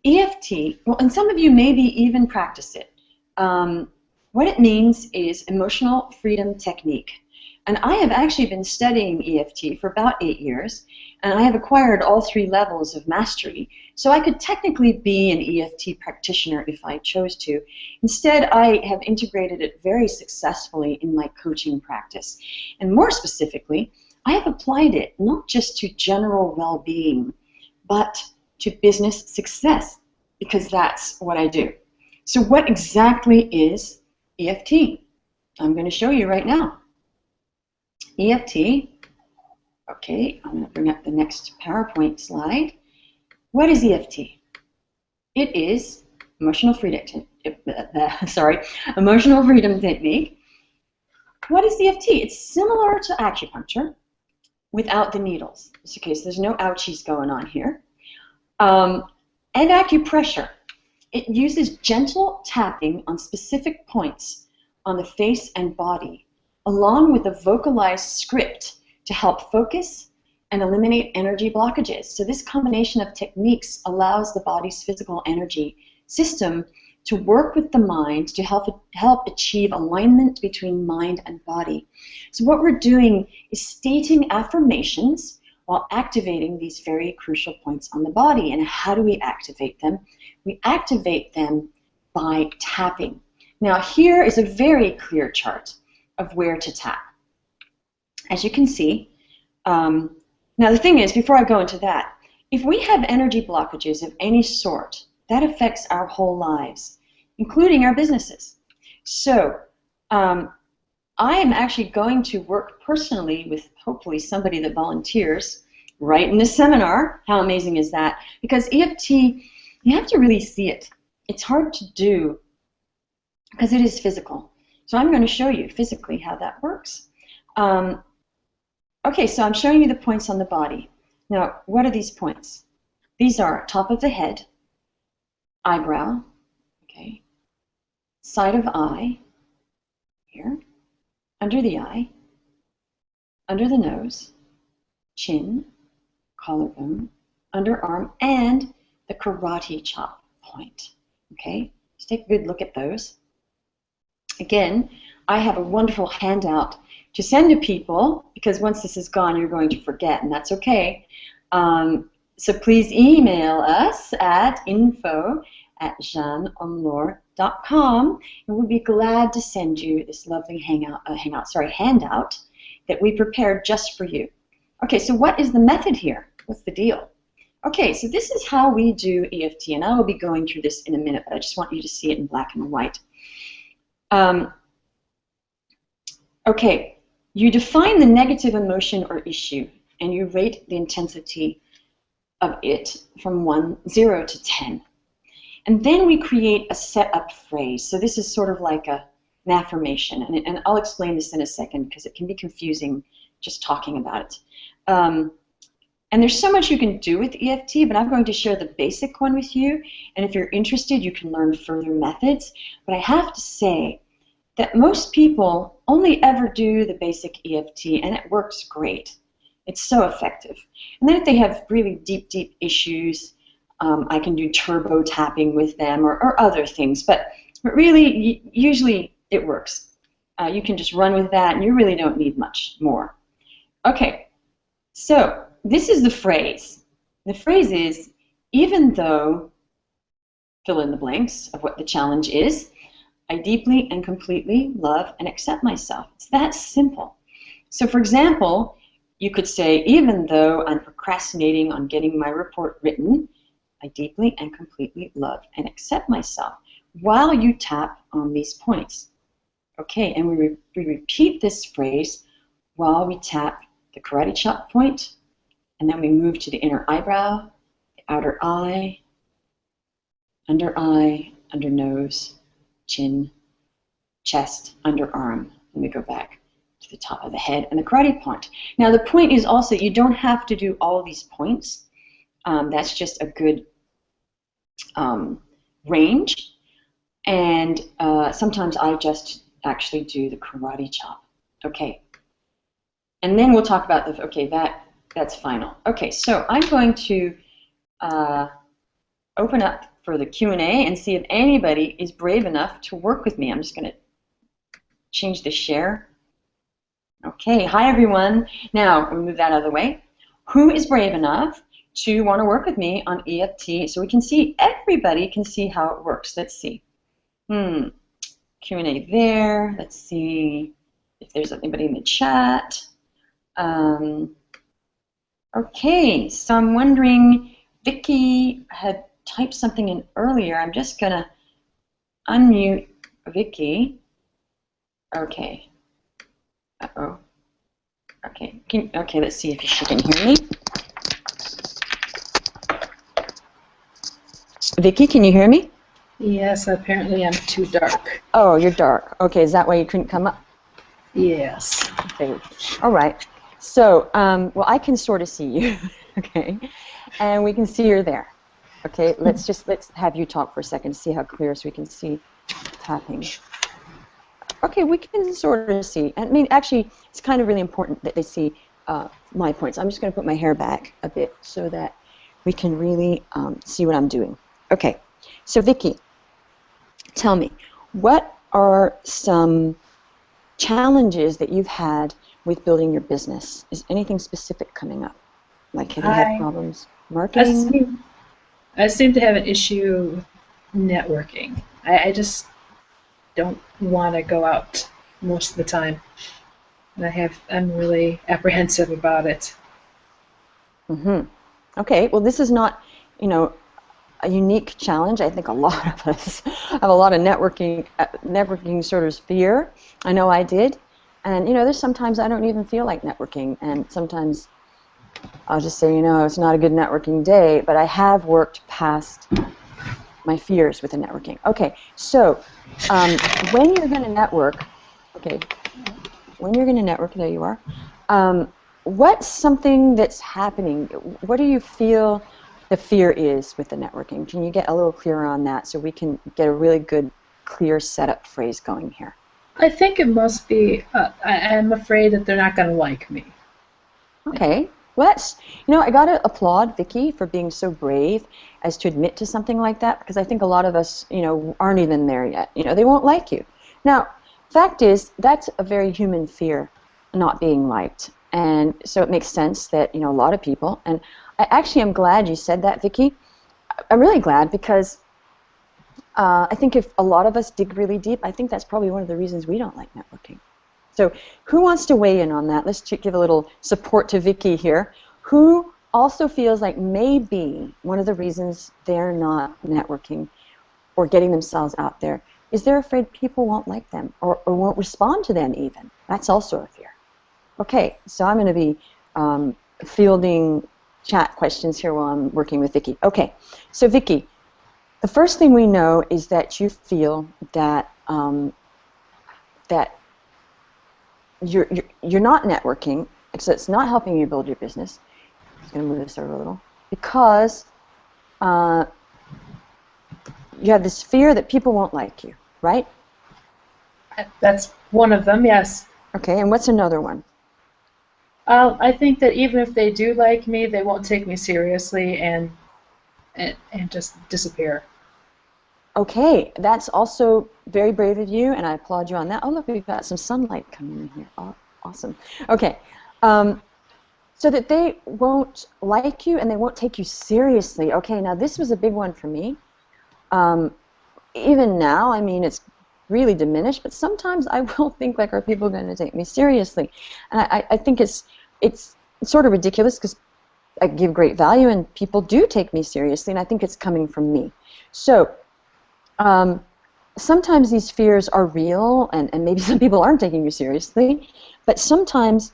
EFT, well, and some of you maybe even practice it. What it means is emotional freedom technique. And I have actually been studying EFT for about 8 years, and I have acquired all 3 levels of mastery, so I could technically be an EFT practitioner if I chose to. Instead, I have integrated it very successfully in my coaching practice. And more specifically, I have applied it not just to general well-being, but to business success, because that's what I do. So what exactly is EFT? I'm going to show you right now. EFT, okay, I'm going to bring up the next PowerPoint slide. What is EFT? It is emotional freedom technique. What is EFT? It's similar to acupuncture without the needles. Okay, so there's no ouchies going on here. And acupressure. It uses gentle tapping on specific points on the face and body, along with a vocalized script to help focus and eliminate energy blockages. So this combination of techniques allows the body's physical energy system to work with the mind to help achieve alignment between mind and body. So what we're doing is stating affirmations while activating these very crucial points on the body. And how do we activate them? We activate them by tapping. Now here is a very clear chart of where to tap. As you can see, now the thing is, before I go into that, if we have energy blockages of any sort, that affects our whole lives, including our businesses. So I am actually going to work personally with hopefully somebody that volunteers right in this seminar. How amazing is that? Because EFT, you have to really see it. It's hard to do because it is physical. So I'm going to show you physically how that works. Okay, so I'm showing you the points on the body. Now, what are these points? These are top of the head, eyebrow, okay, side of eye, here, under the eye, under the nose, chin, collarbone, underarm, and the karate chop point. Okay, let's take a good look at those. Again, I have a wonderful handout to send to people, because once this is gone, you're going to forget, and that's okay. So please email us at info@jeanneomlor.com, and we'll be glad to send you this lovely handout that we prepared just for you. Okay, so what is the method here? What's the deal? Okay, so this is how we do EFT, and I will be going through this in a minute, but I just want you to see it in black and white. Okay, you define the negative emotion or issue, and you rate the intensity of it from 0 to 10. And then we create a setup phrase. So this is sort of like an affirmation, and I'll explain this in a second because it can be confusing just talking about it. And there's so much you can do with EFT, but I'm going to share the basic one with you. And if you're interested, you can learn further methods. But I have to say that most people only ever do the basic EFT, and it works great. It's so effective. And then if they have really deep, deep issues, I can do turbo tapping with them or other things. But really, usually it works. You can just run with that, and you really don't need much more. Okay, so this is the phrase. The phrase is, even though, fill in the blanks of what the challenge is, I deeply and completely love and accept myself. It's that simple. So for example, you could say, even though I'm procrastinating on getting my report written, I deeply and completely love and accept myself, while you tap on these points. Okay, and we repeat this phrase while we tap the karate chop point, and then we move to the inner eyebrow, the outer eye, under nose, chin, chest, underarm, and we go back to the top of the head and the karate point. Now the point is also, you don't have to do all these points. That's just a good range. And sometimes I just actually do the karate chop. Okay. And then we'll talk about the, okay, that's final. Okay, so I'm going to open up for the Q&A and see if anybody is brave enough to work with me. I'm just going to change the share. Okay, hi everyone. Now, we'll move that out of the way. Who is brave enough to want to work with me on EFT so we can see, everybody can see how it works. Let's see. Q&A there. Let's see if there's anybody in the chat. Okay, so I'm wondering, Vicky had typed something in earlier. I'm just going to unmute Vicky. Okay. Uh-oh. Okay. Okay, let's see if she can hear me. Vicky, can you hear me? Yes, apparently I'm too dark. Oh, you're dark. Okay, is that why you couldn't come up? Yes. Okay. All right. So, well, I can sort of see you, okay, and we can see you're there. Okay, let's have you talk for a second to see how clear, so we can see tapping. Okay, we can sort of see. I mean, actually, it's kind of really important that they see my points. I'm just going to put my hair back a bit so that we can really see what I'm doing. Okay, so Vicky, tell me, what are some challenges that you've had with building your business? Is anything specific coming up? Like, have you had problems marketing? I seem to have an issue with networking. I just don't want to go out most of the time. And I'm really apprehensive about it. Okay, well, this is not, a unique challenge. I think a lot of us have a lot of networking sort of fear. I know I did. And, there's sometimes I don't even feel like networking, and sometimes I'll just say, it's not a good networking day, but I have worked past my fears with the networking. Okay, so when you're going to network, there you are, what's something that's happening? What do you feel the fear is with the networking? Can you get a little clearer on that so we can get a really good, clear setup phrase going here? I think it must be, I'm afraid that they're not going to like me. Okay. Well, I got to applaud Vicky for being so brave as to admit to something like that, because I think a lot of us, aren't even there yet. They won't like you. Now, fact is, that's a very human fear, not being liked. And so it makes sense that, a lot of people, and I actually am glad you said that, Vicky. I'm really glad, because I think if a lot of us dig really deep, I think that's probably one of the reasons we don't like networking. So who wants to weigh in on that? Let's give a little support to Vicky here. Who also feels like maybe one of the reasons they're not networking or getting themselves out there is they're afraid people won't like them or won't respond to them even. That's also a fear. Okay, so I'm going to be fielding chat questions here while I'm working with Vicky. Okay, so Vicky, the first thing we know is that you feel that that you're not networking, so it's not helping you build your business. I'm just going to move this over a little because you have this fear that people won't like you, right? That's one of them, yes. Okay, and what's another one? I think that even if they do like me, they won't take me seriously and just disappear. Okay, that's also very brave of you, and I applaud you on that. Oh, look, we've got some sunlight coming in here. Oh, awesome. Okay, so that they won't like you and they won't take you seriously. Okay, now this was a big one for me. Even now, I mean, it's really diminished, but sometimes I will think, like, are people going to take me seriously? And I think it's sort of ridiculous because I give great value and people do take me seriously, and I think it's coming from me. So sometimes these fears are real, and maybe some people aren't taking you seriously, but sometimes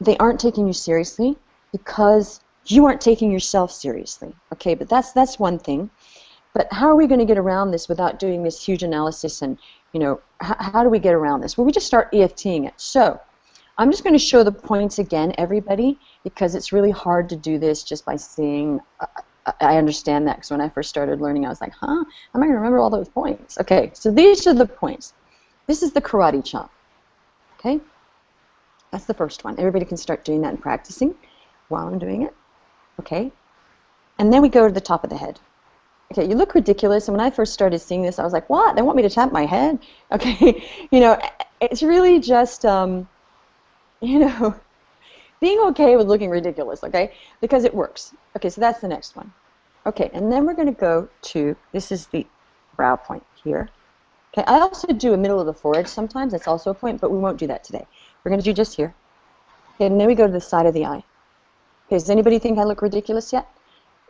they aren't taking you seriously because you aren't taking yourself seriously. Okay, but that's one thing. But how are we going to get around this without doing this huge analysis? And, you know, how do we get around this? Well, we just start EFTing it. So I'm just going to show the points again, everybody, because it's really hard to do this just by seeing. I understand that because when I first started learning, I was like, huh? How am I going to remember all those points? Okay, so these are the points. This is the karate chop. Okay? That's the first one. Everybody can start doing that and practicing while I'm doing it. Okay? And then we go to the top of the head. Okay, you look ridiculous, and when I first started seeing this, I was like, what? They want me to tap my head? Okay, you know, it's really just, you know, being okay with looking ridiculous, okay, because it works. Okay, so that's the next one. Okay, and then we're going to go to, this is the brow point here. Okay, I also do a middle of the forehead sometimes. That's also a point, but we won't do that today. We're going to do just here. Okay, and then we go to the side of the eye. Okay, does anybody think I look ridiculous yet?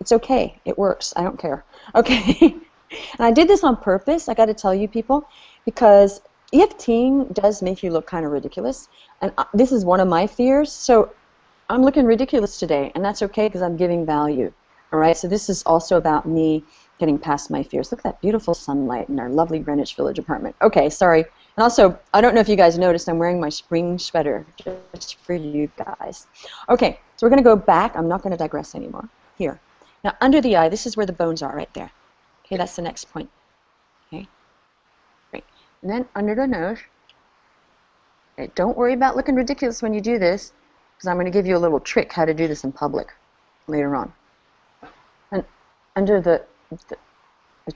It's okay. It works. I don't care. Okay. And I did this on purpose, I got to tell you people, because EFTing does make you look kind of ridiculous. And this is one of my fears. So I'm looking ridiculous today, and that's okay because I'm giving value. All right? So this is also about me getting past my fears. Look at that beautiful sunlight in our lovely Greenwich Village apartment. Okay, sorry. And also, I don't know if you guys noticed, I'm wearing my spring sweater just for you guys. Okay, so we're going to go back. I'm not going to digress anymore. Here. Now, under the eye, this is where the bones are right there. Okay, that's the next point. Okay, great. And then under the nose. Okay, don't worry about looking ridiculous when you do this, because I'm going to give you a little trick how to do this in public later on. And under the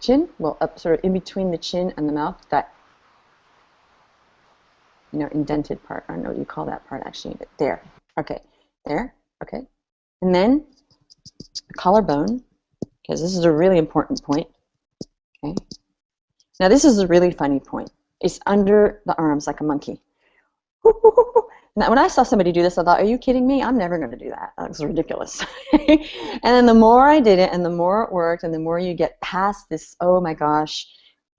chin, well, up sort of in between the chin and the mouth, that, you know, indented part. I don't know what you call that part actually. But there. Okay, there. Okay, and then the collarbone, because this is a really important point. Okay. Now this is a really funny point. It's under the arms like a monkey. Now when I saw somebody do this, I thought, are you kidding me? I'm never going to do that. That's ridiculous. And then the more I did it, and the more it worked, and the more you get past this, oh my gosh,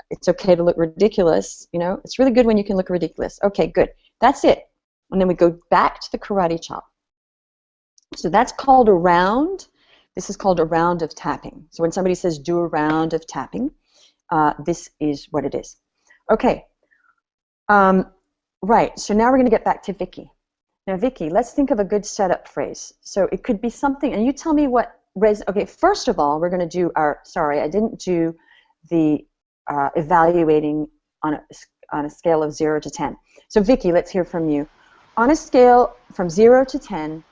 it's okay to look ridiculous. You know, it's really good when you can look ridiculous. Okay, good. That's it. And then we go back to the karate chop. So that's called a round. This is called a round of tapping. So when somebody says do a round of tapping, this is what it is. Okay. Right. So now we're going to get back to Vicky. Now, Vicky, let's think of a good setup phrase. So it could be something, and you tell me what okay, first of all, we're going to do our, sorry, I didn't do the evaluating on a scale of 0 to 10. So Vicky, let's hear from you. On a scale from 0 to 10,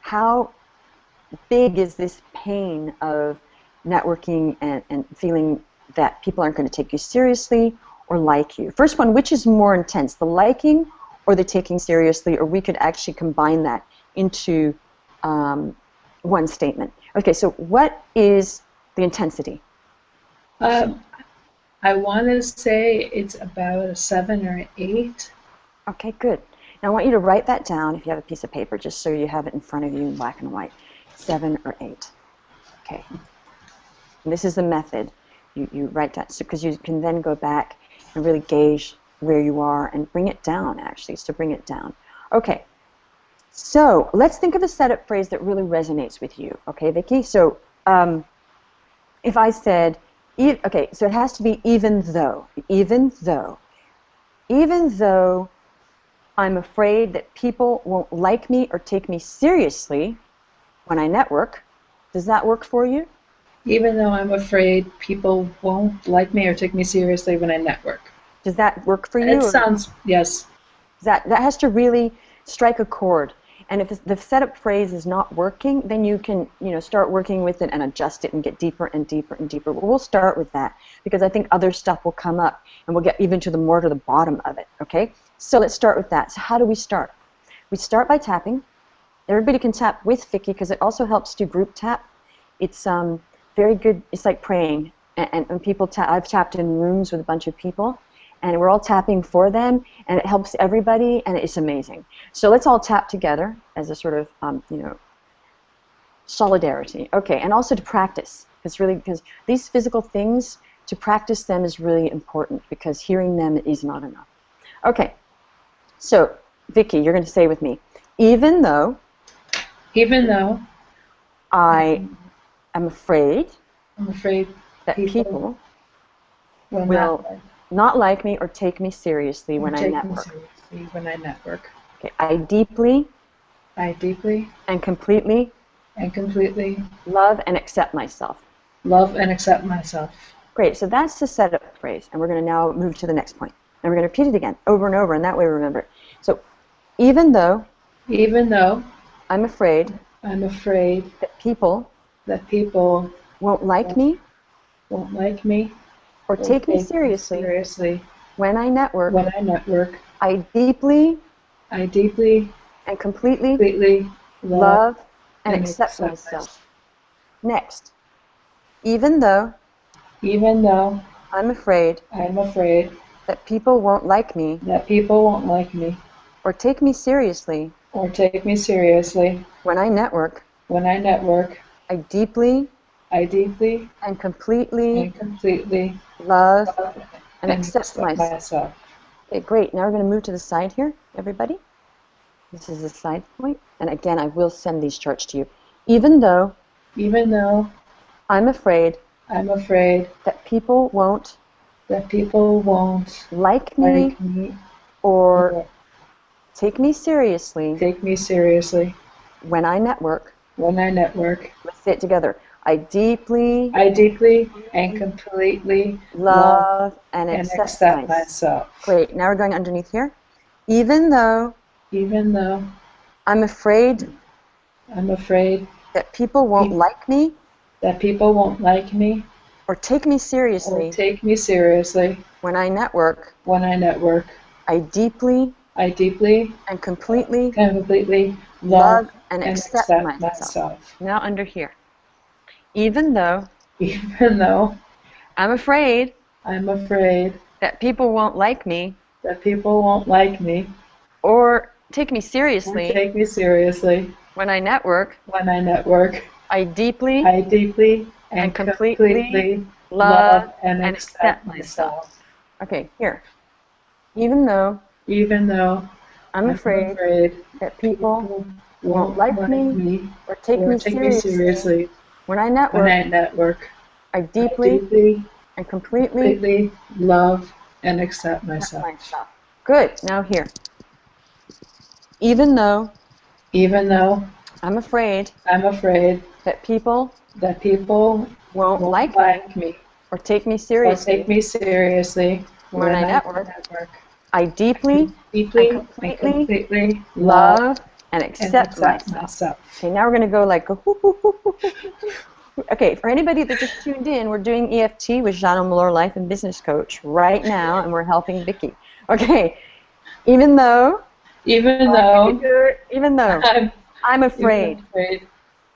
how big is this pain of networking and feeling that people aren't going to take you seriously or like you? First one, which is more intense, the liking or the taking seriously, or we could actually combine that into one statement. Okay, so what is the intensity? I want to say it's about a 7 or an 8. Okay, good. Now I want you to write that down if you have a piece of paper, just so you have it in front of you in black and white. 7 or 8. Okay. And this is the method. You write that, because you can then go back and really gauge where you are and bring it down, actually, so bring it down. Okay. So let's think of a setup phrase that really resonates with you. Okay, Vicki? So if I said, okay, so it has to be even though. Even though. Even though I'm afraid that people won't like me or take me seriously when I network. Does that work for you? Even though I'm afraid people won't like me or take me seriously when I network. Does that work for you? It sounds, yes. That has to really strike a chord. And if the setup phrase is not working, then you can, start working with it and adjust it and get deeper and deeper and deeper. But we'll start with that, because I think other stuff will come up and we'll get even to the bottom of it, okay? So let's start with that. So how do we start? We start by tapping. Everybody can tap with Vicki, because it also helps to group tap. It's very good. It's like praying. And people tap. I've tapped in rooms with a bunch of people, and we're all tapping for them, and it helps everybody, and it's amazing. So let's all tap together as a sort of, solidarity. Okay, and also to practice. Because these physical things, to practice them is really important, because hearing them is not enough. Okay, so Vicki, you're going to say with me, even though I am afraid that people will not like me or take me seriously when I network. Okay, I deeply and completely love and accept myself. Great, so that's the setup phrase, and we're going to now move to the next point. And we're going to repeat it again, over and over, and that way we remember it. So, even though I'm afraid that people won't like me or take me seriously when I network, I deeply and completely love and accept myself. Next, even though I'm afraid that people won't like me or take me seriously when I network, I deeply and completely love and accept myself. Okay, great. Now we're going to move to the side here, everybody. This is the side point. And again, I will send these charts to you. Even though I'm afraid that people won't like me or take me seriously when I network. Let's say it together. I deeply and completely love and accept myself. Great. Now we're going underneath here. Even though I'm afraid that people won't like me or take me seriously when I network, I deeply and completely love and accept myself. Now under here. Even though I'm afraid that people won't like me or take me seriously when I network, I deeply and completely love and accept myself. Okay, here. Even though I'm afraid that people won't like me or take me seriously when I network, I deeply and completely love and accept myself. Good. Now here. Even though I'm afraid that people won't like me or take me seriously when I network, I deeply and completely love and accept myself. Okay, now we're going to go like a whoop, whoop, whoop, whoop, whoop. Okay, for anybody that just tuned in, we're doing EFT with Jeanne Omlor, Life and Business Coach, right now, and we're helping Vicki. Okay, even though I'm afraid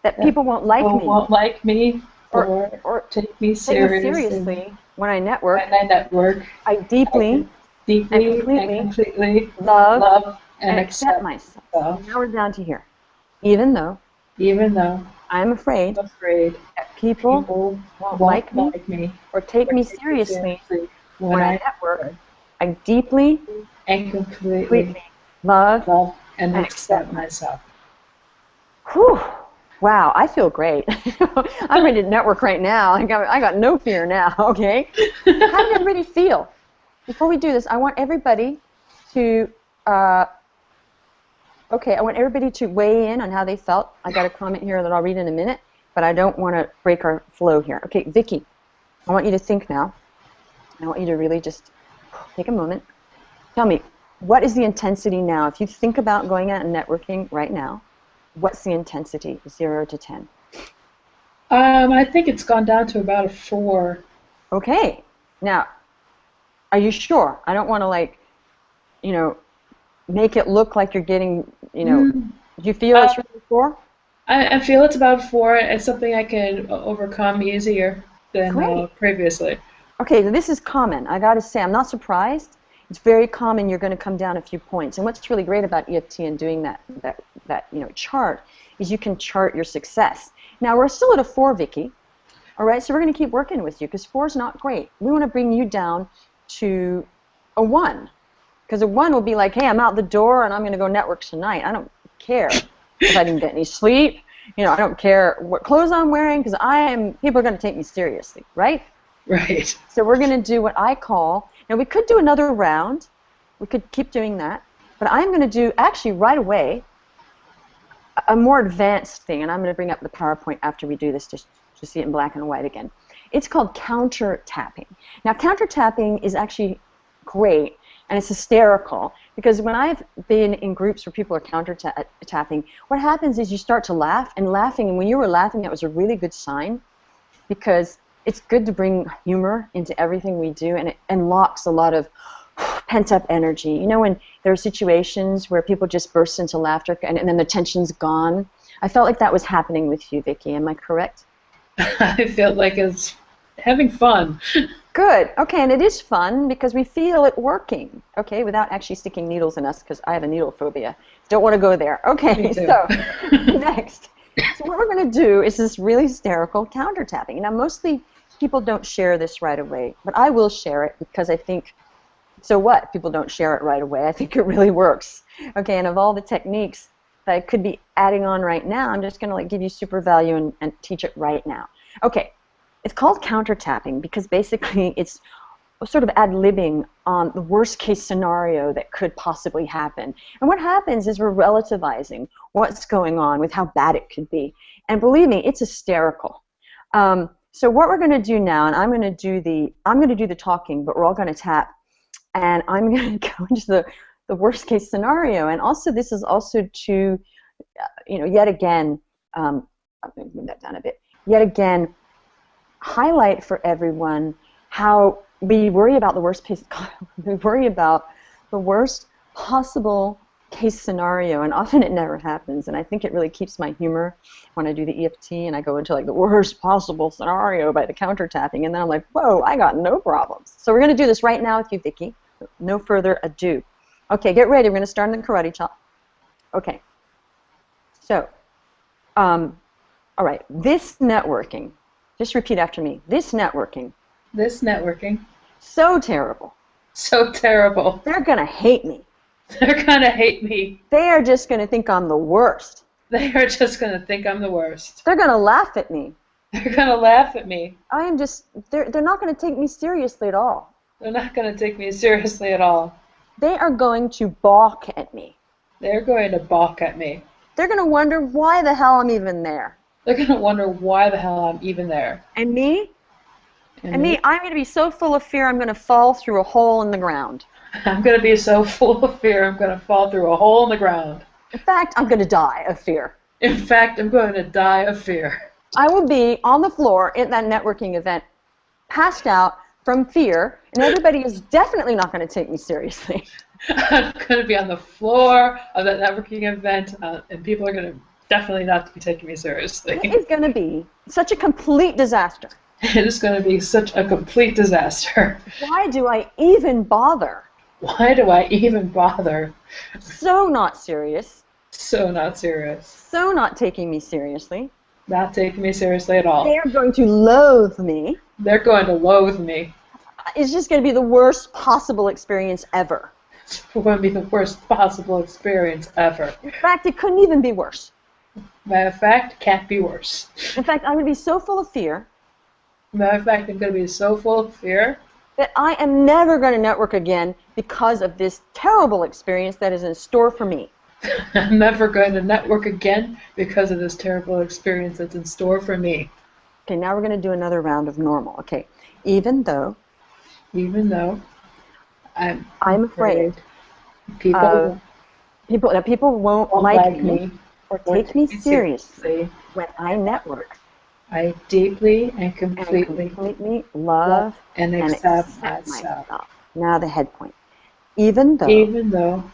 that people won't like me or take me seriously when I network, I deeply and completely love and accept myself. Now we're down to here. Even though I'm afraid that people won't like me or take me seriously when I network, I deeply and completely love and accept myself. Whew. Wow, I feel great. I'm ready to network right now. I got no fear now, okay? How did everybody feel? Before we do this, I want everybody to weigh in on how they felt. I got a comment here that I'll read in a minute, but I don't want to break our flow here. Okay, Vicki, I want you to think now. I want you to really just take a moment. Tell me, what is the intensity now? If you think about going out and networking right now, what's the intensity, 0 to 10? I think it's gone down to about a 4. Okay. Now, are you sure? I don't want to, make it look like you're getting, do you feel it's really a 4? I feel it's about a 4. It's something I can overcome easier than previously. Okay, so this is common. I got to say, I'm not surprised. It's very common you're going to come down a few points. And what's really great about EFT and doing that chart is you can chart your success. Now, we're still at a 4, Vicki. All right, so we're going to keep working with you because 4 is not great. We want to bring you down to a 1. Because a 1 will be like, hey, I'm out the door and I'm going to go network tonight. I don't care if I didn't get any sleep. I don't care what clothes I'm wearing because people are going to take me seriously, right? Right. So we're going to do what I call, now we could do another round. We could keep doing that. But I'm going to do, actually right away, a more advanced thing. And I'm going to bring up the PowerPoint after we do this just to see it in black and white again. It's called counter tapping. Now counter tapping is actually great. And it's hysterical because when I've been in groups where people are counter tapping, what happens is you start to laugh, and when you were laughing, that was a really good sign because it's good to bring humor into everything we do, and it unlocks a lot of pent-up energy. When there are situations where people just burst into laughter and then the tension's gone. I felt like that was happening with you, Vicki. Am I correct? I felt like it's having fun. Good. Okay, and it is fun because we feel it working, okay, without actually sticking needles in us because I have a needle phobia. Don't want to go there. Okay, so next. So what we're going to do is this really hysterical counter tapping. Now, mostly people don't share this right away, but I will share it because I think, so what? People don't share it right away. I think it really works. Okay, and of all the techniques that I could be adding on right now, I'm just going to give you super value and teach it right now. Okay. It's called counter tapping because basically it's sort of ad-libbing on the worst case scenario that could possibly happen. And what happens is we're relativizing what's going on with how bad it could be. And believe me, it's hysterical. So what we're going to do now, and I'm going to do the talking, but we're all going to tap, and I'm going to go into the worst case scenario. And also this is also to, yet again, I'm going to move that down a bit. Yet again, highlight for everyone how we worry about the worst possible case scenario, and often it never happens. And I think it really keeps my humor when I do the EFT and I go into the worst possible scenario by the counter tapping, and then I'm like, whoa, I got no problems. So we're going to do this right now with you, Vicki. No further ado. Okay, get ready. We're going to start in the karate chop. Okay. So, all right, this networking. Just repeat after me. This networking. So terrible. So terrible. They're going to hate me. They're going to hate me. They are just going to think I'm the worst. They are just going to think I'm the worst. They're going to laugh at me. They're going to laugh at me. They're not going to take me seriously at all. They're not going to take me seriously at all. They are going to balk at me. They're going to balk at me. They're going to wonder why the hell I'm even there. They're going to wonder why the hell I'm even there. And me? And me, I'm going to be so full of fear I'm going to fall through a hole in the ground. I'm going to be so full of fear I'm going to fall through a hole in the ground. In fact, I'm going to die of fear. In fact, I'm going to die of fear. I will be on the floor at that networking event, passed out from fear, and everybody is definitely not going to take me seriously. I'm going to be on the floor of that networking event, and people are going to definitely not be taking me seriously. It is going to be such a complete disaster. It is going to be such a complete disaster. Why do I even bother? Why do I even bother? So not serious. So not serious. So not taking me seriously. Not taking me seriously at all. They are going to loathe me. They're going to loathe me. It's just going to be the worst possible experience ever. It's going to be the worst possible experience ever. In fact, it couldn't even be worse. Matter of fact, it can't be worse. In fact, I'm going to be so full of fear. Matter of fact, I'm going to be so full of fear that I am never going to network again because of this terrible experience that is in store for me. I'm never going to network again because of this terrible experience that's in store for me. Okay, now we're going to do another round of normal. Okay, even though I'm afraid people won't like me or take me seriously when I network. I deeply and completely love and accept myself. Now the head point. Even though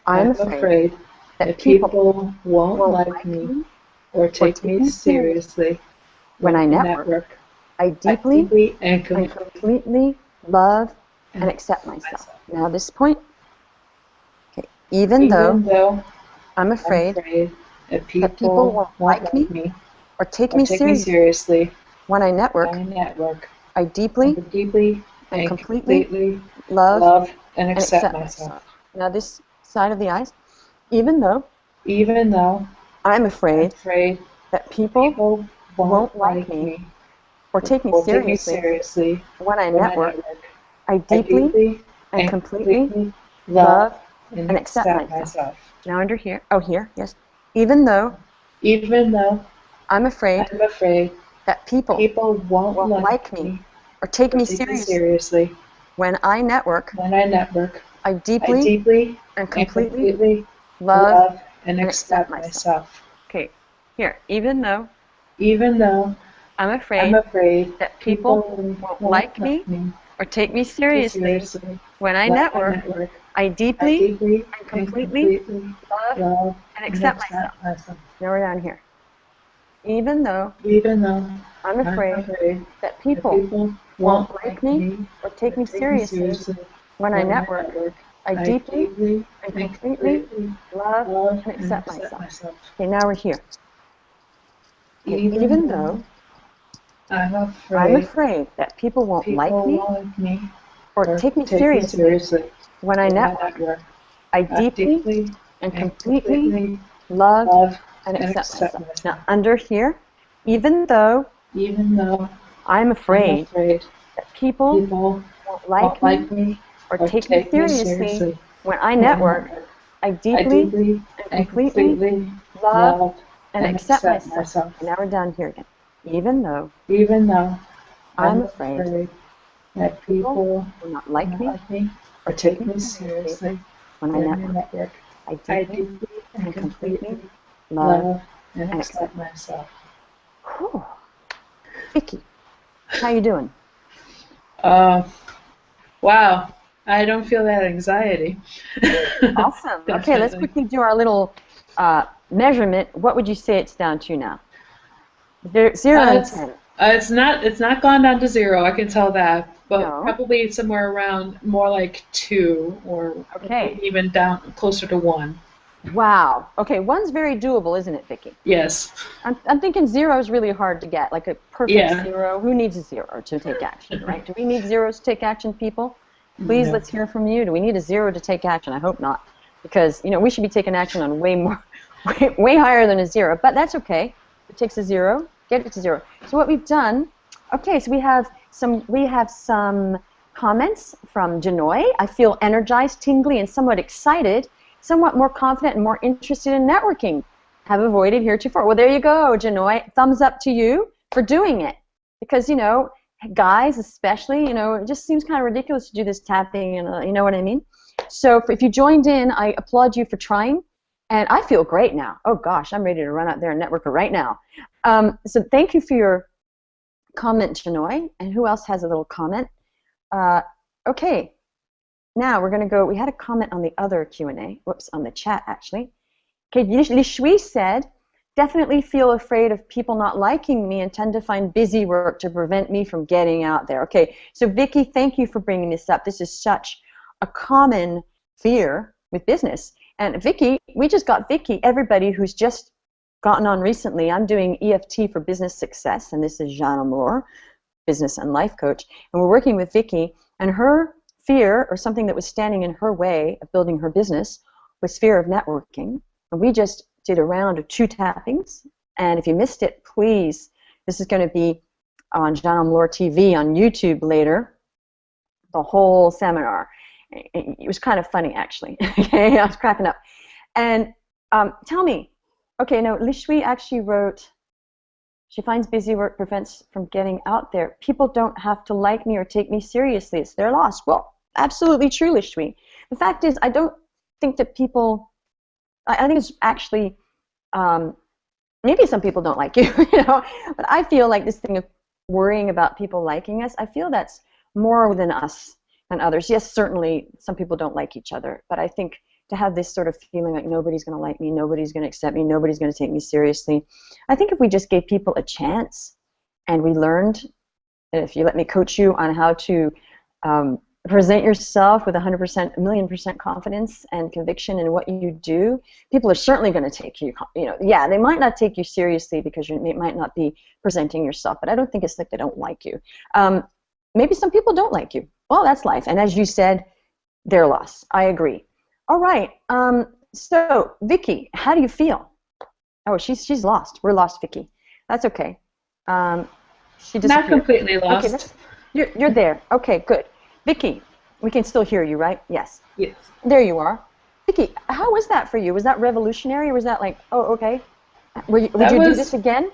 I'm afraid that people won't like me or take me seriously when I network, I deeply and completely love and accept myself. Now this point. Okay. Even though I'm afraid that people won't like me or take me seriously when I network, I deeply and completely love and accept myself. Now this side of the eyes. Even though I'm afraid that people won't like me or take me seriously when I network, I deeply and completely love and accept myself. Now under here, here, yes. Even though I'm afraid that people won't like me or take me seriously when I network, I deeply and completely love and accept myself. Okay, here, even though I'm afraid that people won't like me or take me seriously when I network, I deeply and completely love and accept myself. Now we're down here. Even though I'm afraid that people won't like me or take me seriously when I network, I deeply and completely love and accept myself. Okay, now we're here. Okay, even though I'm afraid that people won't like me or take me seriously when I network, I deeply and completely love and accept myself. Now under here, even though I'm afraid that people won't like me or take me seriously when I network, I deeply and completely love and accept myself. And now we're down here again. Even though I'm afraid that people will not like me or take me seriously when I network, I deeply and completely love and accept myself. Whew. Vicki, how you doing? Wow, I don't feel that anxiety. Awesome. Okay, let's quickly do our little measurement. What would you say it's down to now? 0 and 10. It's not gone down to 0. I can tell that, but probably somewhere around more like 2 or even down closer to 1. Wow. Okay, 1's very doable, isn't it, Vicki? Yes. I'm thinking 0 is really hard to get, like a perfect 0. Who needs a 0 to take action, right? Do we need 0s to take action, people? Please, let's hear from you. Do we need a 0 to take action? I hope not, because we should be taking action on way higher than a 0. But that's okay. It takes a 0. Get it to 0. So what we've done, so we have some comments from Jeanne. I feel energized, tingly, and somewhat excited, somewhat more confident and more interested in networking. Have avoided heretofore. Well, there you go, Jeanne. Thumbs up to you for doing it, because guys especially, it just seems kind of ridiculous to do this tapping, and you know what I mean. So if you joined in, I applaud you for trying. And I feel great now. Oh gosh, I'm ready to run out there and network right now. So thank you for your comment, Jeanne. And who else has a little comment? Okay, now we're going to go. We had a comment on the other Q&A. Whoops, on the chat actually. Okay, Lishui said, definitely feel afraid of people not liking me and tend to find busy work to prevent me from getting out there. Okay, so Vicki, thank you for bringing this up. This is such a common fear with business. And Vicky, we just got Vicky, everybody who's just gotten on recently. I'm doing EFT for business success, and this is Jeanne Omlor, business and life coach. And we're working with Vicky, and her fear, or something that was standing in her way of building her business, was fear of networking. And we just did a round of 2 tappings. And if you missed it, please, this is going to be on Jeanne Omlor TV on YouTube later, the whole seminar. It was kind of funny, actually. Okay, I was cracking up. And tell me, okay, no, Lishui actually wrote, she finds busy work prevents from getting out there. People don't have to like me or take me seriously. It's their loss. Well, absolutely true, Lishui. The fact is, I don't think that people, I think it's actually, maybe some people don't like you, but I feel like this thing of worrying about people liking us, I feel that's more than us than others. Yes, certainly some people don't like each other, but I think to have this sort of feeling like nobody's going to like me, nobody's going to accept me, nobody's going to take me seriously, I think if we just gave people a chance and we learned, if you let me coach you on how to present yourself with 100%, a million% confidence and conviction in what you do, people are certainly going to take you, yeah, they might not take you seriously because you might not be presenting yourself, but I don't think it's like they don't like you. Maybe some people don't like you. Well, that's life. And as you said, their loss. I agree. All right. So, Vicky, how do you feel? Oh, she's lost. We're lost, Vicky. That's okay. She disappeared. Not completely lost. Okay, you're there. Okay, good. Vicky, we can still hear you, right? Yes. Yes. There you are. Vicky, how was that for you? Was that revolutionary, or was that like, oh, okay? Would you do this again?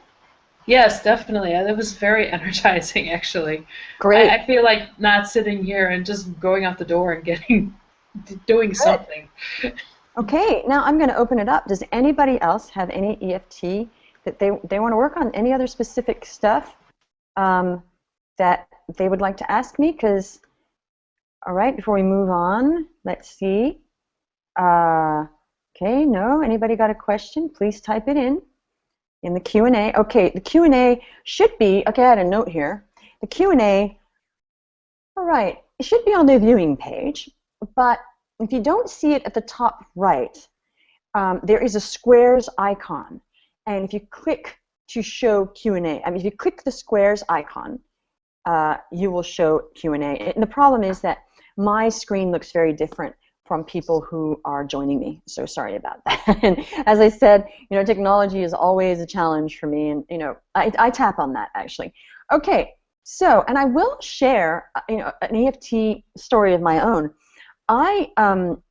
Yes, definitely. That was very energizing, actually. Great. I feel like not sitting here and just going out the door and doing something. Okay, now I'm going to open it up. Does anybody else have any EFT that they want to work on? Any other specific stuff that they would like to ask me? Because, all right, before we move on, let's see. Okay, no, anybody got a question? Please type it in the Q&A. Okay, the Q&A should be, okay, I had a note here. The Q&A, all right, it should be on the viewing page, but if you don't see it at the top right, there is a squares icon, and if you click to show Q&A, I mean, if you click the squares icon, you will show Q&A. And the problem is that my screen looks very different from people who are joining me. So sorry about that. And as I said, technology is always a challenge for me, and I tap on that actually. Okay, so, and I will share an EFT story of my own. I'm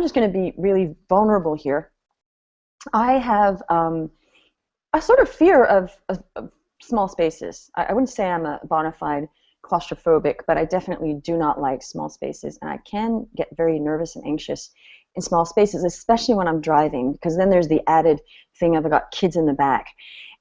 just going to be really vulnerable here. I have a sort of fear of small spaces. I wouldn't say I'm a bona fide claustrophobic, but I definitely do not like small spaces, and I can get very nervous and anxious in small spaces, especially when I'm driving, because then there's the added thing of I've got kids in the back.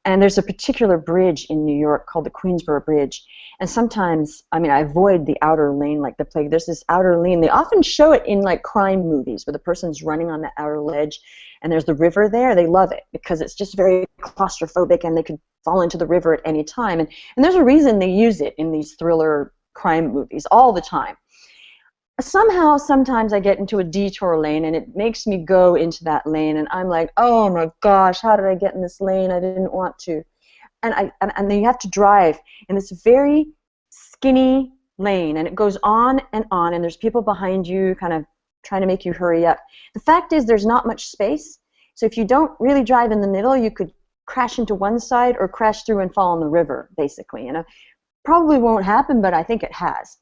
And there's a particular bridge in New York called the Queensboro Bridge, and sometimes, I avoid the outer lane like the plague. There's this outer lane. They often show it in like crime movies where the person's running on the outer ledge and there's the river there. They love it because it's just very claustrophobic and they could fall into the river at any time. And there's a reason they use it in these thriller crime movies all the time. Somehow, sometimes I get into a detour lane and it makes me go into that lane, and I'm like, oh my gosh, how did I get in this lane? I didn't want to. And then you have to drive in this very skinny lane, and it goes on, and there's people behind you kind of trying to make you hurry up. The fact is there's not much space, so if you don't really drive in the middle, you could crash into one side or crash through and fall in the river, basically. Probably won't happen, but I think it has.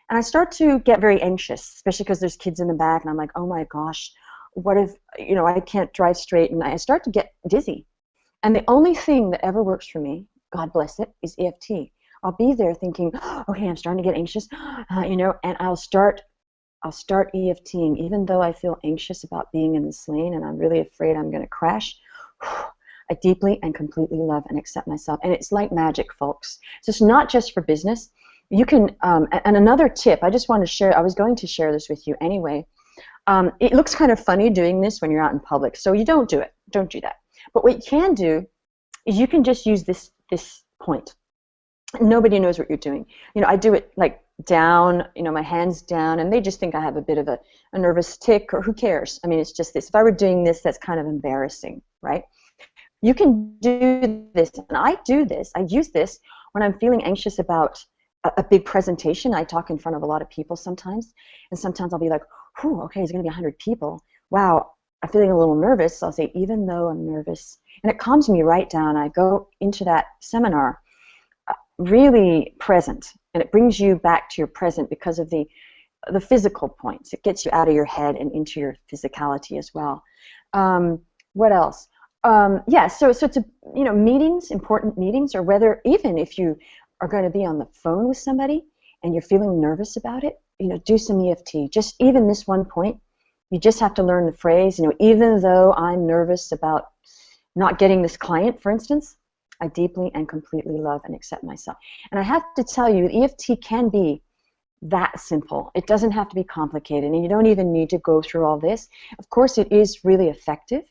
And I start to get very anxious, especially because there's kids in the back, and I'm like, oh my gosh, what if, I can't drive straight, and I start to get dizzy. And the only thing that ever works for me, God bless it, is EFT. I'll be there thinking, okay, I'm starting to get anxious, and I'll start EFTing, even though I feel anxious about being in this lane, and I'm really afraid I'm going to crash. I deeply and completely love and accept myself, and it's like magic, folks. So it's not just for business. You can, and another tip, I just want to share, I was going to share this with you anyway. It looks kind of funny doing this when you're out in public, so you don't do it. Don't do that. But what you can do is you can just use this point. Nobody knows what you're doing. I do it like down, you know, my hands down, and they just think I have a bit of a nervous tic, or who cares? I mean, it's just this. If I were doing this, that's kind of embarrassing, right? You can do this, and I do this. I use this when I'm feeling anxious about a big presentation. I talk in front of a lot of people sometimes, and sometimes I'll be like, whew, okay, there's going to be 100 people. Wow, I'm feeling a little nervous. So I'll say, even though I'm nervous, and it calms me right down. I go into that seminar really present, and it brings you back to your present because of the physical points. It gets you out of your head and into your physicality as well. What else? Yeah, so it's a, you know, meetings, important meetings, or whether even if you are going to be on the phone with somebody and you're feeling nervous about it, you know, do some EFT. Just even this one point, you just have to learn the phrase, you know, even though I'm nervous about not getting this client, for instance, I deeply and completely love and accept myself. And I have to tell you, EFT can be that simple. It doesn't have to be complicated, and you don't even need to go through all this. Of course, it is really effective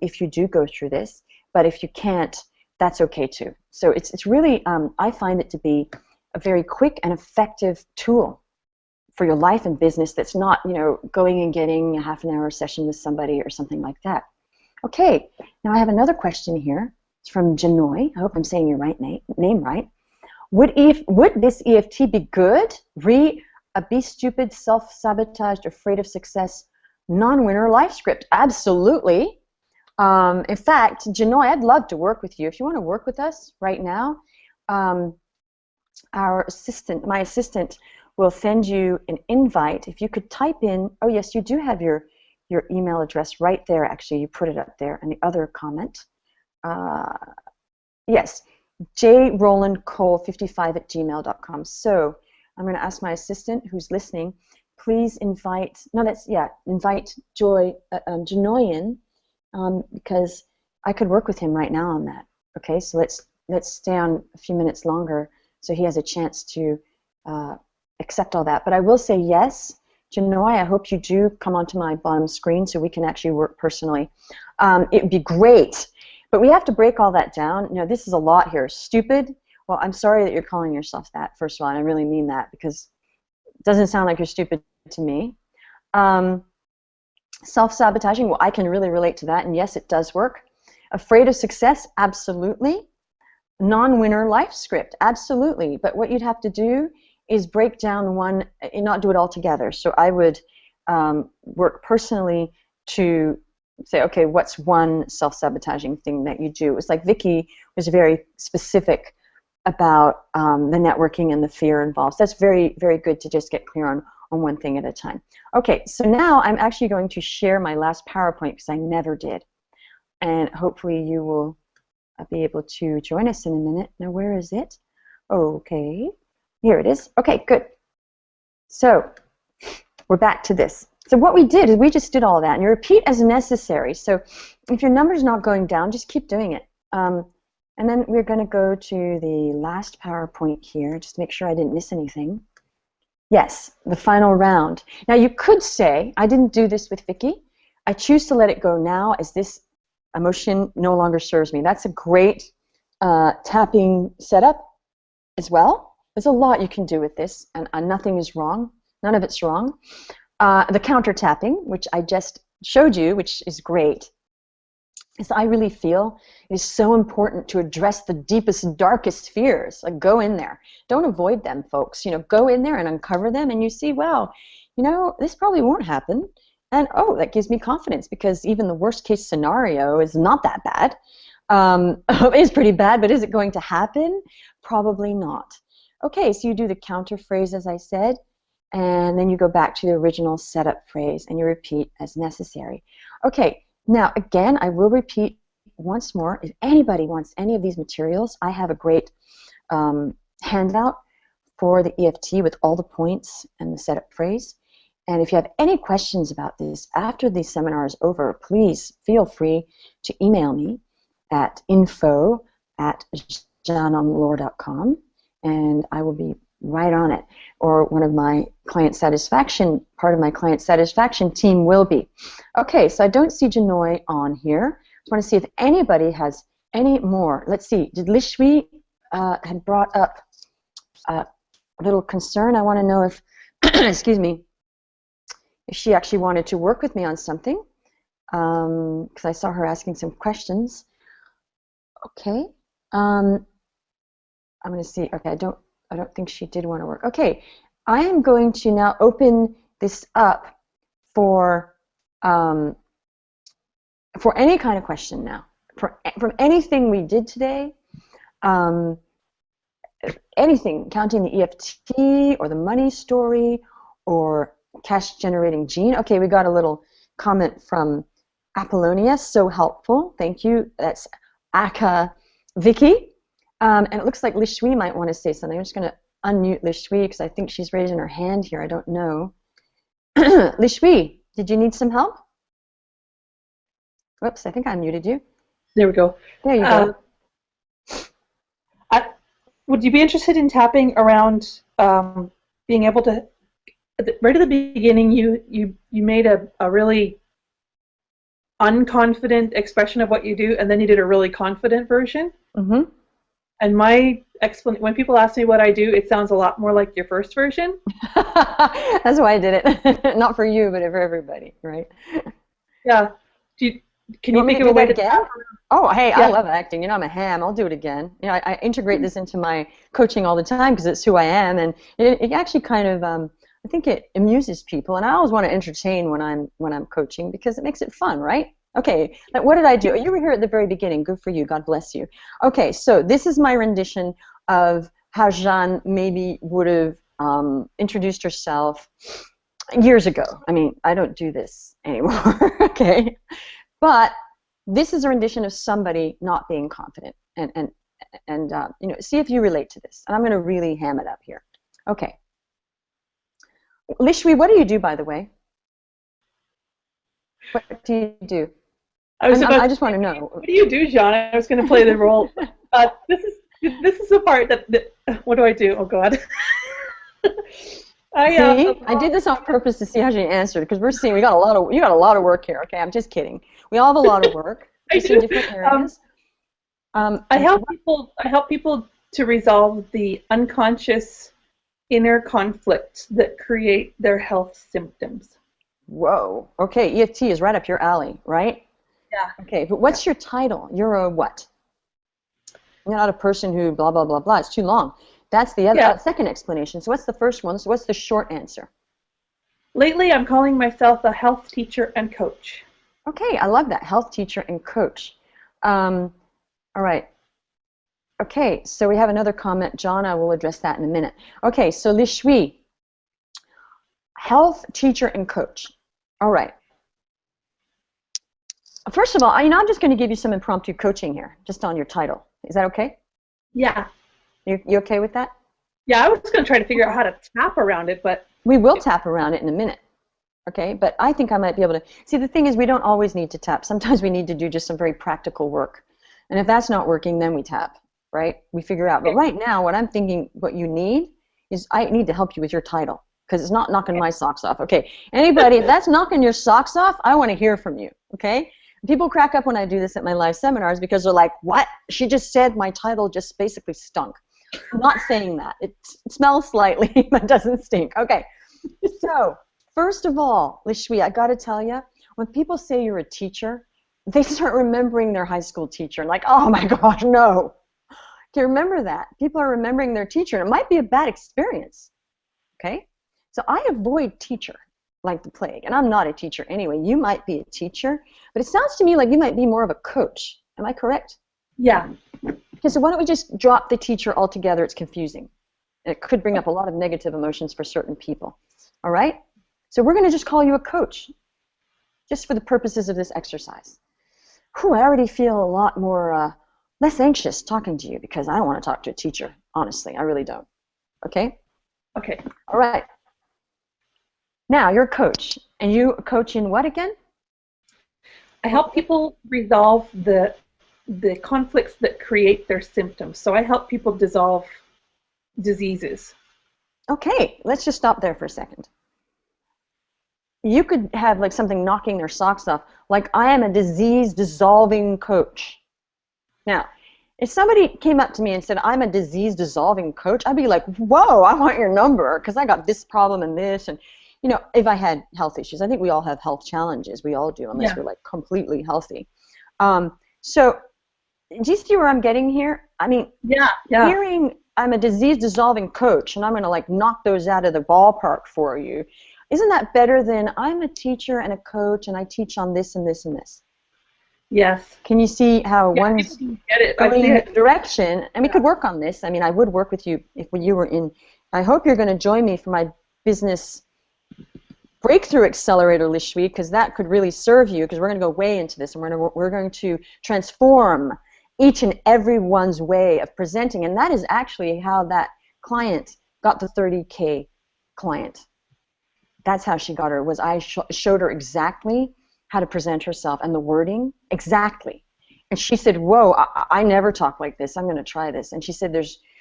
if you do go through this, but if you can't, that's okay too. So it's really, I find it to be a very quick and effective tool for your life and business that's not, you know, going and getting a half-an-hour session with somebody or something like that. Okay, now I have another question here. It's from Jeanne. I hope I'm saying your right name right. Would this EFT be good? Be stupid, self-sabotaged, afraid of success, non-winner life script. Absolutely. In fact, Jeanne, I'd love to work with you. If you want to work with us right now, my assistant will send you an invite. If you could type in, oh yes, you do have your email address right there. Actually, you put it up there in the other comment. Yes, jrolandcole55@gmail.com. So I'm going to ask my assistant who's listening, please invite Jeanne in, because I could work with him right now on that. Okay, so let's stay on a few minutes longer so he has a chance to accept all that. But I will say yes, Jeanne, I hope you do come onto my bottom screen so we can actually work personally. It would be great. But we have to break all that down. You know, this is a lot here. Stupid. Well, I'm sorry that you're calling yourself that, first of all, and I really mean that, because it doesn't sound like you're stupid to me. Self-sabotaging, well, I can really relate to that, and yes, it does work. Afraid of success, absolutely. Non-winner life script, absolutely. But what you'd have to do is break down one and not do it all together. So I would work personally to say, okay, what's one self-sabotaging thing that you do? It's like Vicky was very specific about the networking and the fear involved. So that's very, very good to just get clear on one thing at a time. Okay, so now I'm actually going to share my last PowerPoint because I never did. And hopefully you will be able to join us in a minute. Now, where is it? Okay, here it is. Okay, good. So we're back to this. So what we did is we just did all that, and you repeat as necessary. So if your number's not going down, just keep doing it. And then we're going to go to the last PowerPoint here, just to make sure I didn't miss anything. Yes, the final round. Now you could say, I didn't do this with Vicky. I choose to let it go now as this emotion no longer serves me. That's a great tapping setup as well. There's a lot you can do with this, and nothing is wrong. None of it's wrong. The counter tapping, which I just showed you, which is great, is I really feel it is so important to address the deepest and darkest fears. Like, go in there. Don't avoid them, folks. You know, go in there and uncover them, and you see, wow, you know, this probably won't happen. And oh, that gives me confidence, because even the worst case scenario is not that bad. It is pretty bad, but is it going to happen? Probably not. Okay, so you do the counter phrase, as I said, and then you go back to the original setup phrase and you repeat as necessary. Okay, now again, I will repeat once more. If anybody wants any of these materials, I have a great handout for the EFT with all the points and the setup phrase. And if you have any questions about this after the seminar is over, please feel free to email me at info@jeanneomlor.com, and I will be right on it, or one of my part of my client satisfaction team will be. Okay, so I don't see Jeanne on here. I just want to see if anybody has any more. Let's see, did Lishwi had brought up a little concerned. I want to know if, excuse me, if she actually wanted to work with me on something, because I saw her asking some questions. Okay. I'm going to see. Okay, I don't think she did want to work. Okay, I am going to now open this up for any kind of question now. From anything we did today, anything, counting the EFT or the money story or cash generating Jeanne. Okay, we got a little comment from Apollonia, so helpful. Thank you. That's Aka Vicky. And it looks like Lishui might want to say something. I'm just going to unmute Lishui because I think she's raising her hand here. I don't know. Lishui, did you need some help? Whoops, I think I muted you. There we go. There you go. Would you be interested in tapping around being able to, right at the beginning, you made a really unconfident expression of what you do, and then you did a really confident version. Mm-hmm. And my explanation, when people ask me what I do, it sounds a lot more like your first version. That's why I did it. Not for you, but for everybody, right? Yeah. Can you think of a way to again? Oh, hey, yeah. I love acting. You know, I'm a ham. I'll do it again. You know, I integrate this into my coaching all the time because it's who I am, and it actually kind of, I think it amuses people, and I always want to entertain when I'm coaching because it makes it fun, right? Okay, what did I do? You were here at the very beginning. Good for you. God bless you. Okay, so this is my rendition of how Jeanne maybe would have introduced herself years ago. I mean, I don't do this anymore, okay? But this is a rendition of somebody not being confident, and you know, see if you relate to this. And I'm going to really ham it up here. Okay. Lishui, what do you do, by the way? What do you do? I just want to know. What do you do, Jeanne? I was going to play the role. This is the part that what do I do? Oh God. I did this on purpose to see how she answered because we're seeing you got a lot of work here. Okay, I'm just kidding. We all have a lot of work. Just in different areas. I help people to resolve the unconscious inner conflict that create their health symptoms. Whoa. Okay, EFT is right up your alley, right? Yeah. Okay, but what's your title? You're a what? You're not a person who blah blah blah blah. It's too long. That's the other second explanation. So what's the first one? So what's the short answer? Lately, I'm calling myself a health teacher and coach. Okay, I love that. Health teacher and coach. All right. Okay, so we have another comment. John, I will address that in a minute. Okay, so Lishui, health teacher and coach. All right. First of all, I'm just going to give you some impromptu coaching here, just on your title. Is that okay? Yeah. You okay with that? Yeah, I was going to try to figure out how to tap around it, but... We will tap around it in a minute, okay? But I think I might be able to... See, the thing is we don't always need to tap. Sometimes we need to do just some very practical work. And if that's not working, then we tap, right? We figure out. But right now, what I'm thinking what you need is I need to help you with your title because it's not knocking my socks off, okay? Anybody, if that's knocking your socks off, I want to hear from you, okay? People crack up when I do this at my live seminars because they're like, what? She just said my title just basically stunk. I'm not saying that. It smells slightly, but doesn't stink. Okay. So, first of all, Lishui, I got to tell you, when people say you're a teacher, they start remembering their high school teacher. Like, oh my gosh, no. Okay, remember that. People are remembering their teacher, and it might be a bad experience. Okay? So I avoid teacher like the plague, and I'm not a teacher anyway. You might be a teacher, but it sounds to me like you might be more of a coach. Am I correct? Yeah. Okay, so why don't we just drop the teacher altogether? It's confusing. It could bring up a lot of negative emotions for certain people. All right? So we're going to just call you a coach, just for the purposes of this exercise. Whew, I already feel a lot more, less anxious talking to you because I don't want to talk to a teacher, honestly. I really don't. Okay? Okay. All right. Now, you're a coach, and you coach in what again? I help people resolve the conflicts that create their symptoms. So I help people dissolve diseases. Okay, let's just stop there for a second. You could have like something knocking their socks off, like I am a disease-dissolving coach. Now, If somebody came up to me and said, I'm a disease-dissolving coach, I'd be like, whoa, I want your number because I got this problem and this. And, you know, if I had health issues, I think we all have health challenges. We all do, unless we're like completely healthy. So do you see where I'm getting here? I mean, hearing I'm a disease-dissolving coach and I'm going to like knock those out of the ballpark for you, isn't that better than I'm a teacher and a coach and I teach on this and this and this? Yes. Can you see how one's get it. going in a direction? And we could work on this. I mean, I would work with you if you were in. I hope you're going to join me for my business breakthrough accelerator this week, because that could really serve you, because we're going to go way into this and we're going to transform each and every one's way of presenting. And that is actually how that client got the 30K client. That's how she got her, was I showed her exactly how to present herself and the wording exactly. And she said, whoa, I never talk like this. I'm going to try this. And she said,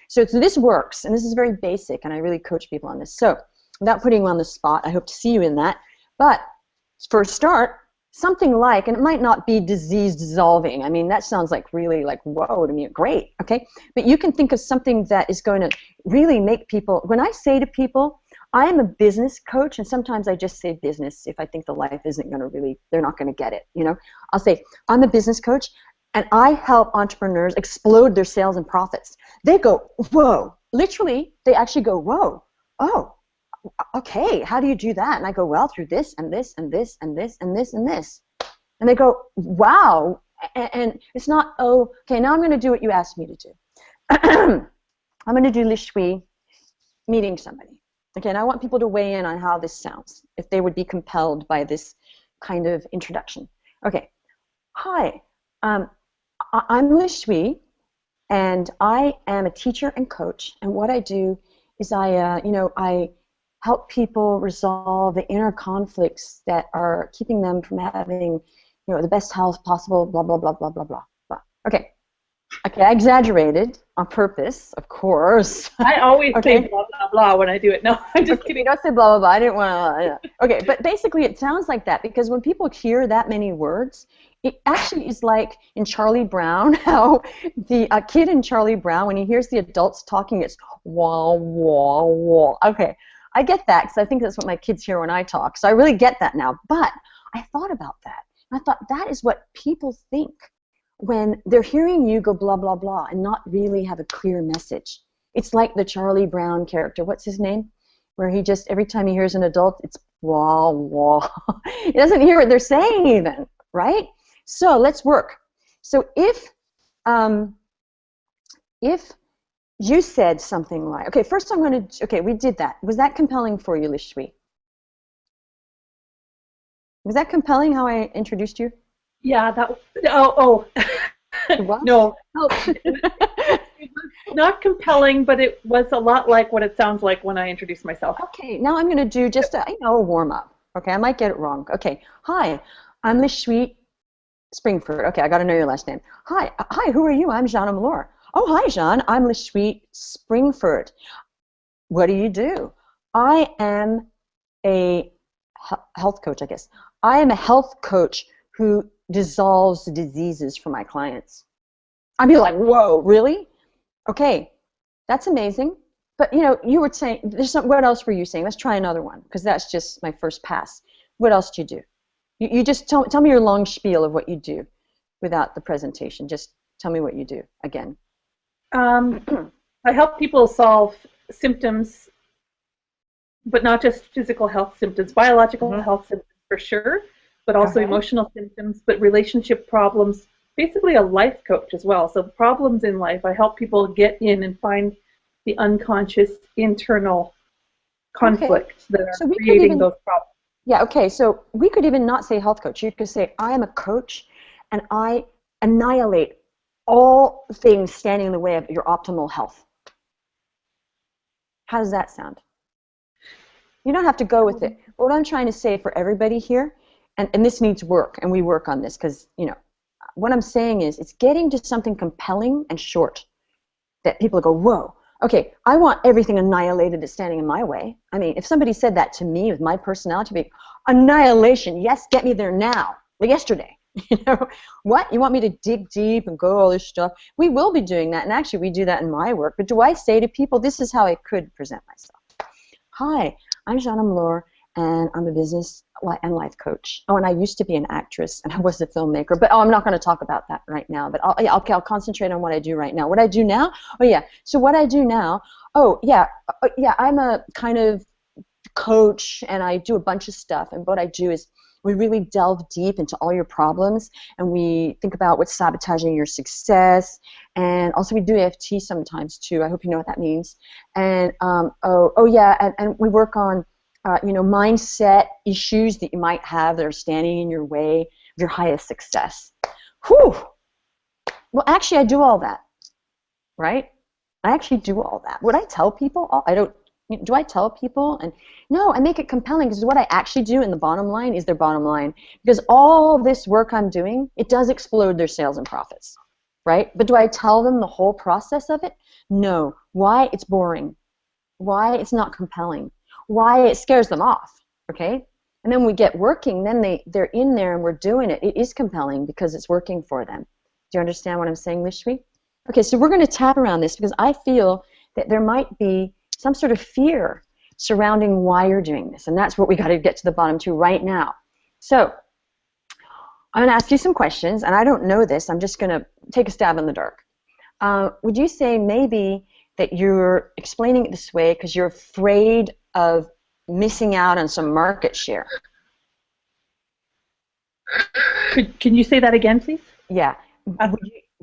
so this works, and this is very basic, and I really coach people on this. So without putting you on the spot, I hope to see you in that. But for a start, something like, and it might not be disease dissolving. I mean, that sounds like really like, whoa to me, great, okay? But you can think of something that is going to really make people, when I say to people, I am a business coach, and sometimes I just say business if I think the life isn't going to really, they're not going to get it, you know? I'll say, I'm a business coach, and I help entrepreneurs explode their sales and profits. They go, whoa. Literally, they actually go, whoa, oh, okay, how do you do that? And I go, well, through this and this and this and this and this and this. And they go, wow. And it's not, oh, okay, now I'm going to do what you asked me to do. I'm going to do Le Shui, meeting somebody. Okay, and I want people to weigh in on how this sounds, if they would be compelled by this kind of introduction. Okay, hi, I'm Le Shui, and I am a teacher and coach, and what I do is I help people resolve the inner conflicts that are keeping them from having, the best health possible, blah, blah, blah, blah, blah, blah, blah. Okay, I exaggerated on purpose, of course. I always say blah, blah, blah when I do it. No, I'm just kidding. Don't say blah, blah, blah. I didn't want to. Okay, but basically it sounds like that, because when people hear that many words, it actually is like in Charlie Brown, how the kid in Charlie Brown, when he hears the adults talking, it's wah, wah, wah. Okay, I get that, because I think that's what my kids hear when I talk, so I really get that now. But I thought about that, and I thought that is what people think when they're hearing you go blah, blah, blah, and not really have a clear message. It's like the Charlie Brown character, what's his name? Where he just, every time he hears an adult, it's wah, wah. He doesn't hear what they're saying even, right? So let's work. So if you said something like, okay, first I'm going to, okay, we did that. Was that compelling for you, Le Shui? Was that compelling how I introduced you? Yeah, that, What? No. It was not compelling, but it was a lot like what it sounds like when I introduce myself. Okay, now I'm going to do just a warm-up. Okay, I might get it wrong. Okay, hi, I'm Le Shui Springford. Okay, I got to know your last name. Hi, who are you? I'm Jeanne Omlor. Oh, hi, Jeanne. I'm Le Shui Springford. What do you do? I am a health coach, I guess. I am a health coach who dissolves diseases for my clients. I'd be like, whoa, really? Okay, that's amazing. But you were saying, what else were you saying? Let's try another one, because that's just my first pass. What else do you do? You just tell me your long spiel of what you do without the presentation. Just tell me what you do again. I help people solve symptoms, but not just physical health symptoms, biological health symptoms for sure, but also emotional symptoms, but relationship problems, basically a life coach as well. So problems in life, I help people get in and find the unconscious internal conflicts that are creating those problems. Yeah, okay, so we could even not say health coach. You could say, I am a coach, and I annihilate all things standing in the way of your optimal health. How does that sound? You don't have to go with it. But what I'm trying to say for everybody here, and this needs work, and we work on this, because, what I'm saying is it's getting to something compelling and short that people go, whoa, okay, I want everything annihilated that's standing in my way. I mean, if somebody said that to me with my personality, it'd be annihilation, yes, get me there now, like yesterday. You know, what? You want me to dig deep and go all this stuff? We will be doing that, and actually we do that in my work. But do I say to people, this is how I could present myself. Hi, I'm Jeanne Omlor, and I'm a business and life coach. Oh, and I used to be an actress, and I was a filmmaker. But I'm not going to talk about that right now. But I'll concentrate on what I do right now. What I do now? Oh yeah. So what I do now? Oh yeah. I'm a kind of coach, and I do a bunch of stuff. And what I do is we really delve deep into all your problems, and we think about what's sabotaging your success. And also we do EFT sometimes too. I hope you know what that means. And and we work on mindset issues that you might have that are standing in your way of your highest success. Whew. Well, actually, I do all that, right? I actually do all that. Would I tell people? Do I tell people? And no, I make it compelling, because what I actually do in the bottom line is their bottom line. Because all this work I'm doing, it does explode their sales and profits, right? But do I tell them the whole process of it? No. Why? It's boring. Why? It's not compelling. Why? It scares them off, okay? And then we get working, then they're in there and we're doing it. It is compelling because it's working for them. Do you understand what I'm saying, Lishwi? Okay, so we're going to tap around this, because I feel that there might be some sort of fear surrounding why you're doing this, and that's what we got to get to the bottom to right now. So I'm going to ask you some questions, and I don't know this. I'm just going to take a stab in the dark. Would you say maybe that you're explaining it this way because you're afraid of missing out on some market share? Can you say that again, please? Yeah.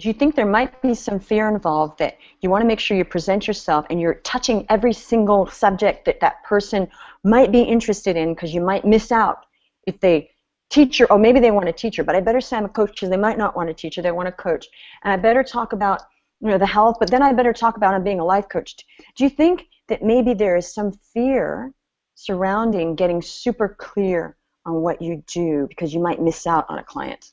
Do you think there might be some fear involved, that you want to make sure you present yourself and you're touching every single subject that that person might be interested in, because you might miss out if they teacher, or maybe they want a teacher, but I better say I'm a coach because they might not want a teacher, they want a coach. And I better talk about the health, but then I better talk about I'm being a life coach. Do you think that maybe there is some fear surrounding getting super clear on what you do, because you might miss out on a client?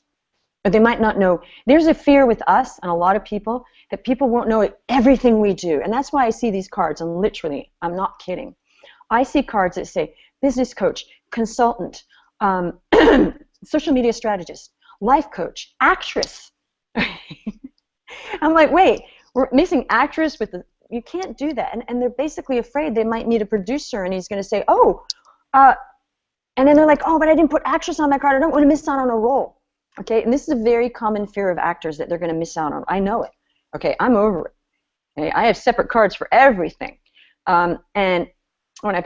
But they might not know. There's a fear with us and a lot of people that people won't know everything we do. And that's why I see these cards, and literally, I'm not kidding. I see cards that say business coach, consultant, social media strategist, life coach, actress. I'm like, wait, we're missing actress with the, you can't do that. And they're basically afraid they might meet a producer and he's going to say, and then they're like, oh, but I didn't put actress on my card. I don't want to miss out on a role. Okay, and this is a very common fear of actors, that they're going to miss out on. I know it. Okay, I'm over it. Okay, I have separate cards for everything. And when I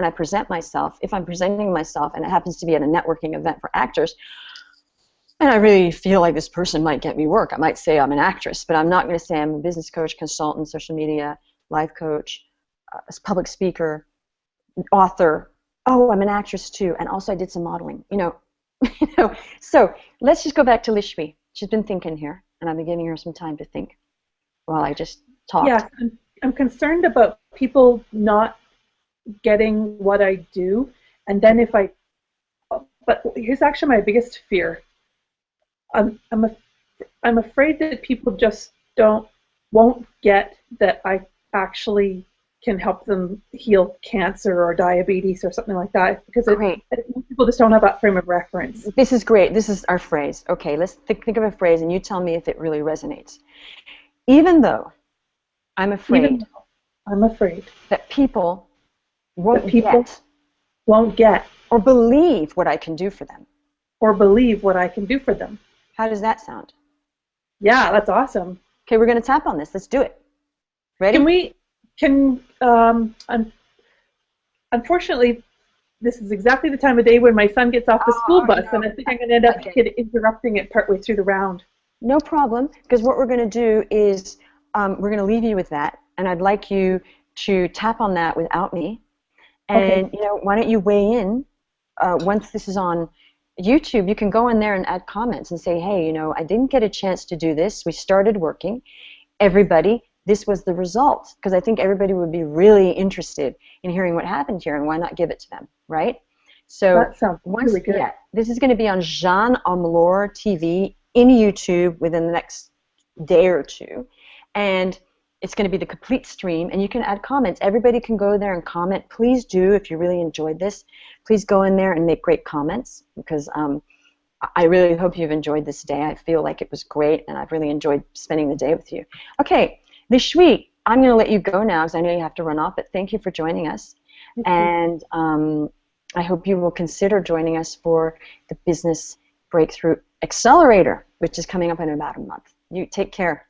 present myself, if I'm presenting myself and it happens to be at a networking event for actors, and I really feel like this person might get me work, I might say I'm an actress, but I'm not going to say I'm a business coach, consultant, social media, life coach, public speaker, author. Oh, I'm an actress too, and also I did some modeling. So let's just go back to Lishwi. She's been thinking here, and I've been giving her some time to think while I just talked. Yeah, I'm concerned about people not getting what I do, and then but here's actually my biggest fear. I'm afraid that people just won't get that I actually can help them heal cancer or diabetes or something like that, because people just don't have that frame of reference. This is great. This is our phrase. Okay, let's think of a phrase, and you tell me if it really resonates. Even though I'm afraid that people won't get or believe what I can do for them. How does that sound? Yeah, that's awesome. Okay, we're going to tap on this. Let's do it. Ready? Unfortunately, this is exactly the time of day when my son gets off the school bus, and I think I'm going to end up interrupting it partway through the round. No problem, because what we're going to do is we're going to leave you with that, and I'd like you to tap on that without me. And why don't you weigh in once this is on YouTube? You can go in there and add comments and say, hey, I didn't get a chance to do this. We started working. Everybody, this was the result, because I think everybody would be really interested in hearing what happened here, and why not give it to them, right? So that sounds really good. Yeah, this is going to be on Jeanne Omlor TV in YouTube within the next day or two, and it's going to be the complete stream, and you can add comments. Everybody can go there and comment. Please do, if you really enjoyed this, please go in there and make great comments, because I really hope you've enjoyed this day. I feel like it was great, and I've really enjoyed spending the day with you. Okay, Lishwi, I'm going to let you go now because I know you have to run off, but thank you for joining us. And I hope you will consider joining us for the Business Breakthrough Accelerator, which is coming up in about a month. You take care.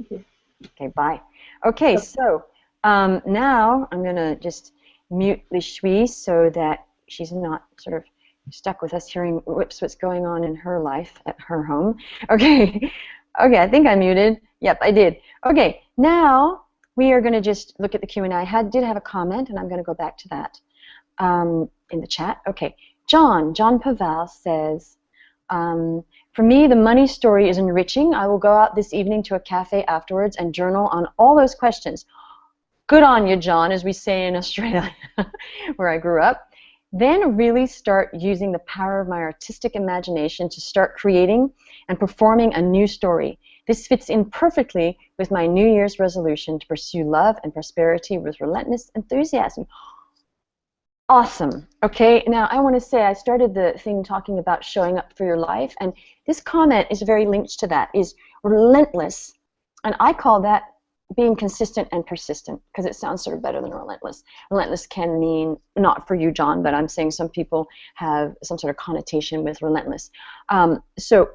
Okay, bye. Okay, so now I'm going to just mute Lishwi so that she's not sort of stuck with us hearing what's going on in her life at her home. Okay, I think I muted. Yep, I did. Okay, now we are going to just look at the Q&A. I did have a comment, and I'm going to go back to that in the chat. Okay, John Paval says, for me, the money story is enriching. I will go out this evening to a cafe afterwards and journal on all those questions. Good on you, John, as we say in Australia, where I grew up. Then really start using the power of my artistic imagination to start creating and performing a new story. This fits in perfectly with my New Year's resolution to pursue love and prosperity with relentless enthusiasm. Awesome. Okay, now I want to say I started the thing talking about showing up for your life, and this comment is very linked to that, is relentless, and I call that being consistent and persistent, because it sounds sort of better than relentless. Relentless can mean, not for you, John, but I'm saying some people have some sort of connotation with relentless. So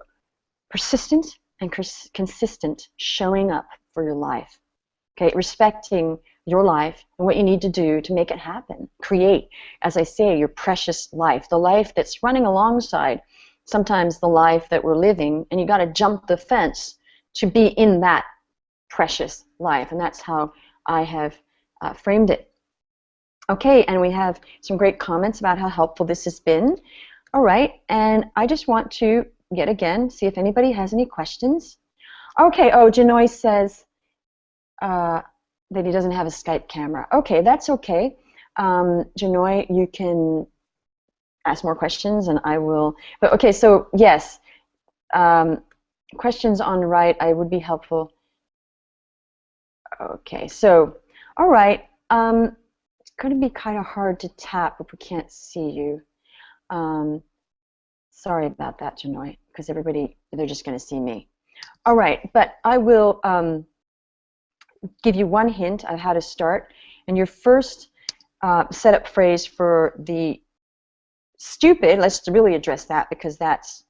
persistent and consistent showing up for your life, okay, respecting your life and what you need to do to make it happen. Create, as I say, your precious life, the life that's running alongside sometimes the life that we're living, and you got to jump the fence to be in that precious life, and that's how I have framed it. Okay, and we have some great comments about how helpful this has been. All right, and I just want to yet again see if anybody has any questions. Okay, oh, Janoy says that he doesn't have a Skype camera. Okay, that's okay. Janoy, you can ask more questions and I will, but okay, so yes, questions on the right, I would be helpful. Okay, so, all right, it's going to be kind of hard to tap if we can't see you. Sorry about that, Janoy, because everybody, they're just going to see me. All right, but I will give you one hint of how to start. And your first setup phrase for the stupid, let's really address that because that's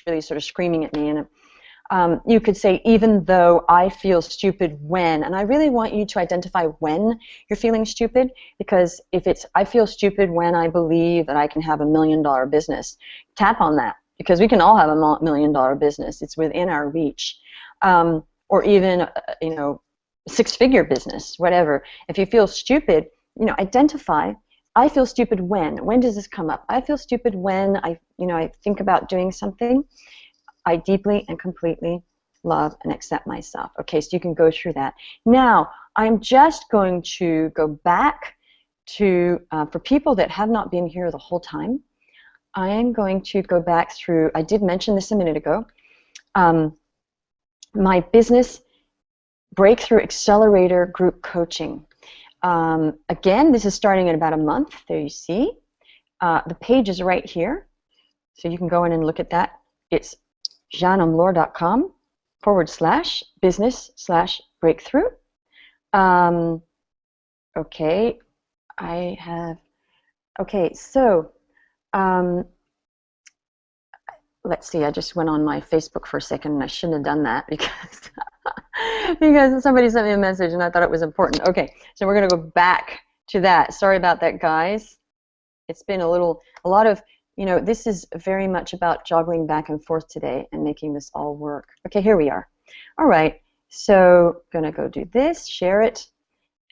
really sort of screaming at me. And you could say, even though I feel stupid when, and I really want you to identify when you're feeling stupid, because if it's, I feel stupid when I believe that I can have $1 million business, tap on that, because we can all have a $1 million business. It's within our reach. Or even, you know, six-figure business, whatever. If you feel stupid, you know, identify, I feel stupid when. When does this come up? I feel stupid when I think about doing something. I deeply and completely love and accept myself. Okay, so you can go through that. Now, I'm just going to go back to, for people that have not been here the whole time, I am going to go back through, I did mention this a minute ago, my Business Breakthrough Accelerator group coaching. Again, this is starting in about a month. There you see. The page is right here, so you can go in and look at that. It's JeanneOmlor.com/business/breakthrough. Okay, I have, okay, so let's see, I just went on my Facebook for a second and I shouldn't have done that because because somebody sent me a message and I thought it was important. Okay, so we're going to go back to that. Sorry about that, guys. It's been a lot of, you know, this is very much about juggling back and forth today and making this all work. Okay, here we are. All right, so going to go do this, share it,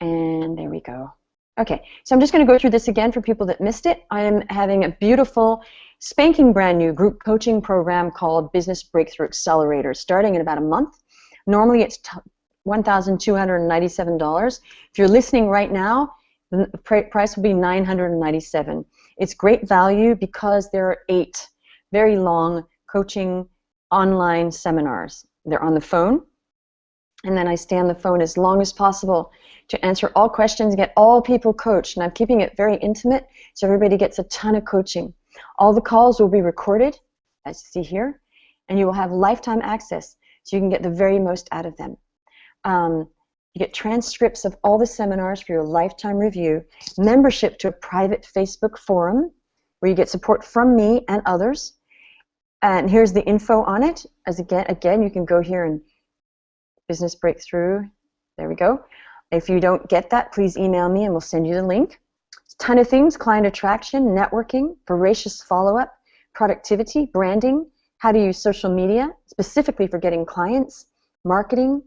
and there we go. Okay, so I'm just going to go through this again for people that missed it. I am having a beautiful, spanking brand new group coaching program called Business Breakthrough Accelerator, starting in about a month. Normally it's $1,297. If you're listening right now, the price will be $997. It's great value because there are 8 very long coaching online seminars. They're on the phone, and then I stay on the phone as long as possible to answer all questions, get all people coached, and I'm keeping it very intimate so everybody gets a ton of coaching. All the calls will be recorded, as you see here, and you will have lifetime access, so you can get the very most out of them. You get transcripts of all the seminars for your lifetime review, membership to a private Facebook forum where you get support from me and others. And here's the info on it. As again, you can go here and Business Breakthrough. There we go. If you don't get that, please email me and we'll send you the link. A ton of things: client attraction, networking, voracious follow-up, productivity, branding, how to use social media, specifically for getting clients, marketing,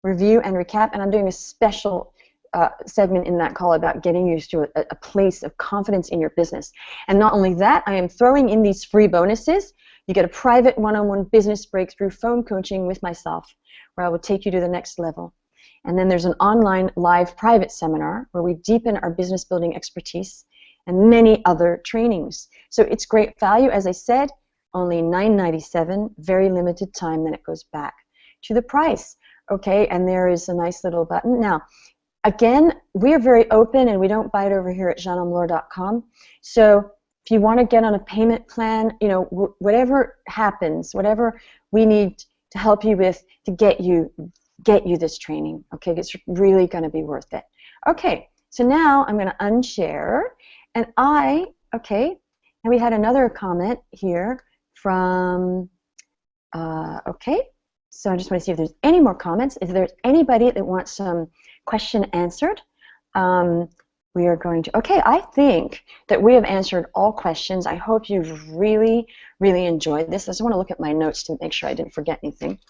review and recap, and I'm doing a special segment in that call about getting you to a place of confidence in your business. And not only that, I am throwing in these free bonuses. You get a private one-on-one business breakthrough phone coaching with myself, where I will take you to the next level. And then there's an online live private seminar where we deepen our business building expertise, and many other trainings. So it's great value. As I said, only $9.97, very limited time, then it goes back to the price. Okay, and there is a nice little button. Now, again, we are very open and we don't bite over here at JeanneOmlor.com. So if you want to get on a payment plan, you know, whatever happens, whatever we need to help you with to get you this training, okay, it's really going to be worth it. Okay, so now I'm going to unshare, and and we had another comment here from, okay. So I just want to see if there's any more comments. If there's anybody that wants some question answered, we are going to, okay, I think that we have answered all questions. I hope you've really, really enjoyed this. I just want to look at my notes to make sure I didn't forget anything.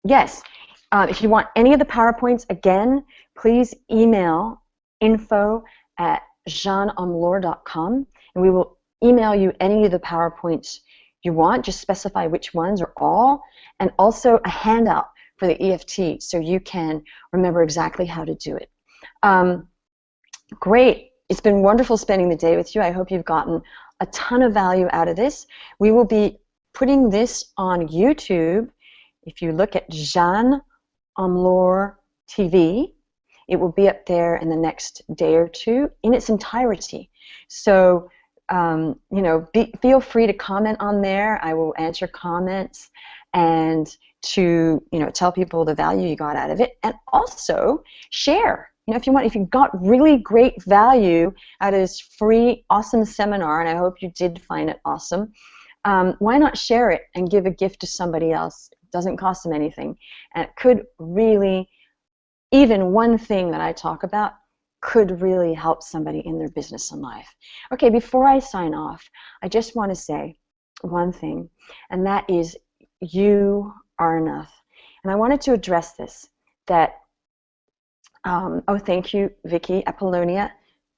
Yes, if you want any of the PowerPoints, again, please email info@JeanneOmlor.com, and we will email you any of the PowerPoints you want. Just specify which ones or all, and also a handout for the EFT so you can remember exactly how to do it. Great. It's been wonderful spending the day with you. I hope you've gotten a ton of value out of this. We will be putting this on YouTube. If you look at Jeanne Omlor TV, it will be up there in the next day or two in its entirety. So you know, feel free to comment on there. I will answer comments and to, you know, tell people the value you got out of it, and also share. You know, if you got really great value out of this free, awesome seminar, and I hope you did find it awesome, why not share it and give a gift to somebody else? It doesn't cost them anything, and it could really, even one thing that I talk about could really help somebody in their business and life. Okay, before I sign off, I just want to say one thing, and that is you are enough. And I wanted to address this, that, oh, thank you, Vicky, Apollonia.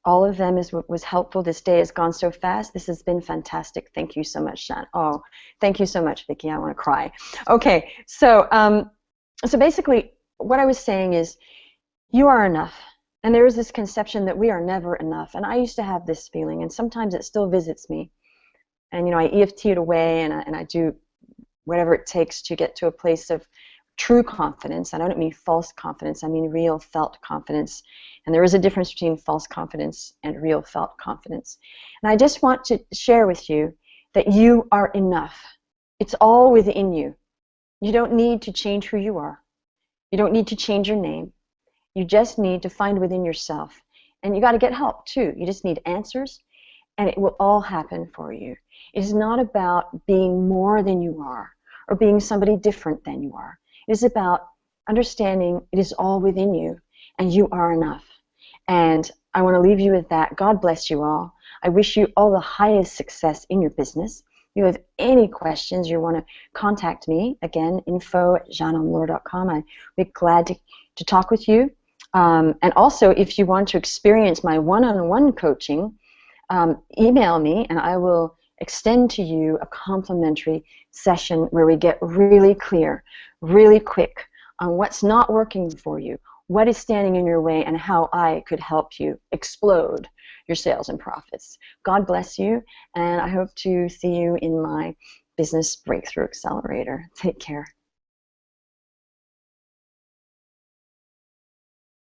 All of them was helpful. This day has gone so fast. This has been fantastic. Thank you so much, Jeanne. Oh, thank you so much, Vicky. I want to cry. Okay, so, so basically what I was saying is you are enough. And there is this conception that we are never enough. And I used to have this feeling, and sometimes it still visits me. And, you know, I EFT it away, and I do whatever it takes to get to a place of true confidence. And I don't mean false confidence. I mean real felt confidence. And there is a difference between false confidence and real felt confidence. And I just want to share with you that you are enough. It's all within you. You don't need to change who you are. You don't need to change your name. You just need to find within yourself. And you got to get help too. You just need answers, and it will all happen for you. It is not about being more than you are or being somebody different than you are. It is about understanding it is all within you, and you are enough. And I want to leave you with that. God bless you all. I wish you all the highest success in your business. If you have any questions, you want to contact me, again, info@JeanneOmlor.com. I'd be glad to talk with you. And also, if you want to experience my one-on-one coaching, email me and I will extend to you a complimentary session where we get really clear, really quick on what's not working for you, what is standing in your way, and how I could help you explode your sales and profits. God bless you, and I hope to see you in my Business Breakthrough Accelerator. Take care.